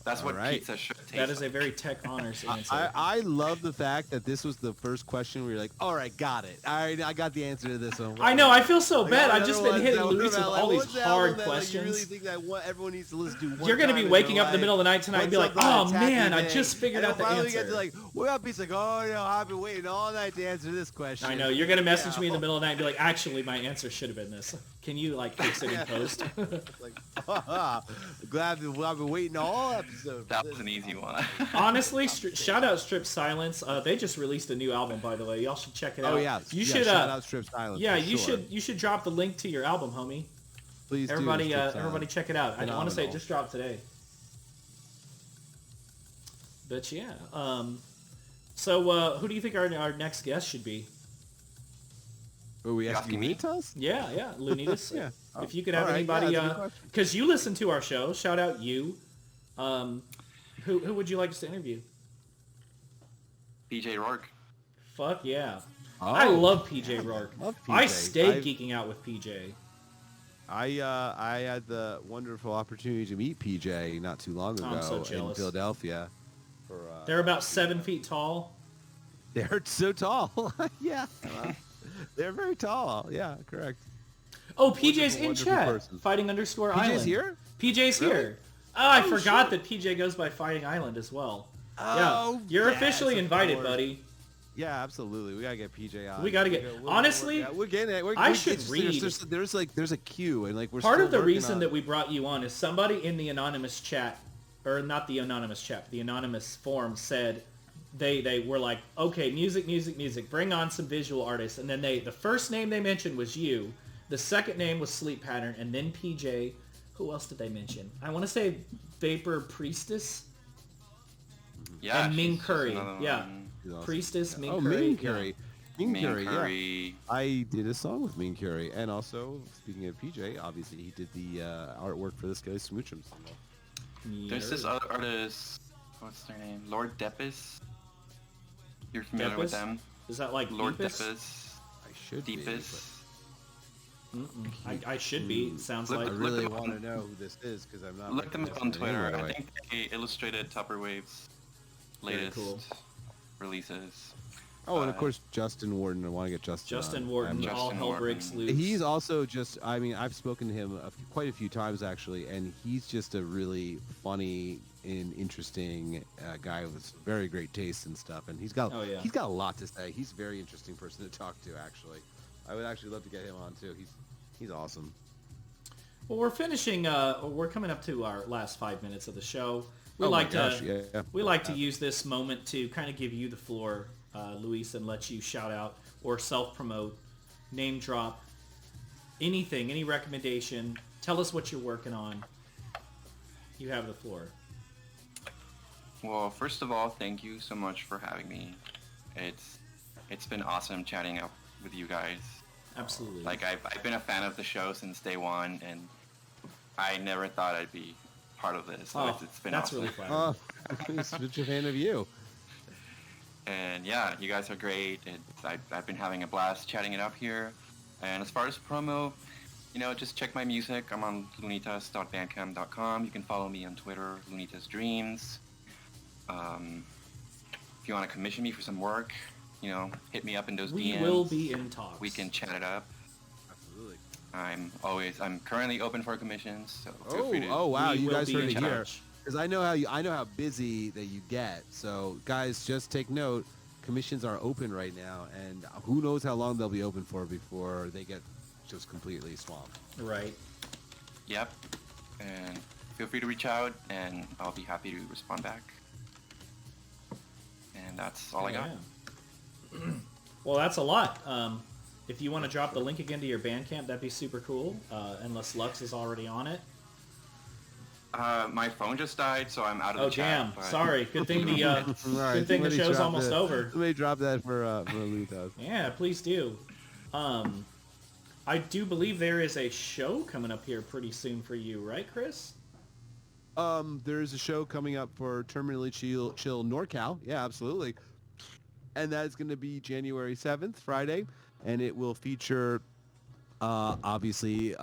That's what Alright. pizza should taste That is a like. very tech honors answer. I love the fact that this was the first question where you're like, all right, got it. I got the answer to this one. I know, I feel so Like, bad. all I've the just other been ones hitting that were Luis with about, all these what's the hard album that, like, you really questions. think that everyone needs to listen to one You're going to time be in waking their up in the life, middle of the night tonight and be like, some oh tacky man, I thing. just figured And out the then finally we answer. get to like, what about pizza? Like, oh, I've been waiting all night to answer this question. I know, you're going to message me in the middle of the night and be like, actually, my answer should have been this. Can you fix it in post? Like, glad I've been waiting all episode. That was an easy one. Honestly, shout out Strip Silence. They just released a new album, by the way. Y'all should check it out. Oh yeah, You yeah, should. shout out Strip Silence. Yeah, for you sure. should. You should drop the link to your album, homie. Please Everybody, do. Strip everybody, Silence. check it out. I want to say it Phenomenal. just dropped today. But yeah. So who do you think our next guest should be? Are we You asking asking me, me? Tuss? Yeah, Lunitas. Yeah. If you could All have right, anybody, yeah, that's a good question. because you listen to our show. Shout out you. Who would you like us to interview? PJ Rourke. Fuck yeah. Oh, I love PJ Rourke. love I PJ. stay geeking out with PJ. I had the wonderful opportunity to meet PJ not too long I'm so ago in jealous. Philadelphia. For, They're about 7 feet tall. they're so tall. Yeah, they're very tall. Yeah, correct. Oh, PJ's Wonderful, in wonderful chat. person. Fighting underscore PJ's Island. here? PJ's Really? here. Oh, I Oh, forgot shit. that PJ goes by Fighting Island as well. Oh, yeah, you're yes, officially of invited, course. buddy. Yeah, absolutely. We gotta get PJ on. We gotta get- honestly, we're getting it. I should it's just- read. There's a queue, and like we're Part still of the working reason on- that we brought you on is somebody in the anonymous chat, or not the anonymous chat, the anonymous forum said they were like, okay, music, bring on some visual artists. And then the first name they mentioned was you. The second name was Sleep Pattern, and then PJ. Who else did they mention? I want to say Vapor Priestess Yeah, and Ming she's Curry. another Yeah, one. He's awesome. Priestess, Ming Oh, Curry. Ming yeah. Curry. Ming Ming Curry, yeah. Curry. I did a song with Ming Curry, and also speaking of PJ, obviously he did the artwork for this guy's Smoochum single. There's this other artist. What's their name? Lord Deppis. You're familiar with Deppis? them? Is that like Lord Deepest? Deppis. I should be, Deepest. I should be. It sounds Look- but I like. really them up want to on- know who this is because I'm not. Look them up on recognizing the name Twitter. right I away. think they illustrated Tupperwave's Very latest cool. releases. Oh, and of course Justin Warden. I want to get Justin. Justin on. Wharton, Justin all hell Wharton. breaks loose. He's also just, I mean, I've spoken to him quite a few times actually, and he's just a really funny and interesting guy with very great taste and stuff. And he's got Oh, yeah. he's got a lot to say. He's a very interesting person to talk to actually. I would actually love to get him on too. He's awesome. Well, we're finishing. We're coming up to our last 5 minutes of the show. We Oh my like gosh, to yeah. we like to use this moment to kind of give you the floor, Luis, and let you shout out or self promote, name drop, anything, any recommendation. Tell us what you're working on. You have the floor. Well, first of all, thank you so much for having me. It's been awesome chatting up with you guys. Absolutely. Like I've been a fan of the show since day one, and I never thought I'd be part of this. So it's been that's awesome. really flattering. Oh, he's such a fan of you. And yeah, you guys are great. I've been having a blast chatting it up here. And as far as promo, just check my music. I'm on lunitas.bandcamp.com. You can follow me on Twitter, lunitasdreams. If you want to commission me for some work, hit me up in those We DMs. will be in talks. We can chat it up. Absolutely. I'm currently open for commissions, so feel free to. Oh wow, We you will guys be heard in it here. touch. Because I know how busy that you get. So guys, just take note. Commissions are open right now, and who knows how long they'll be open for before they get just completely swamped. Right. Yep. And feel free to reach out, and I'll be happy to respond back. And that's all I got. Yeah. Well, that's a lot. If you want to drop the link again to your Bandcamp, that'd be super cool. Unless Lux is already on it. My phone just died, so I'm out of Oh the chat. damn! but- Sorry. Good thing the All right, good thing the somebody show's drop almost that- over. Somebody drop that for Lunitas. Yeah, please do. I do believe there is a show coming up here pretty soon for you, right, Chris? There's a show coming up for Terminally Chill NorCal. Yeah, absolutely. And that is going to be January 7th, Friday, and it will feature obviously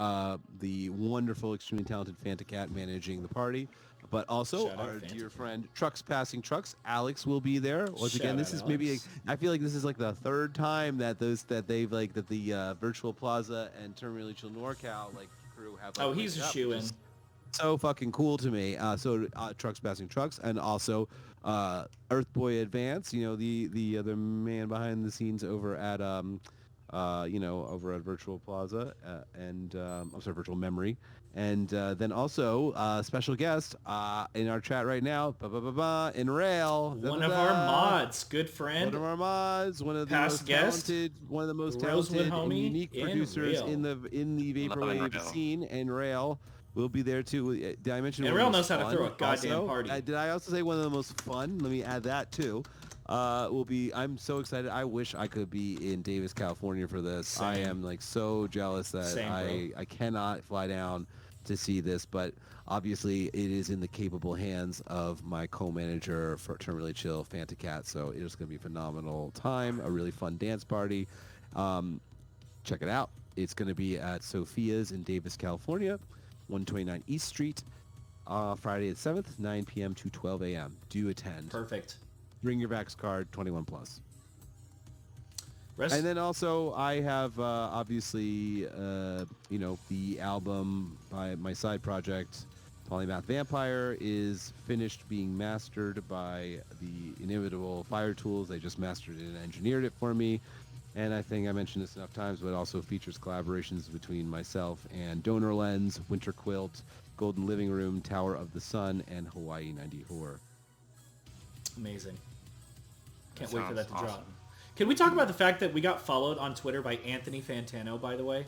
the wonderful, extremely talented Fanta Cat managing the party, but also Shout out our Fanta dear Cat. friend Trucks Passing Trucks. Alex will be there once again. Shout This out is maybe Alex. I feel like this is like the third time that the Virtual Plaza and Terminally Chill NorCal crew have. Oh, he's a linked up, shoe which in. is so fucking cool to me. So Trucks Passing Trucks, and also Earthboy Advance, the other man behind the scenes over at over at Virtual Plaza and I'm sorry, Virtual Memory, and then also special guest in our chat right now, in Rail, One of our mods, good friend. one of our mods, one of the Past most guest, talented, one of the most Rosewood talented and homie unique in producers Rail. in the Loving vaporwave Rail. scene, and Rail will be there too. Did I mention? And one of Rail the knows most how to throw a fun goddamn also? party. Did I also say one of the most fun? Let me add that too. Will be. I'm so excited. I wish I could be in Davis, California for this. I Same. am so jealous that Same, bro. I cannot fly down to see this, but obviously it is in the capable hands of my co-manager for Terminally Chill, Fanta Cat. So it is going to be a phenomenal time, a really fun dance party. Check it out. It's going to be at Sophia's in Davis, California, 129 East Street, Friday the 7th, 9 p.m. to 12 a.m. Do attend. Perfect. Bring your Vax card, 21 plus. And then also I have obviously the album by my side project, Polymath Vampire, is finished being mastered by the inimitable Fire Tools. They just mastered it and engineered it for me. And I think I mentioned this enough times, but it also features collaborations between myself and Donor Lens, Winter Quilt, Golden Living Room, Tower of the Sun, and Hawaii 94. Amazing. Can't wait for that to drop. Can we talk about the fact that we got followed on Twitter by Anthony Fantano, by the way?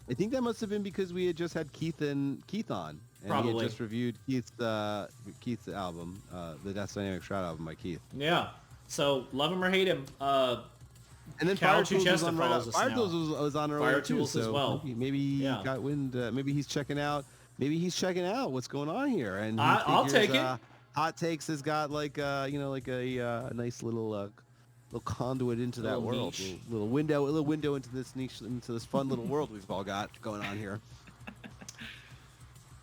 I think that must have been because we had just had Keith on. And Probably. he had just reviewed Keith's album, the Death Dynamic Shroud album by Keith. Yeah. So, love him or hate him. And then Cal Fire Tools was on follows us Fire now. Tools was on earlier Fire too, Tools so as well. Maybe he got wind. Maybe he's checking out. Maybe he's checking out what's going on here. And I'll take it. Hot Takes has got like a nice little conduit into that world, little window into this niche, into this fun little world we've all got going on here.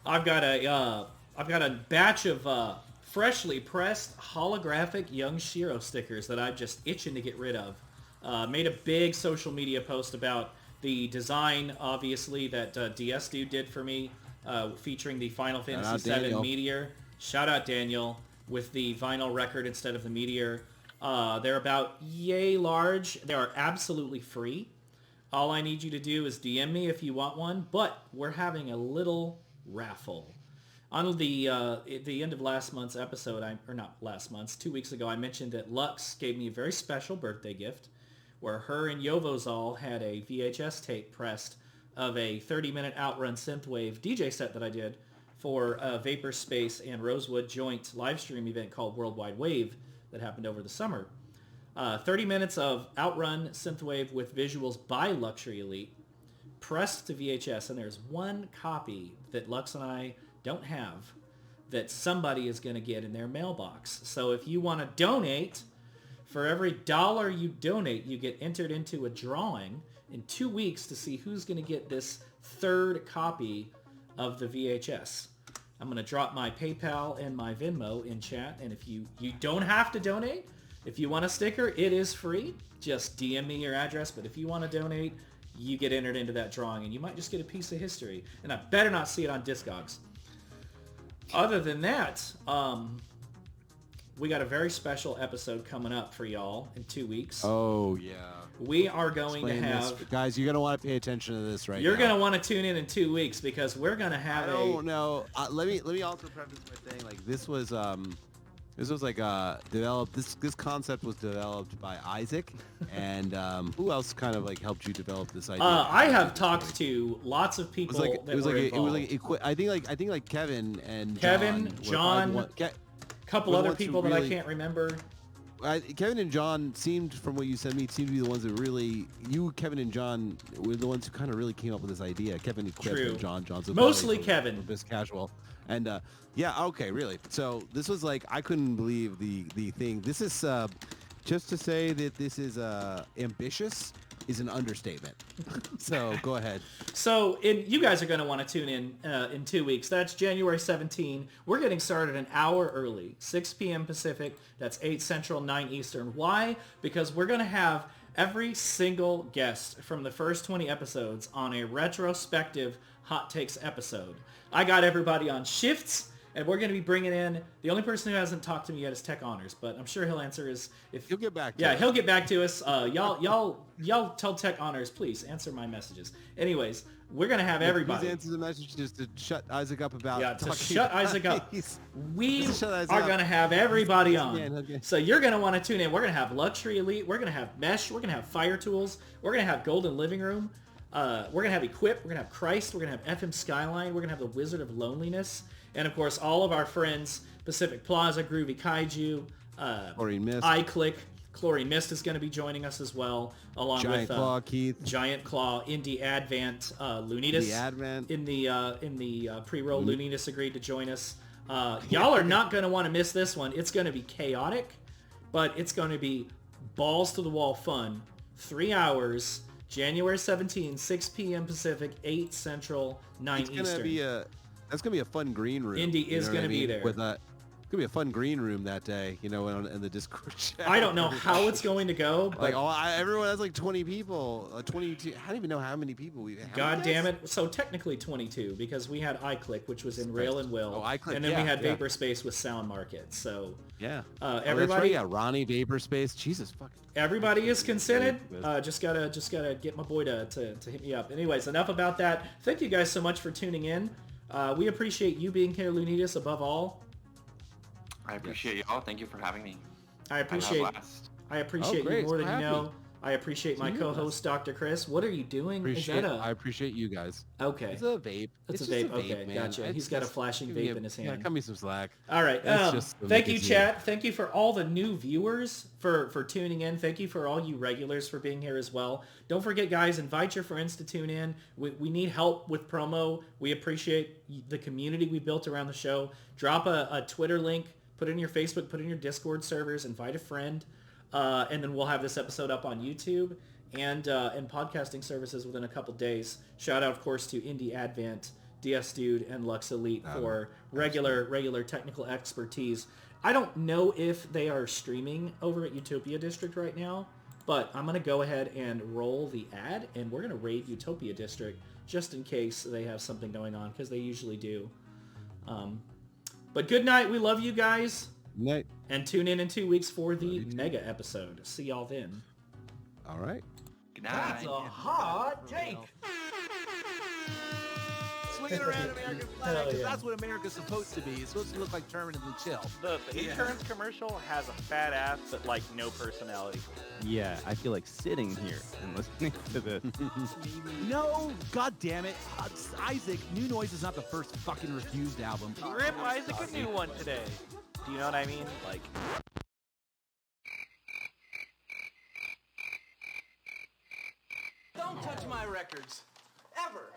I've got a batch of freshly pressed holographic Young Shiro stickers that I'm just itching to get rid of. Made a big social media post about the design, obviously, that DS Dude did for me, featuring the Final Fantasy VII Meteor. Shout out Daniel, with the vinyl record instead of the Meteor. They're about yay large. They are absolutely free. All I need you to do is DM me if you want one, but we're having a little raffle. On the at the end of last month's episode, or not last month's, 2 weeks ago, I mentioned that Lux gave me a very special birthday gift where her and Yovozal had a VHS tape pressed of a 30-minute Outrun synthwave DJ set that I did for a Vapor Space and Rosewood joint live stream event called Worldwide Wave that happened over the summer. 30 minutes of Outrun synthwave with visuals by Luxury Elite pressed to VHS, and there's one copy that Lux and I don't have that somebody is going to get in their mailbox. So if you want to donate, for every $1 you donate, you get entered into a drawing in 2 weeks to see who's going to get this third copy of the VHS. I'm going to drop my PayPal and my Venmo in chat, and if you don't have to donate. If you want a sticker, it is free. Just DM me your address, but if you want to donate, you get entered into that drawing, and you might just get a piece of history. And I better not see it on Discogs. Other than that, we got a very special episode coming up for y'all in 2 weeks. Oh, yeah. We are going to have... This. Guys, you're going to want to pay attention to this right now. You're going to want to tune in 2 weeks because we're going to have No. Let me also preface by saying, like, this was like developed. This concept was developed by Isaac, and who else kind of like helped you develop this idea? I have talked to lots of people it was like I think like Kevin and John, a couple other people that I can't remember. Kevin and John seemed, from what you said to me, seemed to be the ones that really, Kevin and John were the ones who kind of really came up with this idea. Kevin equipped and John's mostly Kevin. Best casual. And yeah, okay, really. So this was like, I couldn't believe the thing. This is, just to say that this is ambitious is an understatement. So go ahead. So you guys are going to want to tune in 2 weeks. That's January 17. We're getting started an hour early, 6 p.m. Pacific. That's 8 Central, 9 Eastern. Why? Because we're going to have every single guest from the first 20 episodes on a retrospective Hot Takes episode. I got everybody on shifts, and we're going to be bringing in, the only person who hasn't talked to me yet is Tech Honors, but I'm sure he'll answer he'll get back to us. He'll get back to us. Y'all tell Tech Honors, please answer my messages. Anyways, we're going to have everybody. Please answer the message just to shut Isaac up about Isaac up. We are going to have everybody on. So you're going to want to tune in. We're going to have Luxury Elite. We're going to have Mesh. We're going to have Fire Tools. We're going to have Golden Living Room. We're going to have Equip. We're going to have Christ. We're going to have FM Skyline. We're going to have the Wizard of Loneliness. And, of course, all of our friends, Pacific Plaza, Groovy Kaiju, Chlorine Mist. iClick, Chlorine Mist is going to be joining us as well, along Giant with Claw, Keith. Giant Claw, Indie Advent, Lunitas. In the pre-roll, Lunitas agreed to join us. Y'all are not going to want to miss this one. It's going to be chaotic, but it's going to be balls to the wall fun. 3 hours, January 17, 6 p.m. Pacific, 8 Central, 9 It's gonna Eastern. that's gonna be a fun green room. Indy is gonna be there. With it's gonna be a fun green room that day, in the Discord chat. I don't know how it's going to go, but everyone has like 20 people, 22. I don't even know how many people we have. God damn it. So technically 22 because we had iClick, which was in Rail and Will. Oh, iClick, and then we had yeah. Vaporspace with Sound Market. So Yeah. everybody, That's right, yeah, Ronnie, Vaporspace. Jesus fucking. everybody is consented. Just gotta get my boy to hit me up. Anyways, enough about that. Thank you guys so much for tuning in. We appreciate you being here, Lunitas, above all. I appreciate y'all. Thank you for having me. I had a appreciate blast. you more than you happy. know. I appreciate my co-host, Dr. Chris. What are you doing? I appreciate you guys. Okay. It's a vape. It's a just vape. Okay, man. gotcha. He's got a flashing vape in his hand. Yeah, cut me some slack. All right. That's just the Thank you, nicotine. chat. Thank you for all the new viewers for tuning in. Thank you for all you regulars for being here as well. Don't forget, guys, invite your friends to tune in. We need help with promo. We appreciate the community we built around the show. Drop a Twitter link. Put it in your Facebook. Put it in your Discord servers. Invite a friend. And then we'll have this episode up on YouTube and podcasting services within a couple days. Shout out, of course, to Indie Advent, DS Dude, and Lux Elite for regular technical expertise. I don't know if they are streaming over at Utopia District right now, but I'm going to go ahead and roll the ad, and we're going to raid Utopia District just in case they have something going on, because they usually do. But good night. We love you guys. Night. And tune in 2 weeks for the mega episode. See y'all then. All right. Good night. That's a hot take. Swinging around American flag, Hell 'cause yeah. that's what America's supposed to be. It's supposed to look like permanently chill. The insurance commercial has a fat ass, but like no personality. Yeah, I feel like sitting here and listening to this. No, god damn it. Isaac, New Noise is not the first fucking refused album. Rip Isaac a new one today. Do you know what I mean? Like. Don't touch my records. Ever.